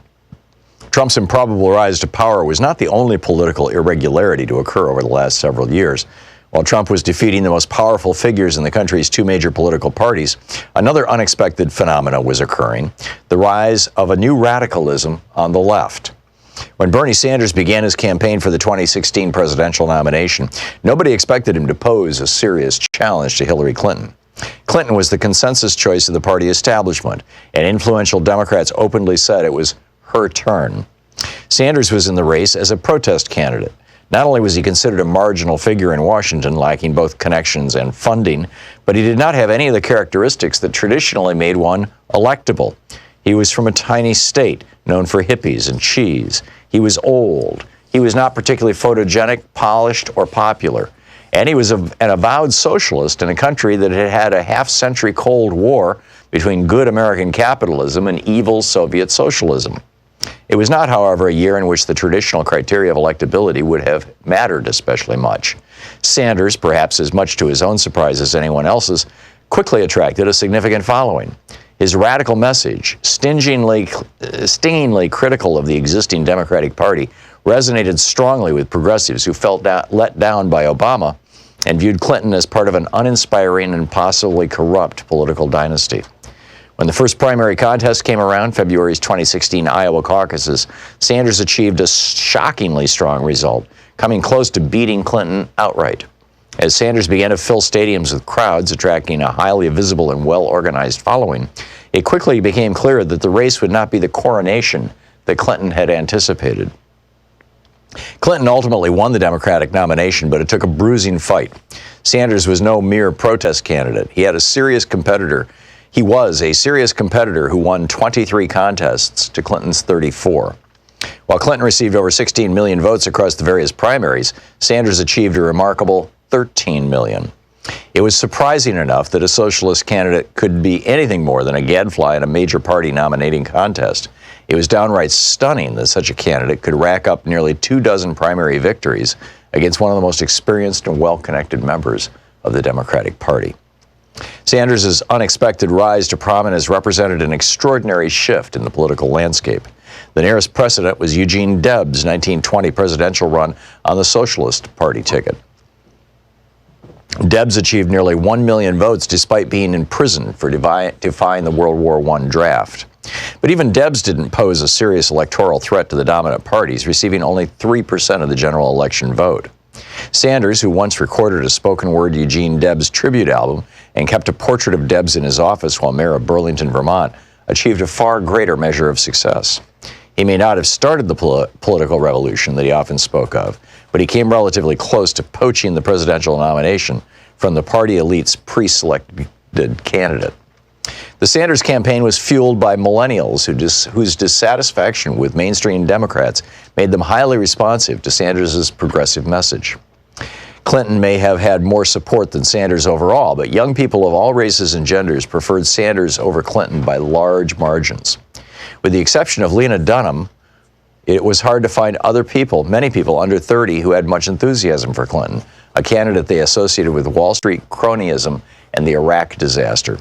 Trump's improbable rise to power was not the only political irregularity to occur over the last several years. While Trump was defeating the most powerful figures in the country's two major political parties, another unexpected phenomenon was occurring: the rise of a new radicalism on the left. When Bernie Sanders began his campaign for the 2016 presidential nomination, nobody expected him to pose a serious challenge to Hillary Clinton. Clinton was the consensus choice of the party establishment, and influential Democrats openly said it was her turn. Sanders was in the race as a protest candidate. Not only was he considered a marginal figure in Washington, lacking both connections and funding, but he did not have any of the characteristics that traditionally made one electable. He was from a tiny state known for hippies and cheese. He was old. He was not particularly photogenic, polished, or popular. And he was an avowed socialist in a country that had had a half-century Cold War between good American capitalism and evil Soviet socialism. It was not, however, a year in which the traditional criteria of electability would have mattered especially much. Sanders, perhaps as much to his own surprise as anyone else's, quickly attracted a significant following. His radical message, stingingly critical of the existing Democratic Party, resonated strongly with progressives who felt let down by Obama and viewed Clinton as part of an uninspiring and possibly corrupt political dynasty. When the first primary contest came around, February's 2016 Iowa caucuses, Sanders achieved a shockingly strong result, coming close to beating Clinton outright. As Sanders began to fill stadiums with crowds, attracting a highly visible and well-organized following, it quickly became clear that the race would not be the coronation that Clinton had anticipated. Clinton ultimately won the Democratic nomination, but it took a bruising fight. Sanders was no mere protest candidate. He was a serious competitor who won 23 contests to Clinton's 34. While Clinton received over 16 million votes across the various primaries, Sanders achieved a remarkable 13 million. It was surprising enough that a socialist candidate could be anything more than a gadfly in a major party nominating contest. It was downright stunning that such a candidate could rack up nearly 24 primary victories against one of the most experienced and well-connected members of the Democratic Party. Sanders' unexpected rise to prominence represented an extraordinary shift in the political landscape. The nearest precedent was Eugene Debs' 1920 presidential run on the Socialist Party ticket. Debs achieved nearly 1 million votes despite being in prison for defying the World War I draft. But even Debs didn't pose a serious electoral threat to the dominant parties, receiving only 3% of the general election vote. Sanders, who once recorded a spoken-word Eugene Debs tribute album and kept a portrait of Debs in his office while mayor of Burlington, Vermont, achieved a far greater measure of success. He may not have started the political revolution that he often spoke of, but he came relatively close to poaching the presidential nomination from the party elite's pre-selected candidate. The Sanders campaign was fueled by millennials whose dissatisfaction with mainstream Democrats made them highly responsive to Sanders' progressive message. Clinton may have had more support than Sanders overall, but young people of all races and genders preferred Sanders over Clinton by large margins. With the exception of Lena Dunham, it was hard to find many people under 30 who had much enthusiasm for Clinton, a candidate they associated with Wall Street cronyism and the Iraq disaster.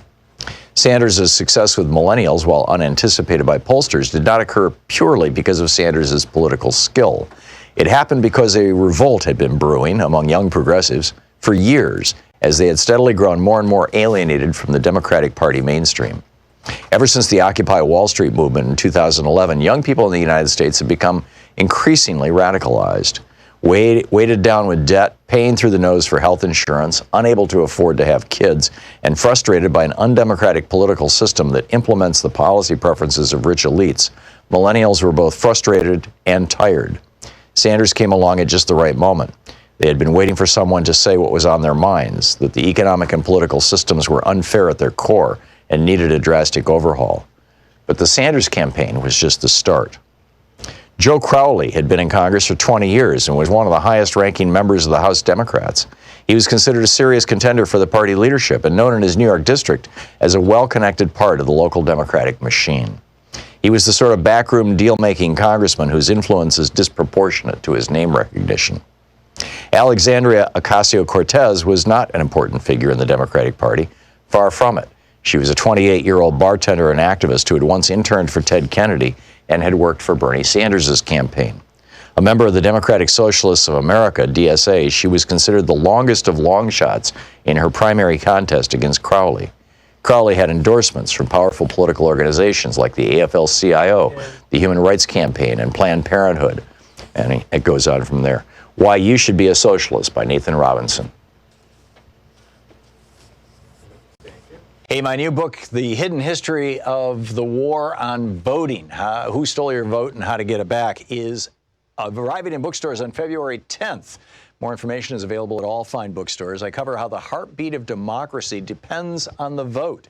Sanders' success with millennials, while unanticipated by pollsters, did not occur purely because of Sanders' political skill. It happened because a revolt had been brewing among young progressives for years, as they had steadily grown more and more alienated from the Democratic Party mainstream. Ever since the Occupy Wall Street movement in 2011, young people in the United States have become increasingly radicalized. Weighted down with debt, paying through the nose for health insurance, unable to afford to have kids, and frustrated by an undemocratic political system that implements the policy preferences of rich elites, millennials were both frustrated and tired. Sanders came along at just the right moment. They had been waiting for someone to say what was on their minds, that the economic and political systems were unfair at their core and needed a drastic overhaul. But the Sanders campaign was just the start. Joe Crowley had been in Congress for 20 years and was one of the highest-ranking members of the House Democrats. He was considered a serious contender for the party leadership and known in his New York district as a well-connected part of the local Democratic machine. He was the sort of backroom deal-making congressman whose influence is disproportionate to his name recognition. Alexandria Ocasio-Cortez was not an important figure in the Democratic Party. Far from it. She was a 28-year-old bartender and activist who had once interned for Ted Kennedy and had worked for Bernie Sanders' campaign. A member of the Democratic Socialists of America, DSA, she was considered the longest of long shots in her primary contest against Crowley. Crowley had endorsements from powerful political organizations like the AFL-CIO, the Human Rights Campaign, and Planned Parenthood. And it goes on from there. Why You Should Be a Socialist by Nathan Robinson. Hey, my new book, The Hidden History of the War on Voting, Who Stole Your Vote and How to Get It Back, is arriving in bookstores on February 10th. More information is available at all fine bookstores. I cover how the heartbeat of democracy depends on the vote.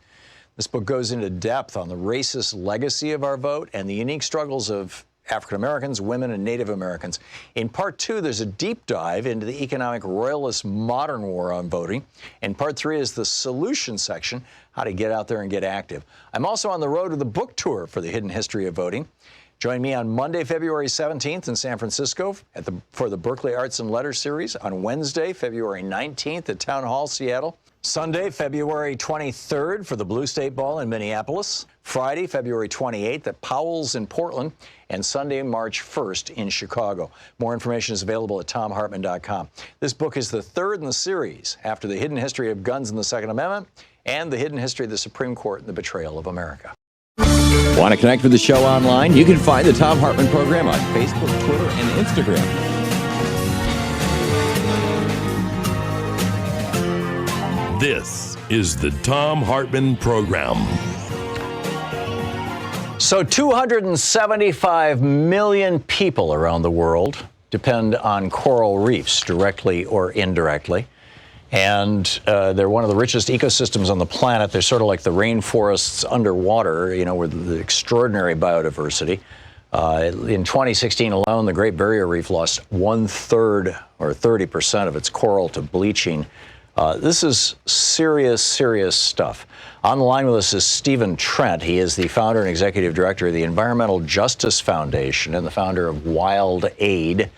This book goes into depth on the racist legacy of our vote and the unique struggles of African Americans, women, and Native Americans. In part 2, there's a deep dive into the economic royalist modern war on voting. And part 3 is the solution section, how to get out there and get active. I'm also on the road to the book tour for The Hidden History of Voting. Join me on Monday, February 17th in San Francisco for the Berkeley Arts and Letters series, on Wednesday, February 19th at Town Hall, Seattle, Sunday, February 23rd for the Blue State Ball in Minneapolis, Friday, February 28th at Powell's in Portland, and Sunday, March 1st in Chicago. More information is available at thomhartmann.com. This book is the third in the series after The Hidden History of Guns and the Second Amendment and The Hidden History of the Supreme Court and the Betrayal of America. Want to connect with the show online? You can find the Thom Hartmann Program on Facebook, Twitter, and Instagram. This is the Thom Hartmann Program. So 275 million people around the world depend on coral reefs, directly or indirectly. And they're one of the richest ecosystems on the planet. They're sort of like the rainforests underwater, you know, with the extraordinary biodiversity. In 2016 alone, the Great Barrier Reef lost 1/3 or 30% of its coral to bleaching. This is serious, serious stuff. On the line with us is Stephen Trent. He is the founder and executive director of the Environmental Justice Foundation and the founder of Wild Aid.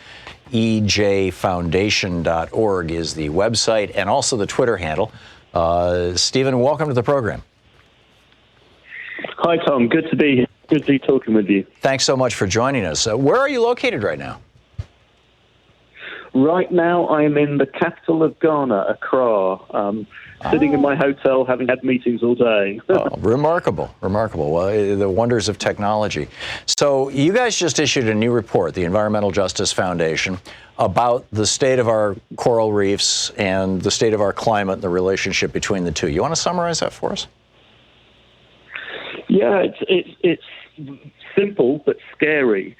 EJFoundation.org is the website and also the Twitter handle. Stephen, welcome to the program. Hi, Tom. Good to be here. Good to be talking with you. Thanks so much for joining us. Where are you located right now? Right now, I'm in the capital of Ghana, Accra, sitting in my hotel, having had meetings all day. Remarkable, remarkable. Well, the wonders of technology. So you guys just issued a new report, the Environmental Justice Foundation, about the state of our coral reefs and the state of our climate and the relationship between the two. You want to summarize that for us? Yeah, it's simple but scary.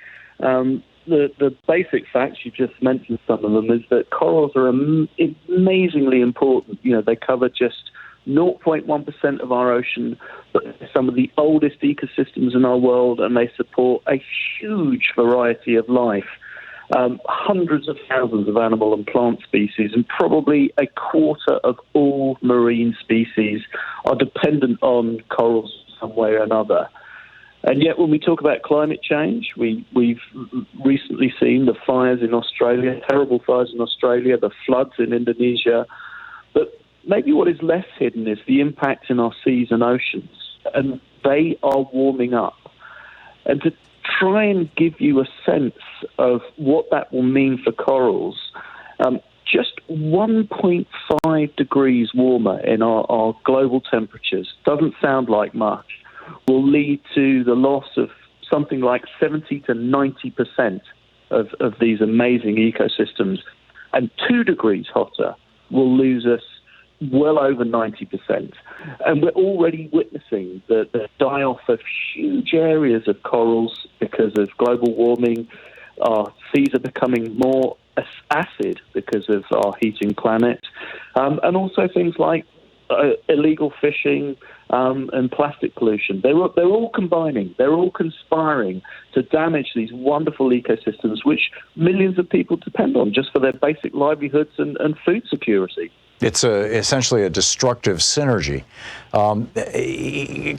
The basic facts, you just mentioned some of them, is that corals are amazingly important. You know, they cover just 0.1% of our ocean, but they're some of the oldest ecosystems in our world, and they support a huge variety of life. Hundreds of thousands of animal and plant species, and probably a quarter of all marine species are dependent on corals some way or another. And yet when we talk about climate change, we've recently seen the fires in Australia, terrible fires in Australia, the floods in Indonesia. But maybe what is less hidden is the impact in our seas and oceans. And they are warming up. And to try and give you a sense of what that will mean for corals, just 1.5 degrees warmer in our global temperatures doesn't sound like much, will lead to the loss of something like 70 to 90% of these amazing ecosystems. And 2 degrees hotter will lose us well over 90%. And we're already witnessing the die-off of huge areas of corals because of global warming. Our seas are becoming more acid because of our heating planet. And also things like illegal fishing, and plastic pollution. They're all combining. They're all conspiring to damage these wonderful ecosystems, which millions of people depend on just for their basic livelihoods and food security. It's essentially a destructive synergy.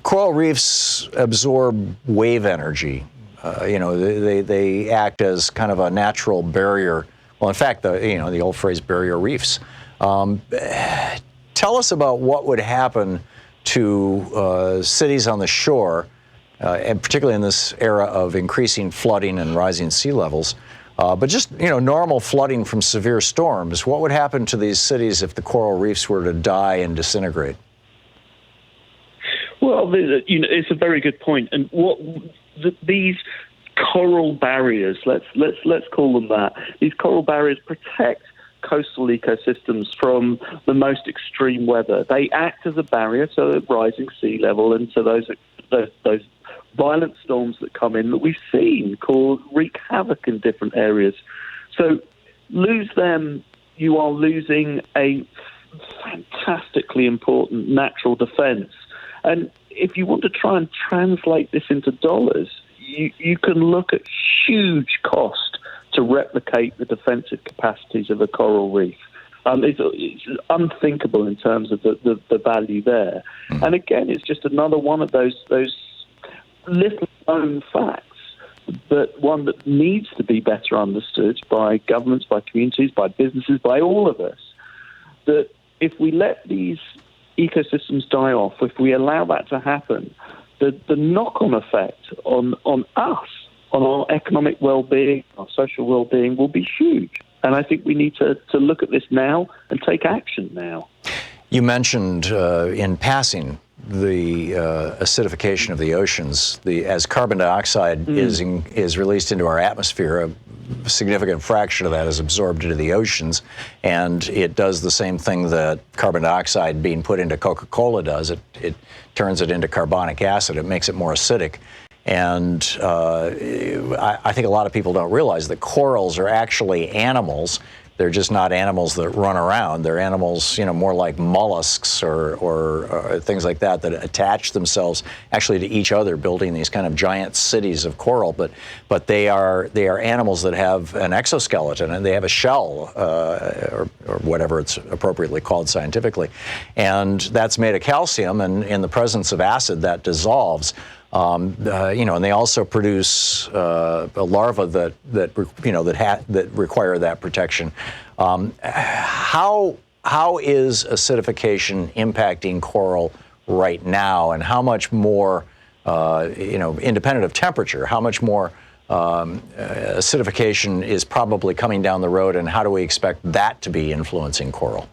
Coral reefs absorb wave energy. They act as kind of a natural barrier. Well, in fact, the old phrase "barrier reefs." Tell us about what would happen to cities on the shore, and particularly in this era of increasing flooding and rising sea levels. But just, normal flooding from severe storms, what would happen to these cities if the coral reefs were to die and disintegrate? Well, it's a very good point. And these coral barriers, let's call them that, these coral barriers protect coastal ecosystems from the most extreme weather. They act as a barrier to rising sea level and to those violent storms that come in that we've seen wreak havoc in different areas. So lose them, you are losing a fantastically important natural defense. And if you want to try and translate this into dollars, you can look at huge cost to replicate the defensive capacities of a coral reef. It's unthinkable in terms of the value there. And again, it's just another one of those little known facts, but one that needs to be better understood by governments, by communities, by businesses, by all of us, that if we let these ecosystems die off, if we allow that to happen, the knock-on effect on us, on our economic well-being, our social well-being will be huge. And I think we need to look at this now and take action now. You mentioned in passing the acidification of the oceans. As carbon dioxide is released into our atmosphere, a significant fraction of that is absorbed into the oceans, and it does the same thing that carbon dioxide being put into Coca-Cola does. It turns it into carbonic acid. It makes it more acidic. And I think a lot of people don't realize that corals are actually animals. They're just not animals that run around. They're animals, more like mollusks or things like that attach themselves actually to each other, building these kind of giant cities of coral. But they are animals that have an exoskeleton and they have a shell or whatever it's appropriately called scientifically, and that's made of calcium. And in the presence of acid, that dissolves. And they also produce a larva that require that protection. How is acidification impacting coral right now, and how much more, independent of temperature, how much more acidification is probably coming down the road, and how do we expect that to be influencing coral?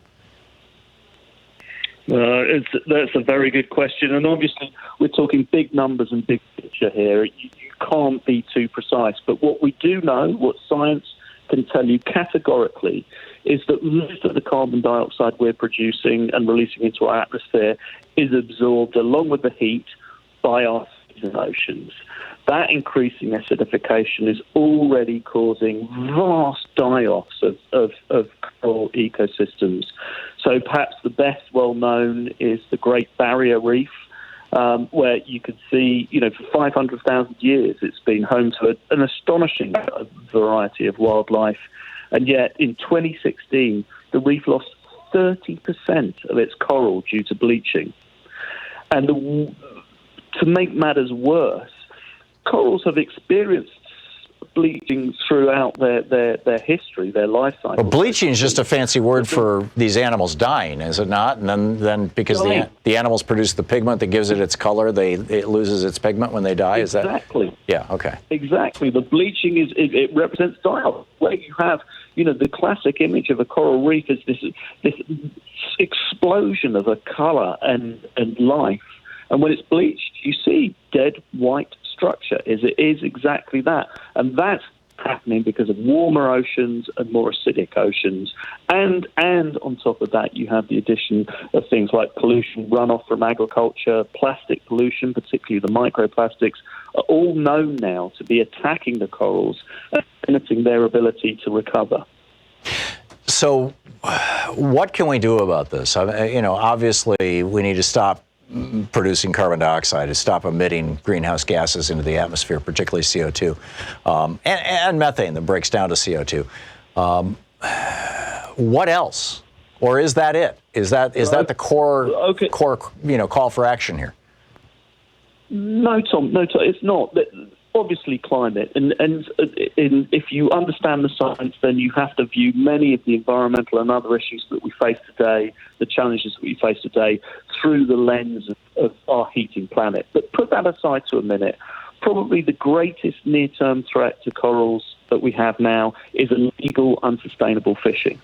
That's a very good question, and obviously we're talking big numbers and big picture here. You can't be too precise, but what we do know, what science can tell you categorically, is that most of the carbon dioxide we're producing and releasing into our atmosphere is absorbed along with the heat by our seas and oceans. That increasing acidification is already causing vast die-offs of coral ecosystems. So perhaps the best well-known is the Great Barrier Reef, where you could see, for 500,000 years it's been home to an astonishing variety of wildlife. And yet in 2016, the reef lost 30% of its coral due to bleaching. And to make matters worse, corals have experienced bleaching throughout their history, their life cycle. Well, bleaching is just a fancy word for these animals dying, is it not? And then because the animals produce the pigment that gives it its color, it loses its pigment when they die. Exactly. Is that? Yeah. Okay. Exactly. The bleaching it represents die-off. Where you have, the classic image of a coral reef is this explosion of a color and life, and when it's bleached, you see dead white structure. It is exactly that, and that's happening because of warmer oceans and more acidic oceans, and on top of that you have the addition of things like pollution, runoff from agriculture, plastic pollution, particularly the microplastics, are all known now to be attacking the corals and limiting their ability to recover. So what can we do about this? Obviously, we need to stop producing carbon dioxide, to stop emitting greenhouse gases into the atmosphere, particularly CO2, and methane that breaks down to CO2. What else? Or is that it? Is that the core call for action here? No, Tom. It's not. Obviously, climate, and if you understand the science, then you have to view many of the environmental and other issues that we face today, the challenges that we face today, through the lens of our heating planet. But put that aside to a minute. Probably the greatest near-term threat to corals that we have now is illegal, unsustainable fishing.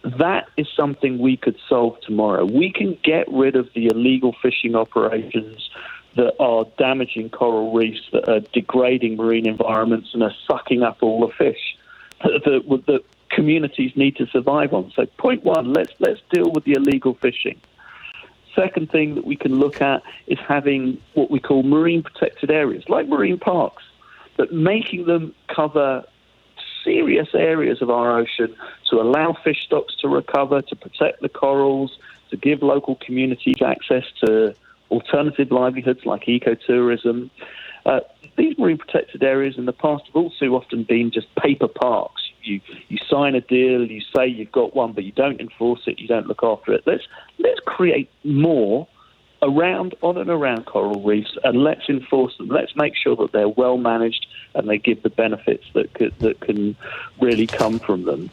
That is something we could solve tomorrow. We can get rid of the illegal fishing operations that are damaging coral reefs, that are degrading marine environments and are sucking up all the fish that communities need to survive on. So point one, let's deal with the illegal fishing. Second thing that we can look at is having what we call marine protected areas, like marine parks, but making them cover serious areas of our ocean to allow fish stocks to recover, to protect the corals, to give local communities access to alternative livelihoods like ecotourism. These marine protected areas in the past have also often been just paper parks. You sign a deal, you say you've got one, but you don't enforce it, you don't look after it. Let's create more on and around coral reefs, and let's enforce them. Let's make sure that they're well managed and they give the benefits that can really come from them.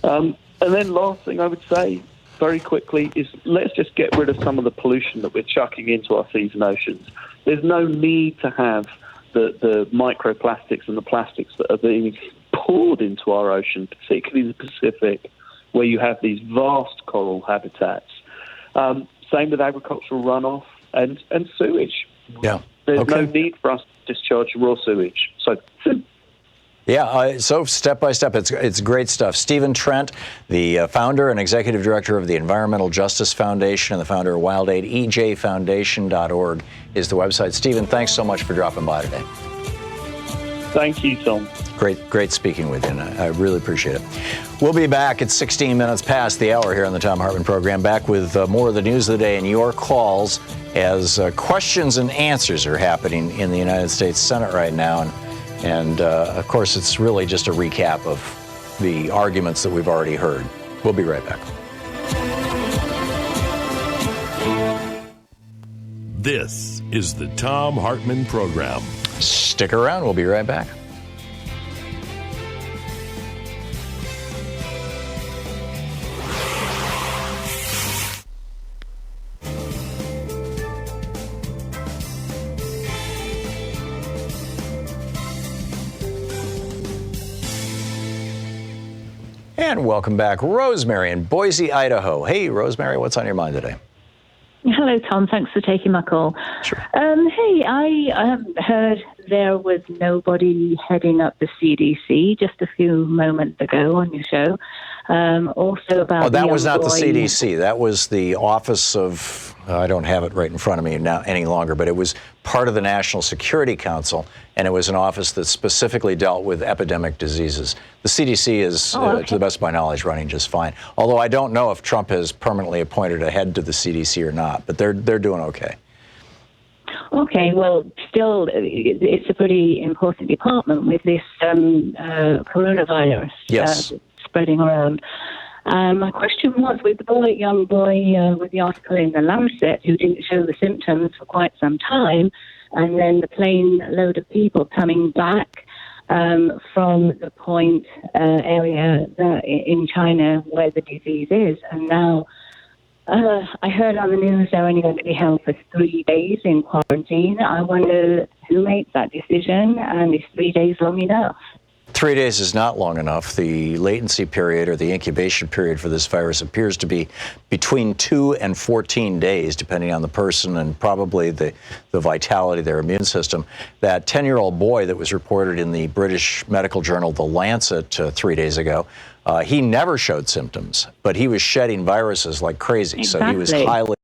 And then last thing I would say, very quickly, is let's just get rid of some of the pollution that we're chucking into our seas and oceans. There's no need to have the microplastics and the plastics that are being poured into our ocean, particularly the Pacific, where you have these vast coral habitats. Same with agricultural runoff and sewage. Yeah. There's no need for us to discharge raw sewage. So step by step, it's great stuff. Stephen Trent, the founder and executive director of the Environmental Justice Foundation and the founder of Wild Aid, ejfoundation.org is the website. Stephen, thanks so much for dropping by today. Thank you, Tom. Great speaking with you, and I really appreciate it. We'll be back at 16 minutes past the hour here on the Thom Hartmann Program, back with more of the news of the day and your calls as questions and answers are happening in the United States Senate right now. And of course, it's really just a recap of the arguments that we've already heard. We'll be right back. This is the Thom Hartmann Program. Stick around. We'll be right back. And welcome back, Rosemary in Boise, Idaho. Hey, Rosemary, what's on your mind today? Hello, Tom. Thanks for taking my call. Sure. Hey, I heard there was nobody heading up the CDC just a few moments ago on your show. Also about that was not the CDC. That was the Office of, I don't have it right in front of me now any longer, but it was part of the National Security Council, and it was an office that specifically dealt with epidemic diseases. The CDC is, to the best of my knowledge, running just fine. Although I don't know if Trump has permanently appointed a head to the CDC or not, but they're doing okay. Okay, well, still, it's a pretty important department with this coronavirus spreading around. My question was, with the young boy with the article in the Lancet who didn't show the symptoms for quite some time, and then the plane load of people coming back from the point area in China where the disease is, and now I heard on the news they're only going to be held for 3 days in quarantine. I wonder who made that decision, and is 3 days long enough? 3 days is not long enough. The latency period or the incubation period for this virus appears to be between 2 and 14 days, depending on the person and probably the vitality of their immune system. That 10-year-old boy that was reported in the British medical journal The Lancet 3 days ago, he never showed symptoms, but he was shedding viruses like crazy. Exactly. So he was highly...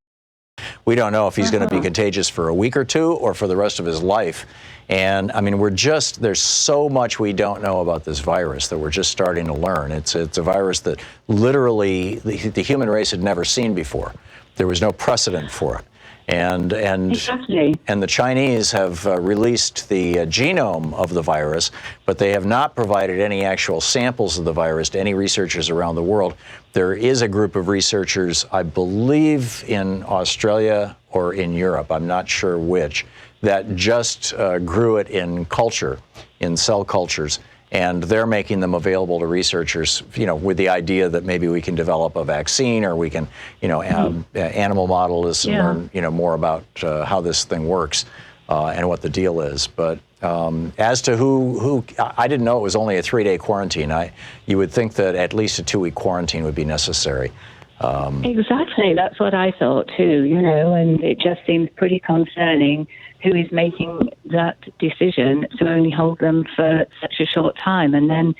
We don't know if he's going to be contagious for a week or two or for the rest of his life. And I mean, there's so much we don't know about this virus that we're just starting to learn. It's a virus that literally the human race had never seen before. There was no precedent for it. And the Chinese have released the genome of the virus, but they have not provided any actual samples of the virus to any researchers around the world. There is a group of researchers, I believe in Australia or in Europe, I'm not sure which, that just grew it in culture, in cell cultures. And they're making them available to researchers, with the idea that maybe we can develop a vaccine, or we can, animal model this and learn, more about how this thing works and what the deal is. But as to who, I didn't know it was only a 3-day quarantine. You would think that at least a 2-week quarantine would be necessary. Exactly, that's what I thought too, and it just seems pretty concerning who is making that decision to only hold them for such a short time, and then,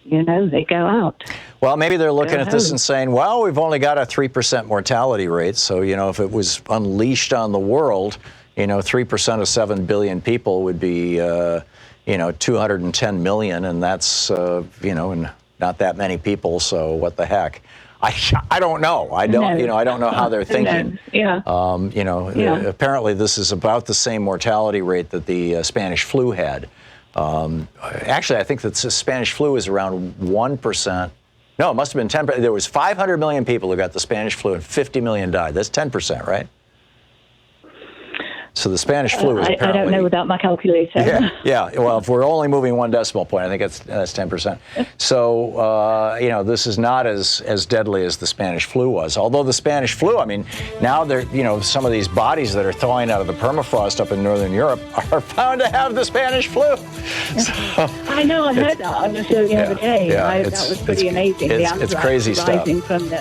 they go out. Well, maybe they're looking at this and saying, well, we've only got a 3% mortality rate, so, if it was unleashed on the world, 3% of 7 billion people would be, 210 million, and that's, not that many people, so what the heck. I don't know. I don't know how they're thinking. Apparently this is about the same mortality rate that the Spanish flu had. Actually, I think that the Spanish flu is around 1%. No, it must have been 10%. There was 500 million people who got the Spanish flu and 50 million died. That's 10%, right? So the Spanish flu is apparently... I don't know without my calculator. Yeah. Well, if we're only moving 1 decimal point, I think that's 10%. So, this is not as deadly as the Spanish flu was. Although the Spanish flu, I mean, now some of these bodies that are thawing out of the permafrost up in Northern Europe are found to have the Spanish flu. So, I know, I heard that on the show the other day. That was pretty amazing. It's crazy stuff. From the,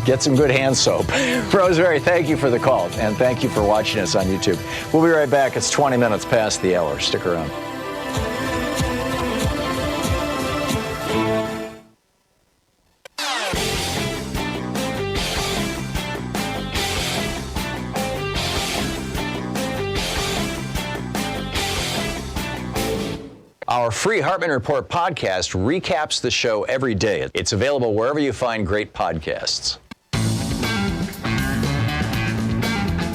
get some good hand soap. Rosemary, thank you for the call, and thank you for watching us on YouTube. We'll be right back. It's 20 minutes past the hour. Stick around. Our free Hartmann Report podcast recaps the show every day. It's available wherever you find great podcasts.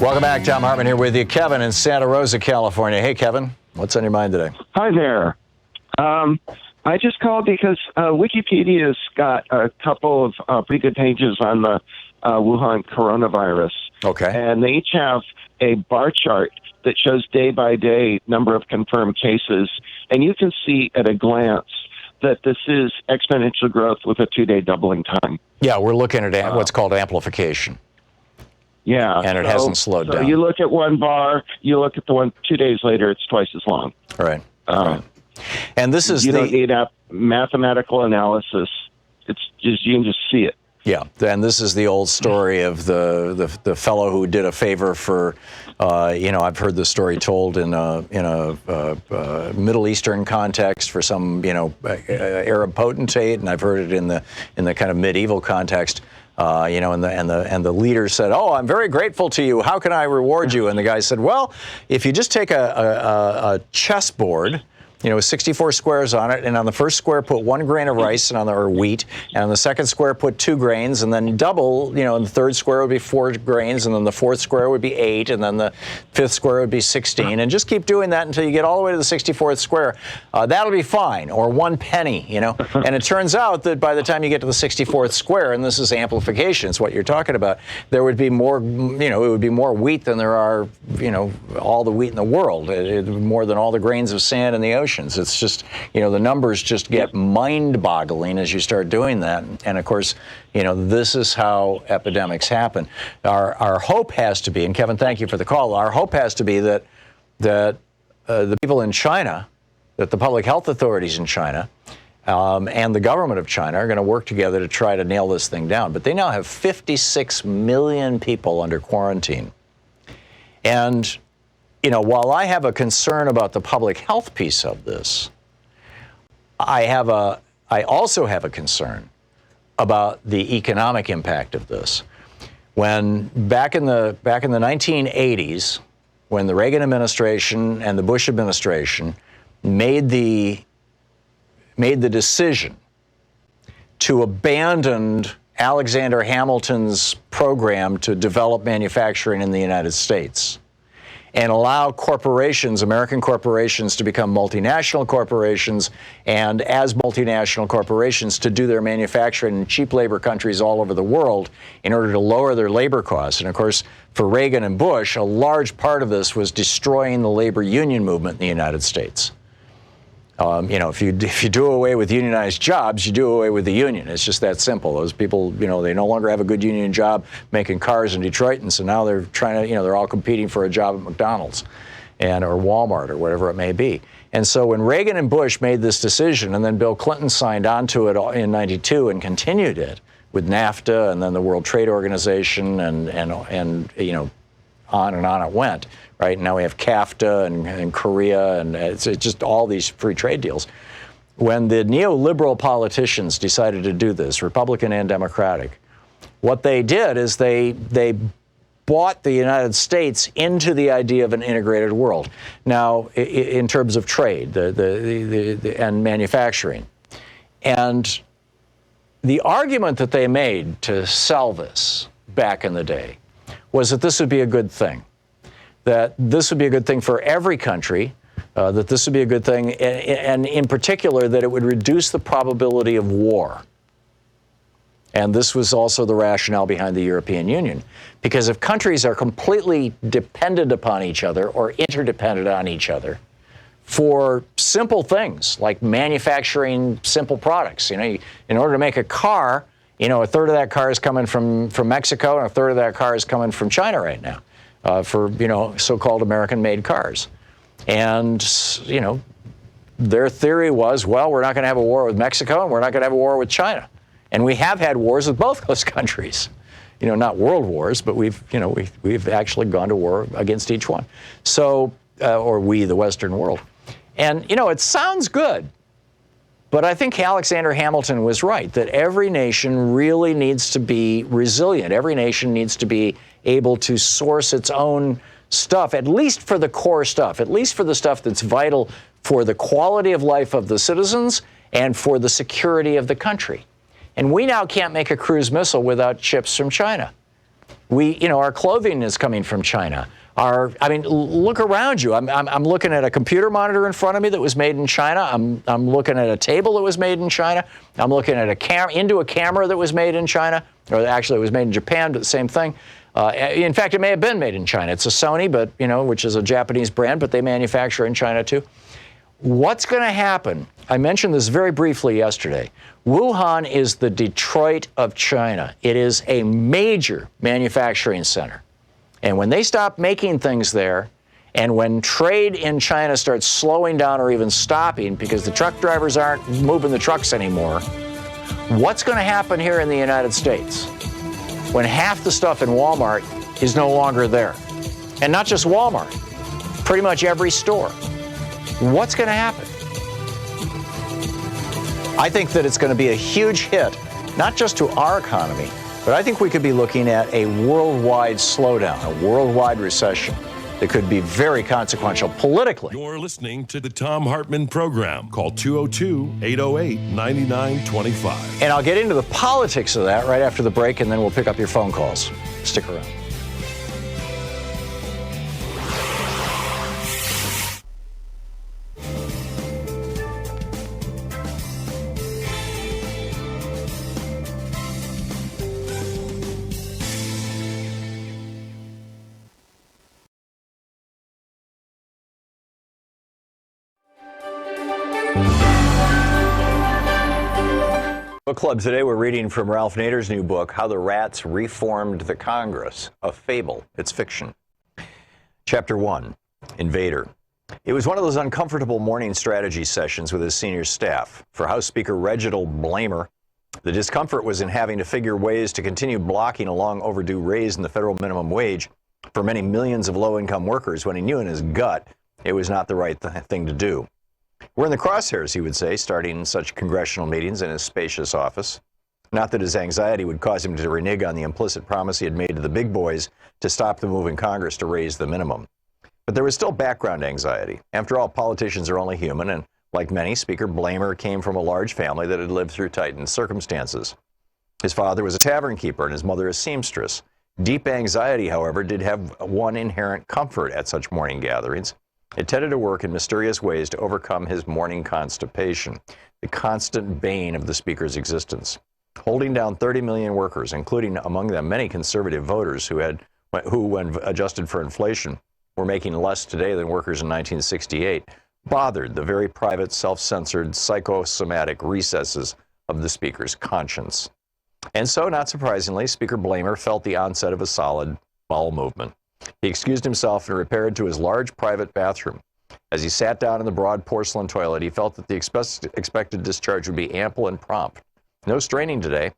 Welcome back. Thom Hartmann here with you. Kevin in Santa Rosa, California. Hey, Kevin. What's on your mind today? Hi there. I just called because Wikipedia's got a couple of pretty good pages on the Wuhan coronavirus. Okay. And they each have a bar chart that shows day-by-day number of confirmed cases. And you can see at a glance that this is exponential growth with a 2-day doubling time. Yeah, we're looking at what's called amplification. Yeah. And it hasn't slowed down. You look at one bar, you look at the one 2 days later, it's twice as long. Right. And this is you don't need mathematical analysis. It's just, you can just see it. Yeah, and this is the old story of the fellow who did a favor for, I've heard the story told in a Middle Eastern context for some, Arab potentate, and I've heard it in the kind of medieval context, and the leader said, "Oh, I'm very grateful to you. How can I reward you?" And the guy said, "Well, if you just take a chessboard." 64 squares on it, and on the first square put 1 grain of rice or wheat, and on the second square put 2 grains, and then double, and the third square would be 4 grains, and then the fourth square would be 8, and then the fifth square would be 16, and just keep doing that until you get all the way to the 64th square. That'll be fine, or 1 penny, And it turns out that by the time you get to the 64th square, and this is amplification, it's what you're talking about, there would be more, it would be more wheat than there are, all the wheat in the world, more than all the grains of sand in the ocean. It's just, the numbers just get mind-boggling as you start doing that. And of course, this is how epidemics happen. Our hope has to be, and Kevin, thank you for the call, our hope has to be that the people in China, that the public health authorities in China, and the government of China are going to work together to try to nail this thing down. But they now have 56 million people under quarantine. And while I have a concern about the public health piece of this, I also have a concern about the economic impact of this. When back in the 1980s, when the Reagan administration and the Bush administration made the decision to abandon Alexander Hamilton's program to develop manufacturing in the United States and allow corporations, American corporations, to become multinational corporations, and as multinational corporations to do their manufacturing in cheap labor countries all over the world in order to lower their labor costs. And of course, for Reagan and Bush, a large part of this was destroying the labor union movement in the United States. If you do away with unionized jobs, you do away with the union. It's just that simple. Those people, they no longer have a good union job making cars in Detroit, and so now they're trying to, they're all competing for a job at McDonald's or Walmart or whatever it may be. And so when Reagan and Bush made this decision, and then Bill Clinton signed on to it in '92 and continued it with NAFTA and then the World Trade Organization and on and on it went. Right now we have CAFTA and Korea, and it's just all these free trade deals. When the neoliberal politicians decided to do this, Republican and Democratic, what they did is they bought the United States into the idea of an integrated world. Now, in terms of trade and manufacturing, and the argument that they made to sell this back in the day was that this would be a good thing. That this would be a good thing for every country, that this would be a good thing, and in particular, that it would reduce the probability of war. And this was also the rationale behind the European Union. Because if countries are completely dependent upon each other or interdependent on each other for simple things like manufacturing simple products, in order to make a car, a third of that car is coming from Mexico and a third of that car is coming from China right now. For so-called American-made cars. And, their theory was, well, we're not going to have a war with Mexico and we're not going to have a war with China. And we have had wars with both those countries. Not world wars, but we've actually gone to war against each one. So, or we, the Western world. And, it sounds good. But I think Alexander Hamilton was right, that every nation really needs to be resilient. Every nation needs to be able to source its own stuff, at least for the core stuff, at least for the stuff that's vital for the quality of life of the citizens and for the security of the country. And we now can't make a cruise missile without chips from China. Our clothing is coming from China. Look around you. I'm looking at a computer monitor in front of me that was made in China. I'm looking at a table that was made in China. I'm looking at a camera that was made in China, or actually it was made in Japan, but the same thing. In fact, it may have been made in China. It's a Sony, but which is a Japanese brand, but they manufacture in China too. What's going to happen? I mentioned this very briefly yesterday. Wuhan is the Detroit of China. It is a major manufacturing center. And when they stop making things there, and when trade in China starts slowing down or even stopping because the truck drivers aren't moving the trucks anymore, what's going to happen here in the United States when half the stuff in Walmart is no longer there? And not just Walmart, pretty much every store. What's going to happen? I think that it's going to be a huge hit, not just to our economy, but I think we could be looking at a worldwide slowdown, a worldwide recession that could be very consequential politically. You're listening to the Thom Hartmann Program. Call 202-808-9925. And I'll get into the politics of that right after the break, and then we'll pick up your phone calls. Stick around. Book Club today, we're reading from Ralph Nader's new book, How the Rats Reformed the Congress, a fable. It's fiction. Chapter 1, Invader. It was one of those uncomfortable morning strategy sessions with his senior staff. For House Speaker Reginald Blamer, the discomfort was in having to figure ways to continue blocking a long overdue raise in the federal minimum wage for many millions of low-income workers when he knew in his gut it was not the right thing to do. We're in the crosshairs, he would say, starting such congressional meetings in his spacious office. Not that his anxiety would cause him to renege on the implicit promise he had made to the big boys to stop the move in Congress to raise the minimum. But there was still background anxiety. After all, politicians are only human, and like many, Speaker Blamer came from a large family that had lived through tightened circumstances. His father was a tavern keeper and his mother a seamstress. Deep anxiety, however, did have one inherent comfort at such morning gatherings. It tended to work in mysterious ways to overcome his morning constipation, the constant bane of the Speaker's existence. Holding down 30 million workers, including among them many conservative voters who, when adjusted for inflation, were making less today than workers in 1968, bothered the very private, self-censored, psychosomatic recesses of the Speaker's conscience. And so, not surprisingly, Speaker Blamer felt the onset of a solid bowel movement. He excused himself and repaired to his large private bathroom. As he sat down in the broad porcelain toilet, he felt that the expected discharge would be ample and prompt. No straining today.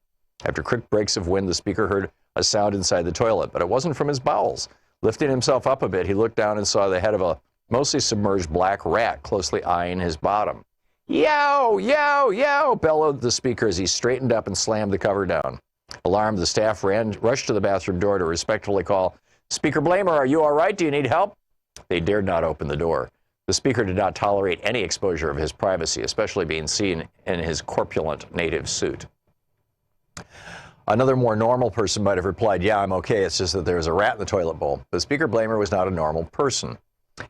After quick breaks of wind, the Speaker heard a sound inside the toilet, but it wasn't from his bowels. Lifting himself up a bit, he looked down and saw the head of a mostly submerged black rat closely eyeing his bottom. "Yow, yow, yow," bellowed the Speaker as he straightened up and slammed the cover down. Alarmed, the staff rushed to the bathroom door to respectfully call, "Speaker Blamer, are you all right? Do you need help?" They dared not open the door. The Speaker did not tolerate any exposure of his privacy, especially being seen in his corpulent native suit. Another more normal person might have replied, "Yeah, I'm okay. It's just that there's a rat in the toilet bowl." But Speaker Blamer was not a normal person.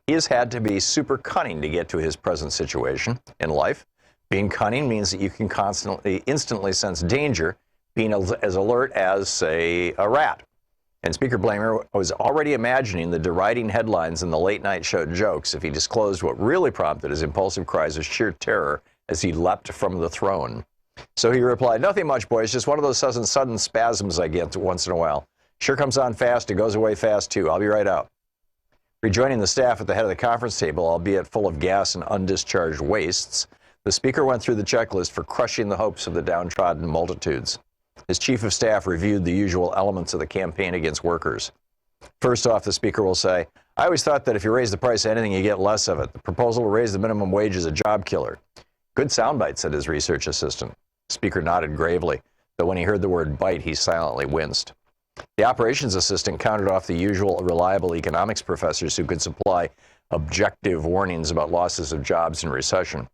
He has had to be super cunning to get to his present situation in life. Being cunning means that you can instantly sense danger, being as alert as, say, a rat. And Speaker Blamer was already imagining the deriding headlines in the late-night show jokes if he disclosed what really prompted his impulsive cries of sheer terror as he leapt from the throne. So he replied, "Nothing much, boys, just one of those sudden spasms I get once in a while. Sure comes on fast, it goes away fast, too. I'll be right out." Rejoining the staff at the head of the conference table, albeit full of gas and undischarged wastes, the Speaker went through the checklist for crushing the hopes of the downtrodden multitudes. His chief of staff reviewed the usual elements of the campaign against workers. First off, the Speaker will say, "I always thought that if you raise the price of anything, you get less of it. The proposal to raise the minimum wage is a job killer." "Good soundbite," said his research assistant. The Speaker nodded gravely, but when he heard the word bite, he silently winced. The operations assistant counted off the usual reliable economics professors who could supply objective warnings about losses of jobs in recession.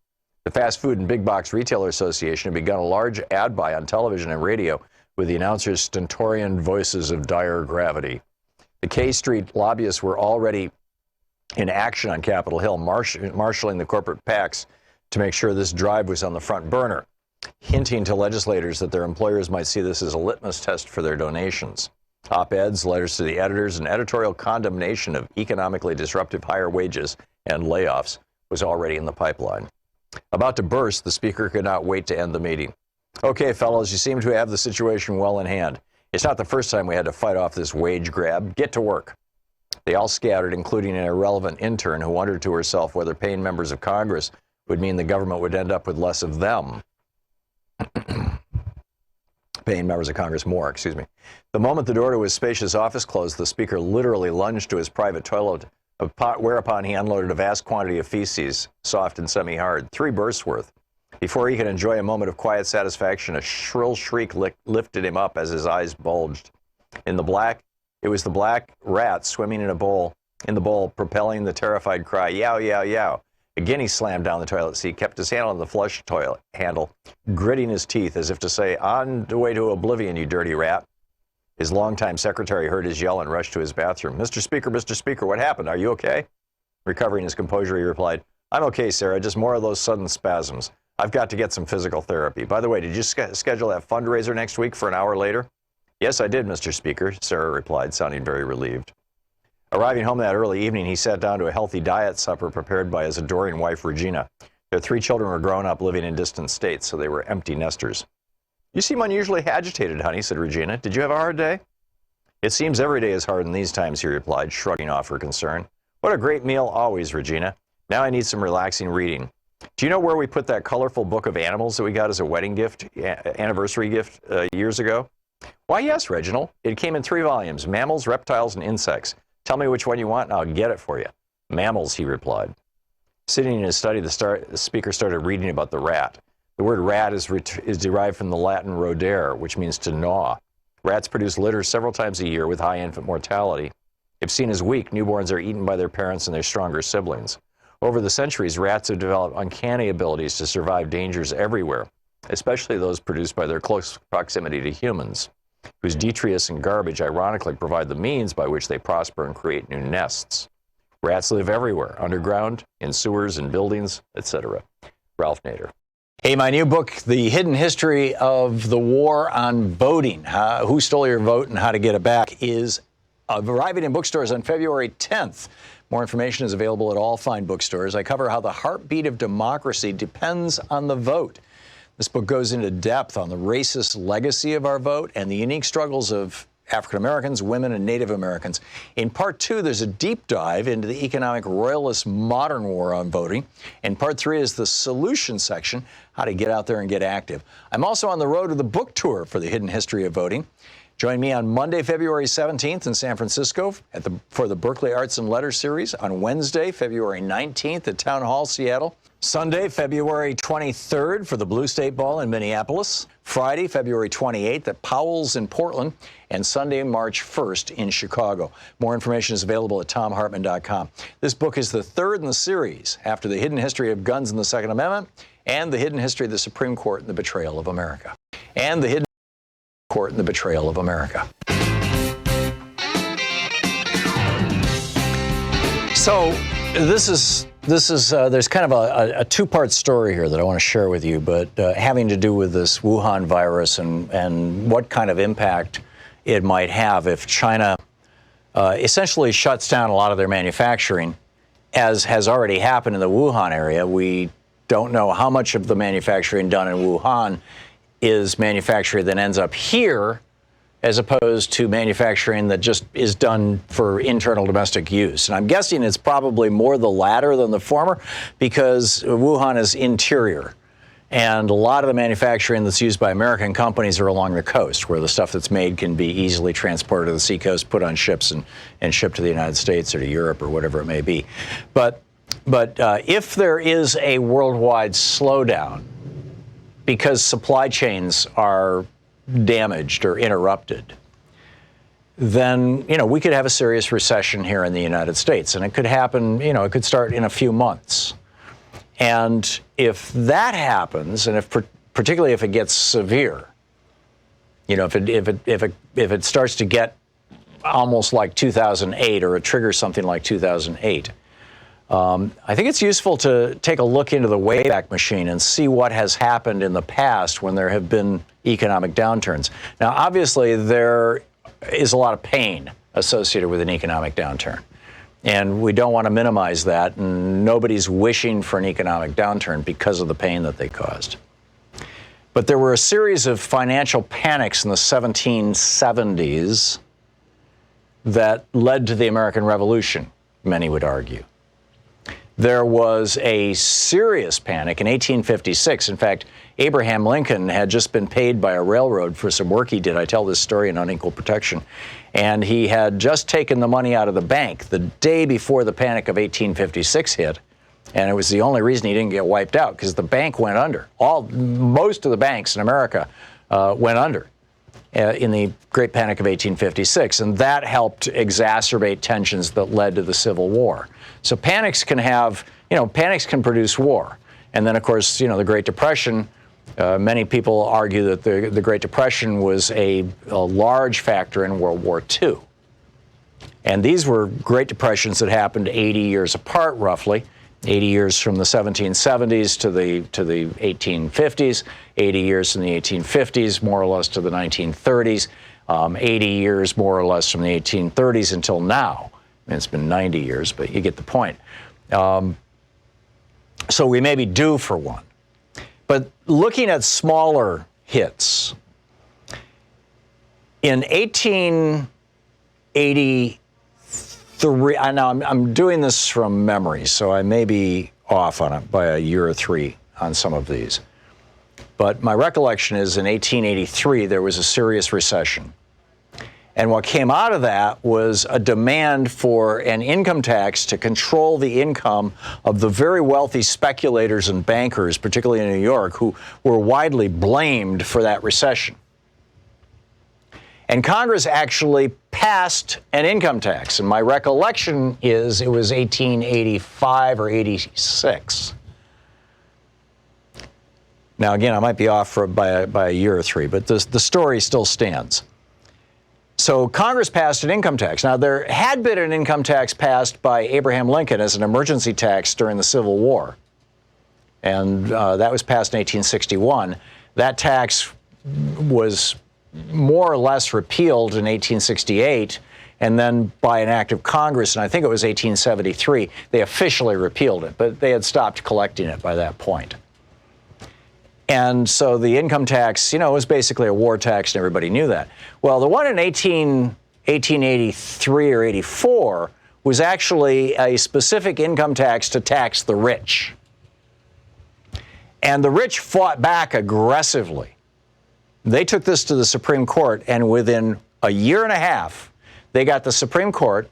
The Fast Food and Big Box Retailer Association had begun a large ad buy on television and radio with the announcers' stentorian voices of dire gravity. The K Street lobbyists were already in action on Capitol Hill, marshaling the corporate PACs to make sure this drive was on the front burner, hinting to legislators that their employers might see this as a litmus test for their donations. Op-eds, letters to the editors, and editorial condemnation of economically disruptive higher wages and layoffs was already in the pipeline. About to burst, the Speaker could not wait to end the meeting. "Okay, fellows, you seem to have the situation well in hand. It's not the first time we had to fight off this wage grab. Get to work." They all scattered, including an irrelevant intern who wondered to herself whether paying members of Congress would mean the government would end up with less of them. Paying members of Congress more, excuse me. The moment the door to his spacious office closed, the Speaker literally lunged to his private toilet, whereupon he unloaded a vast quantity of feces, soft and semi-hard, 3 berths worth. Before he could enjoy a moment of quiet satisfaction, a shrill shriek lifted him up as his eyes bulged. It was the black rat swimming in the bowl, propelling the terrified cry, "Yow, yow, yow." Again, he slammed down the toilet seat, kept his hand on the flush toilet handle, gritting his teeth as if to say, "On the way to oblivion, you dirty rat." His longtime secretary heard his yell and rushed to his bathroom. Mr. Speaker, what happened? Are you okay?" Recovering his composure, he replied, "I'm okay, Sarah, just more of those sudden spasms. I've got to get some physical therapy. By the way, did you schedule that fundraiser next week for an hour later?" "Yes, I did, Mr. Speaker," Sarah replied, sounding very relieved. Arriving home that early evening, he sat down to a healthy diet supper prepared by his adoring wife, Regina. Their 3 children were grown up living in distant states, so they were empty nesters. "You seem unusually agitated, honey," said Regina. "Did you have a hard day?" "It seems every day is hard in these times," he replied, shrugging off her concern. "What a great meal always, Regina. Now I need some relaxing reading. Do you know where we put that colorful book of animals that we got as a wedding gift, anniversary gift years ago?" "Why, yes, Reginald. It came in 3 volumes, mammals, reptiles, and insects. Tell me which one you want and I'll get it for you." "Mammals," he replied. Sitting in his study, the Speaker started reading about the rat. The word rat is derived from the Latin rodere, which means to gnaw. Rats produce litter several times a year with high infant mortality. If seen as weak, newborns are eaten by their parents and their stronger siblings. Over the centuries, rats have developed uncanny abilities to survive dangers everywhere, especially those produced by their close proximity to humans, whose detritus and garbage ironically provide the means by which they prosper and create new nests. Rats live everywhere, underground, in sewers, in buildings, etc. Ralph Nader. Hey, my new book, The Hidden History of the War on Voting, Who Stole Your Vote and How to Get It Back, is arriving in bookstores on February 10th. More information is available at all fine bookstores. I cover how the heartbeat of democracy depends on the vote. This book goes into depth on the racist legacy of our vote and the unique struggles of African Americans, women, and Native Americans. In part 2, there's a deep dive into the economic royalist modern war on voting. And part 3 is the solution section, how to get out there and get active. I'm also on the road to the book tour for The Hidden History of Voting. Join me on Monday, February 17th in San Francisco for the Berkeley Arts and Letters series, on Wednesday, February 19th at Town Hall, Seattle, Sunday, February 23rd for the Blue State Ball in Minneapolis, Friday, February 28th at Powell's in Portland, and Sunday, March 1st in Chicago. More information is available at thomhartmann.com. This book is the third in the series after The Hidden History of Guns and the Second Amendment and The Hidden History of the Supreme Court and the Betrayal of America. And The Hidden Court and the Betrayal of America. So there's kind of a two-part story here that I want to share with you, but having to do with this Wuhan virus and what kind of impact it might have if China essentially shuts down a lot of their manufacturing, as has already happened in the Wuhan area. We don't know how much of the manufacturing done in Wuhan is manufacturing that ends up here, as opposed to manufacturing that just is done for internal domestic use. And I'm guessing it's probably more the latter than the former, because Wuhan is interior. And a lot of the manufacturing that's used by American companies are along the coast, where the stuff that's made can be easily transported to the seacoast, put on ships, and shipped to the United States or to Europe or whatever it may be. But if there is a worldwide slowdown, because supply chains are damaged or interrupted, then, we could have a serious recession here in the United States. And it could happen, it could start in a few months. And if that happens, and particularly if it gets severe, if it starts to get almost like 2008 or it triggers something like 2008, I think it's useful to take a look into the Wayback Machine and see what has happened in the past when there have been economic downturns. Now, obviously, there is a lot of pain associated with an economic downturn, and we don't want to minimize that, and nobody's wishing for an economic downturn because of the pain that they caused. But there were a series of financial panics in the 1770s that led to the American Revolution, many would argue. There was a serious panic in 1856. In fact, Abraham Lincoln had just been paid by a railroad for some work he did. I tell this story in Unequal Protection. And he had just taken the money out of the bank the day before the Panic of 1856 hit. And it was the only reason he didn't get wiped out, because the bank went under. Most of the banks in America went under in the Great Panic of 1856. And that helped exacerbate tensions that led to the Civil War. So panics can produce war. And then, of course, the Great Depression, many people argue that the Great Depression was a large factor in World War II. And these were Great Depressions that happened 80 years apart, roughly. 80 years from the 1770s to the 1850s, 80 years from the 1850s, more or less, to the 1930s, 80 years, more or less, from the 1830s until now. It's been 90 years, but you get the point. So we may be due for one. But looking at smaller hits, in 1883, now I'm doing this from memory, so I may be off on it by a year or three on some of these. But my recollection is in 1883, there was a serious recession. And what came out of that was a demand for an income tax to control the income of the very wealthy speculators and bankers, particularly in New York, who were widely blamed for that recession. And Congress actually passed an income tax. And my recollection is it was 1885 or 86. Now, again, I might be off by a year or three, but the story still stands. So Congress passed an income tax. Now, there had been an income tax passed by Abraham Lincoln as an emergency tax during the Civil War. And that was passed in 1861. That tax was more or less repealed in 1868, and then by an act of Congress, and I think it was 1873, they officially repealed it, but they had stopped collecting it by that point. And so the income tax, was basically a war tax, and everybody knew that. Well, the one in 1883 or 84 was actually a specific income tax to tax the rich. And the rich fought back aggressively. They took this to the Supreme Court, and within a year and a half, they got the Supreme Court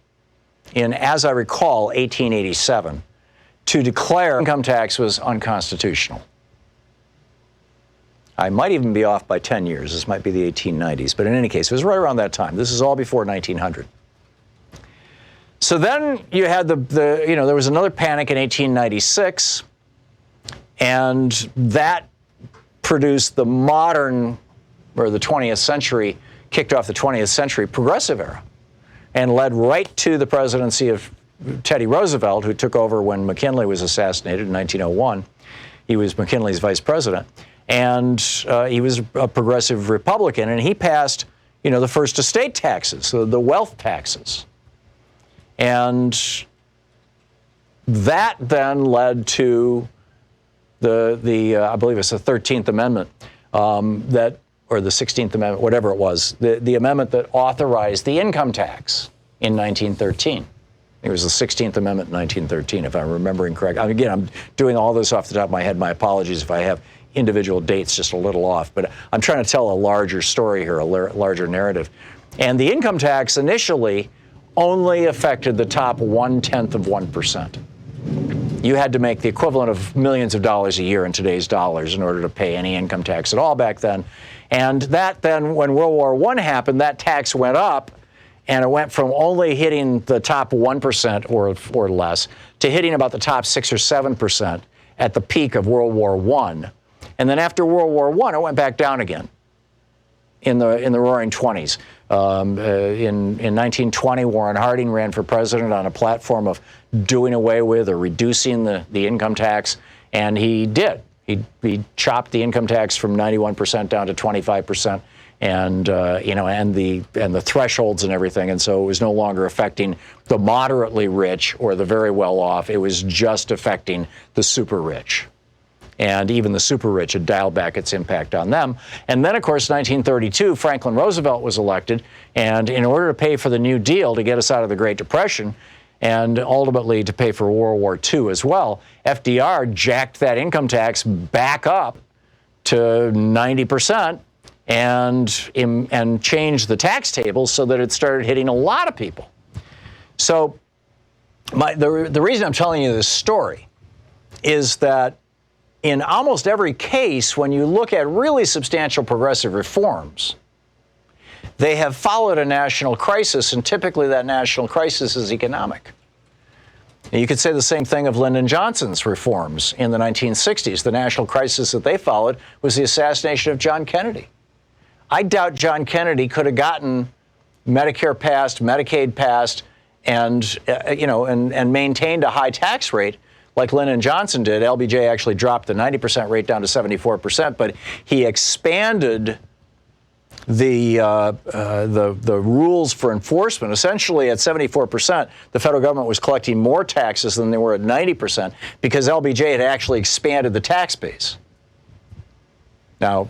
in, as I recall, 1887, to declare income tax was unconstitutional. I might even be off by 10 years. This might be the 1890s. But in any case, it was right around that time. This is all before 1900. So then you had there was another panic in 1896, and that produced the modern, or the 20th century, kicked off the 20th century progressive era, and led right to the presidency of Teddy Roosevelt, who took over when McKinley was assassinated in 1901. He was McKinley's vice president. And he was a progressive Republican, and he passed, the first estate taxes, so the wealth taxes. And that then led to I believe it's the 13th Amendment, or the 16th Amendment, whatever it was, the amendment that authorized the income tax in 1913. It was the 16th Amendment in 1913, if I'm remembering correctly. Again, I'm doing all this off the top of my head. My apologies if I have individual dates just a little off, but I'm trying to tell a larger story here, a larger narrative. And the income tax initially only affected the top 1/10%. You had to make the equivalent of millions of dollars a year in today's dollars in order to pay any income tax at all back then. And that then, when World War I happened, that tax went up, and it went from only hitting the top 1% or less to hitting about the top 6 or 7% at the peak of World War I. And then after World War I, it went back down again in the Roaring 20s. In 1920, Warren Harding ran for president on a platform of doing away with or reducing the income tax, and he did. He chopped the income tax from 91% down to 25%, and the thresholds and everything, and so it was no longer affecting the moderately rich or the very well off. It was just affecting the super rich. And even the super rich had dialed back its impact on them. And then, of course, 1932, Franklin Roosevelt was elected. And in order to pay for the New Deal to get us out of the Great Depression, and ultimately to pay for World War II as well, FDR jacked that income tax back up to 90% and changed the tax table so that it started hitting a lot of people. So the reason I'm telling you this story is that in almost every case, when you look at really substantial progressive reforms, they have followed a national crisis, and typically that national crisis is economic. Now, you could say the same thing of Lyndon Johnson's reforms in the 1960s. The national crisis that they followed was the assassination of John Kennedy. I doubt John Kennedy could have gotten Medicare passed, Medicaid passed, and maintained a high tax rate like Lyndon Johnson did. LBJ actually dropped the 90% rate down to 74%, but he expanded the rules for enforcement. Essentially, at 74%, the federal government was collecting more taxes than they were at 90% because LBJ had actually expanded the tax base. Now,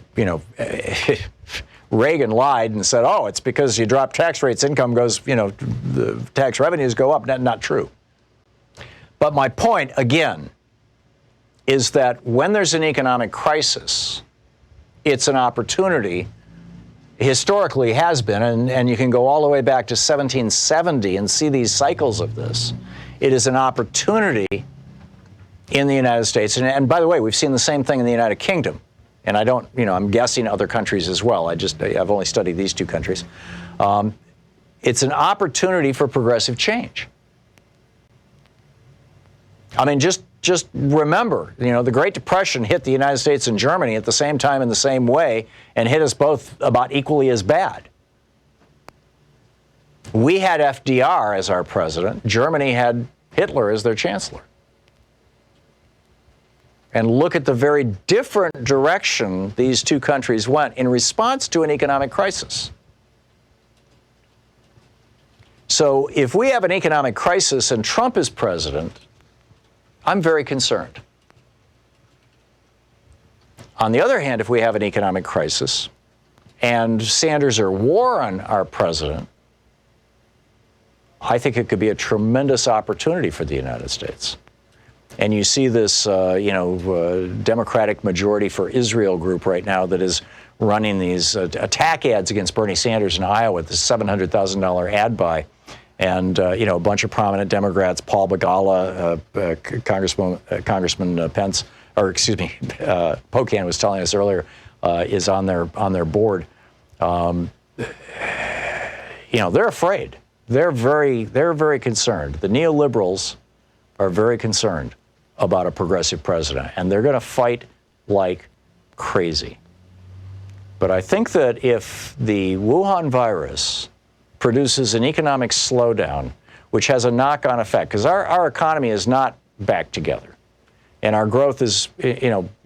Reagan lied and said, oh, it's because you drop tax rates, income goes, the tax revenues go up. Not true. But my point, again, is that when there's an economic crisis, it's an opportunity. historically has been, and you can go all the way back to 1770 and see these cycles of this. It is an opportunity in the United States. And by the way, we've seen the same thing in the United Kingdom. And I don't, I'm guessing other countries as well. I've only studied these two countries. It's an opportunity for progressive change. I mean, just remember, the Great Depression hit the United States and Germany at the same time in the same way and hit us both about equally as bad. We had FDR as our president. Germany had Hitler as their chancellor. And look at the very different direction these two countries went in response to an economic crisis. So if we have an economic crisis and Trump is president, I'm very concerned. On the other hand, if we have an economic crisis and Sanders or Warren are president, I think it could be a tremendous opportunity for the United States. And you see this, Democratic Majority for Israel group right now that is running these attack ads against Bernie Sanders in Iowa with this $700,000 ad buy. And, a bunch of prominent Democrats, Paul Begala, Congressman Pence, Pocan was telling us earlier, is on their board. They're afraid. They're very concerned. The neoliberals are very concerned about a progressive president, and they're going to fight like crazy. But I think that if the Wuhan virus produces an economic slowdown, which has a knock-on effect, because our economy is not back together. And our growth is,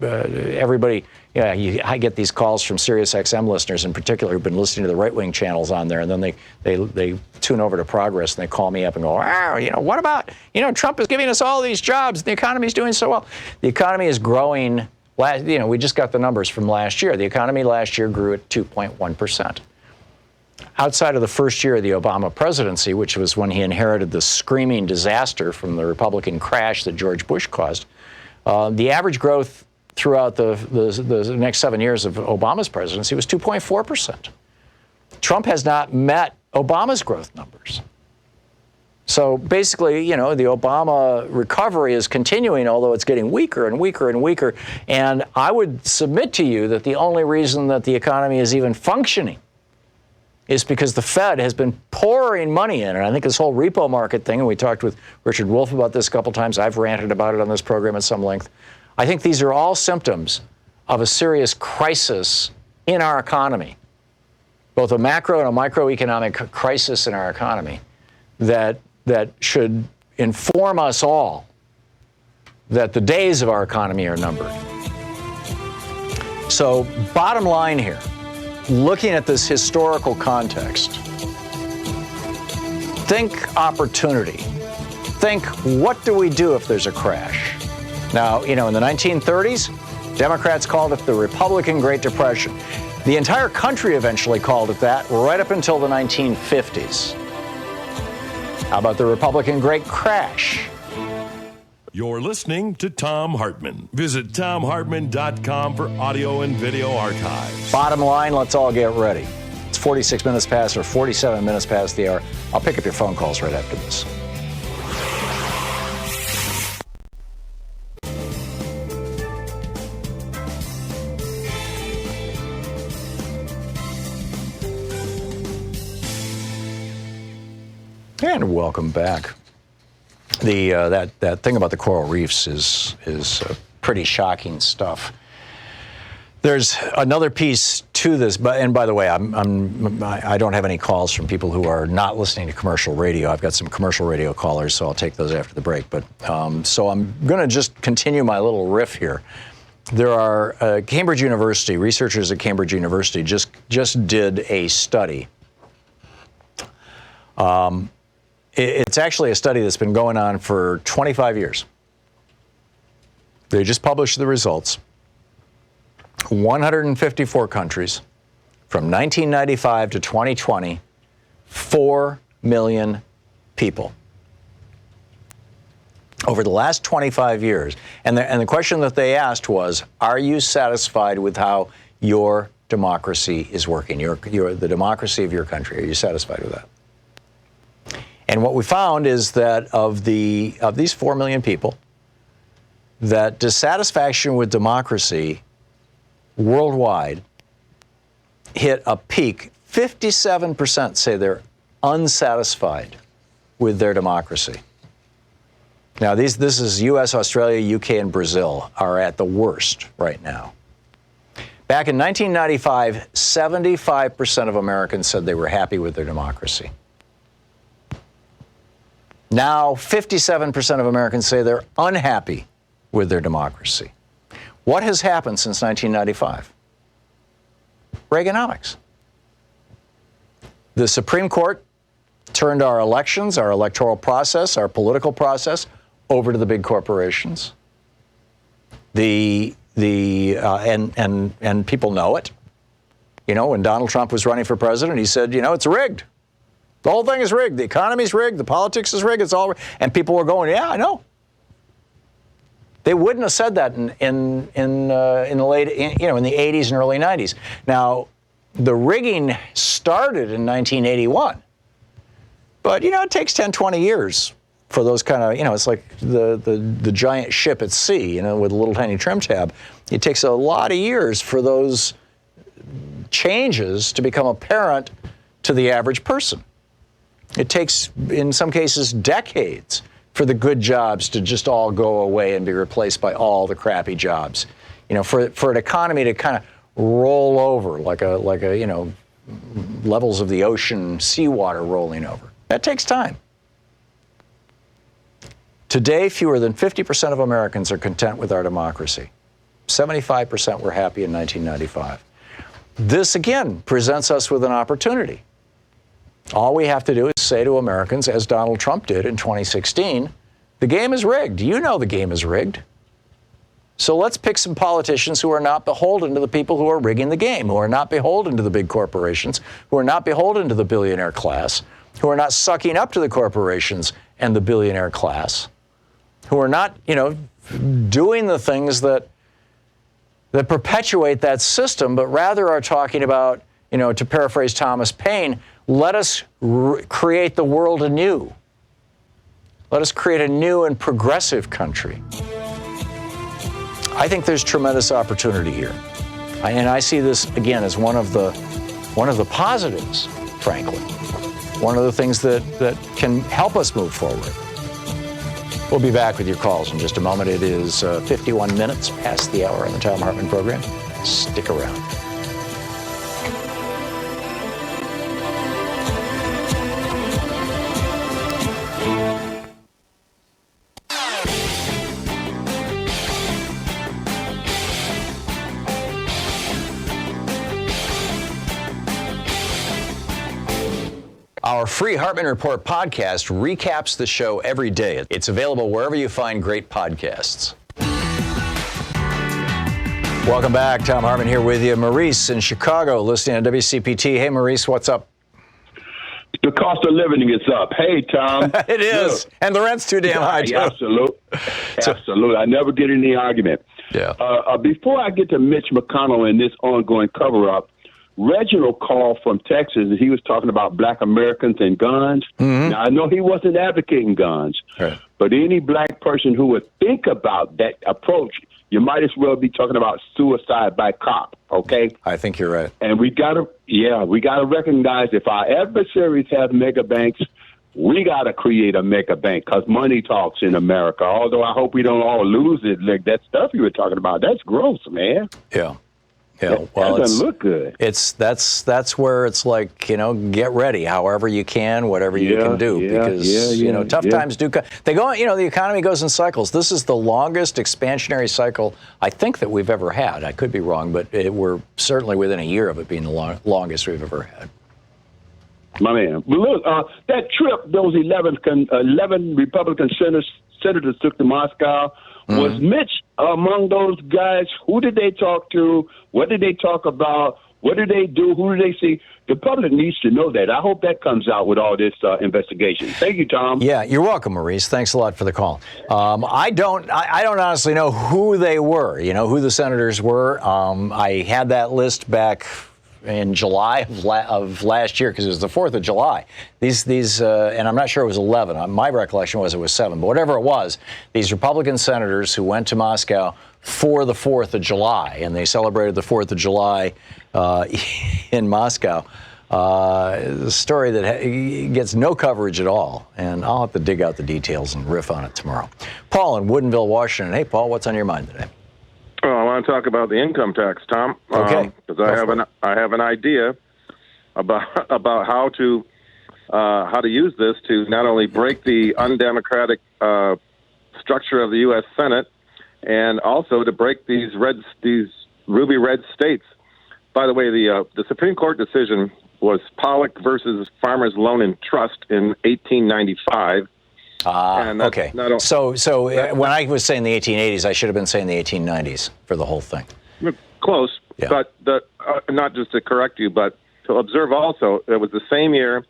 everybody, I get these calls from Sirius XM listeners in particular who've been listening to the right-wing channels on there, and then they tune over to Progress and they call me up and go, what about, Trump is giving us all these jobs, the economy's doing so well. The economy is growing, we just got the numbers from last year. The economy last year grew at 2.1%. Outside of the first year of the Obama presidency, which was when he inherited the screaming disaster from the Republican crash that George Bush caused, the average growth throughout the next 7 years of Obama's presidency was 2.4%. Trump has not met Obama's growth numbers. So basically, the Obama recovery is continuing, although it's getting weaker and weaker and weaker. And I would submit to you that the only reason that the economy is even functioning is because the Fed has been pouring money in. And I think this whole repo market thing, and we talked with Richard Wolff about this a couple times. I've ranted about it on this program at some length. I think these are all symptoms of a serious crisis in our economy, both a macro and a microeconomic crisis in our economy that should inform us all that the days of our economy are numbered. So bottom line here, looking at this historical context, think opportunity. Think, what do we do if there's a crash? Now, in the 1930s, Democrats called it the Republican Great Depression. The entire country eventually called it that, right up until the 1950s. How about the Republican Great Crash? You're listening to Thom Hartmann. Visit ThomHartmann.com for audio and video archives. Bottom line, let's all get ready. It's 46 minutes past or 47 minutes past the hour. I'll pick up your phone calls right after this. And welcome back. That thing about the coral reefs is pretty shocking stuff. There's another piece to this, and by the way, I don't have any calls from people who are not listening to commercial radio. I've got some commercial radio callers, so I'll take those after the break. But so I'm going to just continue my little riff here. There are Cambridge University researchers at Cambridge University just did a study. It's actually a study that's been going on for 25 years. They just published the results. 154 countries from 1995 to 2020, 4 million people. Over the last 25 years. And the question that they asked was, are you satisfied with how your democracy is working, the democracy of your country. Are you satisfied with that? And what we found is that of these 4 million people, that dissatisfaction with democracy worldwide hit a peak. 57% say they're unsatisfied with their democracy. Now, this is U.S., Australia, UK, and Brazil are at the worst right now. Back in 1995, 75% of Americans said they were happy with their democracy. Now, 57% of Americans say they're unhappy with their democracy. What has happened since 1995? Reaganomics. The Supreme Court turned our elections, our electoral process, our political process over to the big corporations. And people know it. You know, when Donald Trump was running for president, he said, it's rigged. The whole thing is rigged. The economy's rigged. The politics is rigged. It's all rigged. And people were going, yeah, I know. They wouldn't have said that in the late, in the 80s and early 90s. Now, the rigging started in 1981. But, it takes 10, 20 years for those kind of, it's like the giant ship at sea, with a little tiny trim tab. It takes a lot of years for those changes to become apparent to the average person. It takes, in some cases, decades for the good jobs to just all go away and be replaced by all the crappy jobs. For an economy to kind of roll over like a levels of the ocean, seawater rolling over. That takes time. Today, fewer than 50% of Americans are content with our democracy. 75% were happy in 1995. This, again, presents us with an opportunity. All we have to do is say to Americans, as Donald Trump did in 2016, the game is rigged. You know the game is rigged. So let's pick some politicians who are not beholden to the people who are rigging the game, who are not beholden to the big corporations, who are not beholden to the billionaire class, who are not sucking up to the corporations and the billionaire class, who are not, doing the things that perpetuate that system, but rather are talking about, to paraphrase Thomas Paine, let us create the world anew. Let us create a new and progressive country. I think there's tremendous opportunity here. And I see this, again, as one of the positives, frankly. One of the things that can help us move forward. We'll be back with your calls in just a moment. It is 51 minutes past the hour on the Thom Hartmann Program. Stick around. Our free Hartmann Report podcast recaps the show every day. It's available wherever you find great podcasts. Welcome back. Thom Hartmann here with you. Maurice in Chicago, listening to WCPT. Hey, Maurice, what's up? The cost of living is up. Hey, Tom. It is. Look, and the rent's too damn high, too. Absolutely. Absolutely. I never get in the argument. Yeah. Before I get to Mitch McConnell and this ongoing cover-up, Reginald called from Texas, and he was talking about black Americans and guns. Mm-hmm. Now, I know he wasn't advocating guns, right, but any black person who would think about that approach, you might as well be talking about suicide by cop, okay? I think you're right. And we got to recognize if our adversaries have mega banks, we got to create a mega bank because money talks in America, although I hope we don't all lose it. Like that stuff you were talking about, that's gross, man. Yeah. Yeah, well, that doesn't look good. That's where it's like, get ready, however you can, whatever you can do, because tough times do come. They go, the economy goes in cycles. This is the longest expansionary cycle I think that we've ever had. I could be wrong, but we're certainly within a year of it being the longest we've ever had. My man, but look, that trip those 11 Republican senators took to Moscow. Mm-hmm. Was Mitch among those guys? Who did they talk to? What did they talk about? What do they do? Who do they see? The public needs to know that. I hope that comes out with all this investigation. Thank you, Tom. Yeah, you're welcome, Maurice. Thanks a lot for the call. I don't honestly know who they were, who the senators were. I had that list back in July of last year because it was the 4th of July. These, and I'm not sure it was 11. My recollection was it was 7. But whatever it was, these Republican senators who went to Moscow for the 4th of July, and they celebrated the 4th of July in Moscow. A story that gets no coverage at all, and I'll have to dig out the details and riff on it tomorrow. Paul in Woodinville, Washington. Hey, Paul, what's on your mind today? Well, I want to talk about the income tax, Tom. Okay. Because I have an idea about how to use this to not only break the undemocratic structure of the U.S. Senate, and also to break these ruby red states. By the way, the Supreme Court decision was Pollock versus Farmers Loan and Trust in 1895. Okay. So when I was saying the 1880s, I should have been saying the 1890s for the whole thing. Close, yeah. But not just to correct you, but to observe also, it was the same year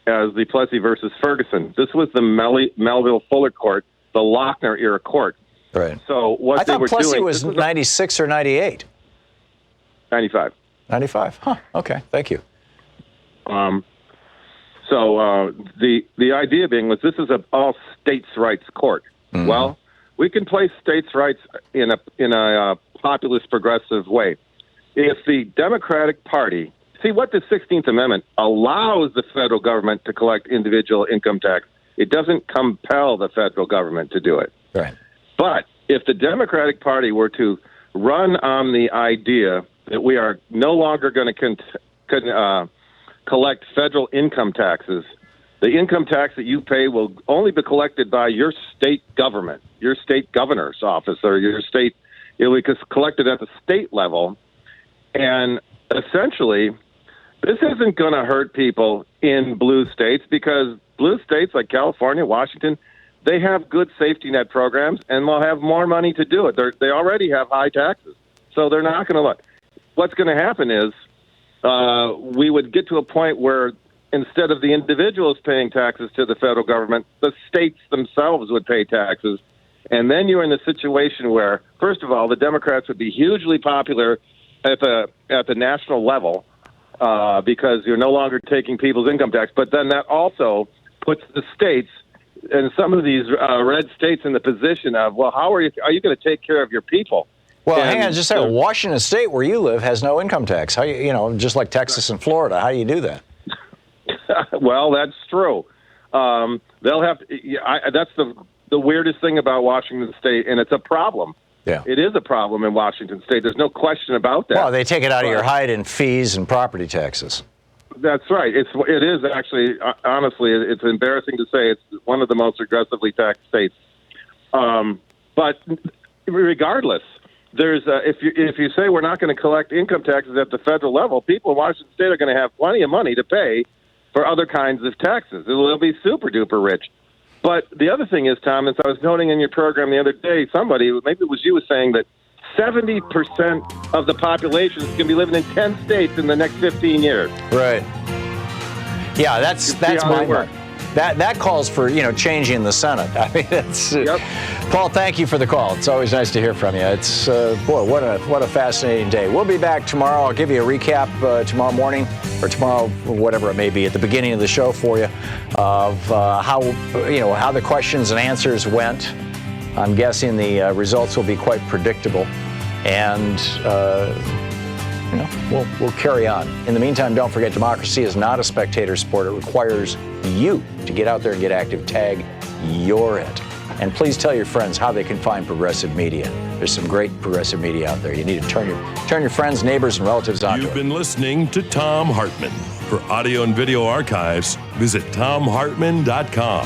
as the Plessy versus Ferguson. This was the Melville Fuller Court, the Lochner era court. Right. So what I they thought were Plessy doing was 96 or 98. 95. 95. Huh. Okay. Thank you. So the idea being was this is an all states' rights court. Mm-hmm. Well, we can place states' rights in a populist progressive way. If the Democratic Party, see what the 16th Amendment allows the federal government to collect individual income tax, it doesn't compel the federal government to do it. Right. But if the Democratic Party were to run on the idea that we are no longer going to collect federal income taxes, the income tax that you pay will only be collected by your state government, your state governor's office, or your state. It will be collected at the state level. And essentially, this isn't going to hurt people in blue states because blue states like California, Washington, they have good safety net programs and will have more money to do it. They already have high taxes, so they're not going to look. What's going to happen is we would get to a point where instead of the individuals paying taxes to the federal government, the states themselves would pay taxes. And then you're in a situation where, first of all, the Democrats would be hugely popular at the national level because you're no longer taking people's income tax. But then that also puts the states and some of these red states in the position of, well, how are you going to take care of your people? Well, hang on just a second. Washington State, where you live, has no income tax. How just like Texas and Florida, how do you do that? Well, that's true. They'll have to, that's the weirdest thing about Washington State, and it's a problem. Yeah. It is a problem in Washington State. There's no question about that. Well, they take it out of your hide in fees and property taxes. That's right. It is actually, honestly, it's embarrassing to say it's one of the most aggressively taxed states. But regardless, there's if you say we're not going to collect income taxes at the federal level, people in Washington State are going to have plenty of money to pay for other kinds of taxes. They'll be super duper rich. But the other thing is, Tom, as I was noting in your program the other day, somebody, maybe it was you, was saying that 70% of the population is going to be living in 10 states in the next 15 years. Right. Yeah, that's my mark. That calls for, changing the Senate. I mean, that's Paul, thank you for the call. It's always nice to hear from you. It's what a fascinating day. We'll be back tomorrow. I'll give you a recap tomorrow morning or tomorrow, whatever it may be, at the beginning of the show for you of how the questions and answers went. I'm guessing the results will be quite predictable, and we'll carry on. In the meantime, don't forget, democracy is not a spectator sport. It requires you to get out there and get active. Tag you're it. And please tell your friends how they can find progressive media. There's some great progressive media out there. You need to turn your friends, neighbors, and relatives on to it. You've been listening to Thom Hartmann. For audio and video archives, visit thomhartmann.com.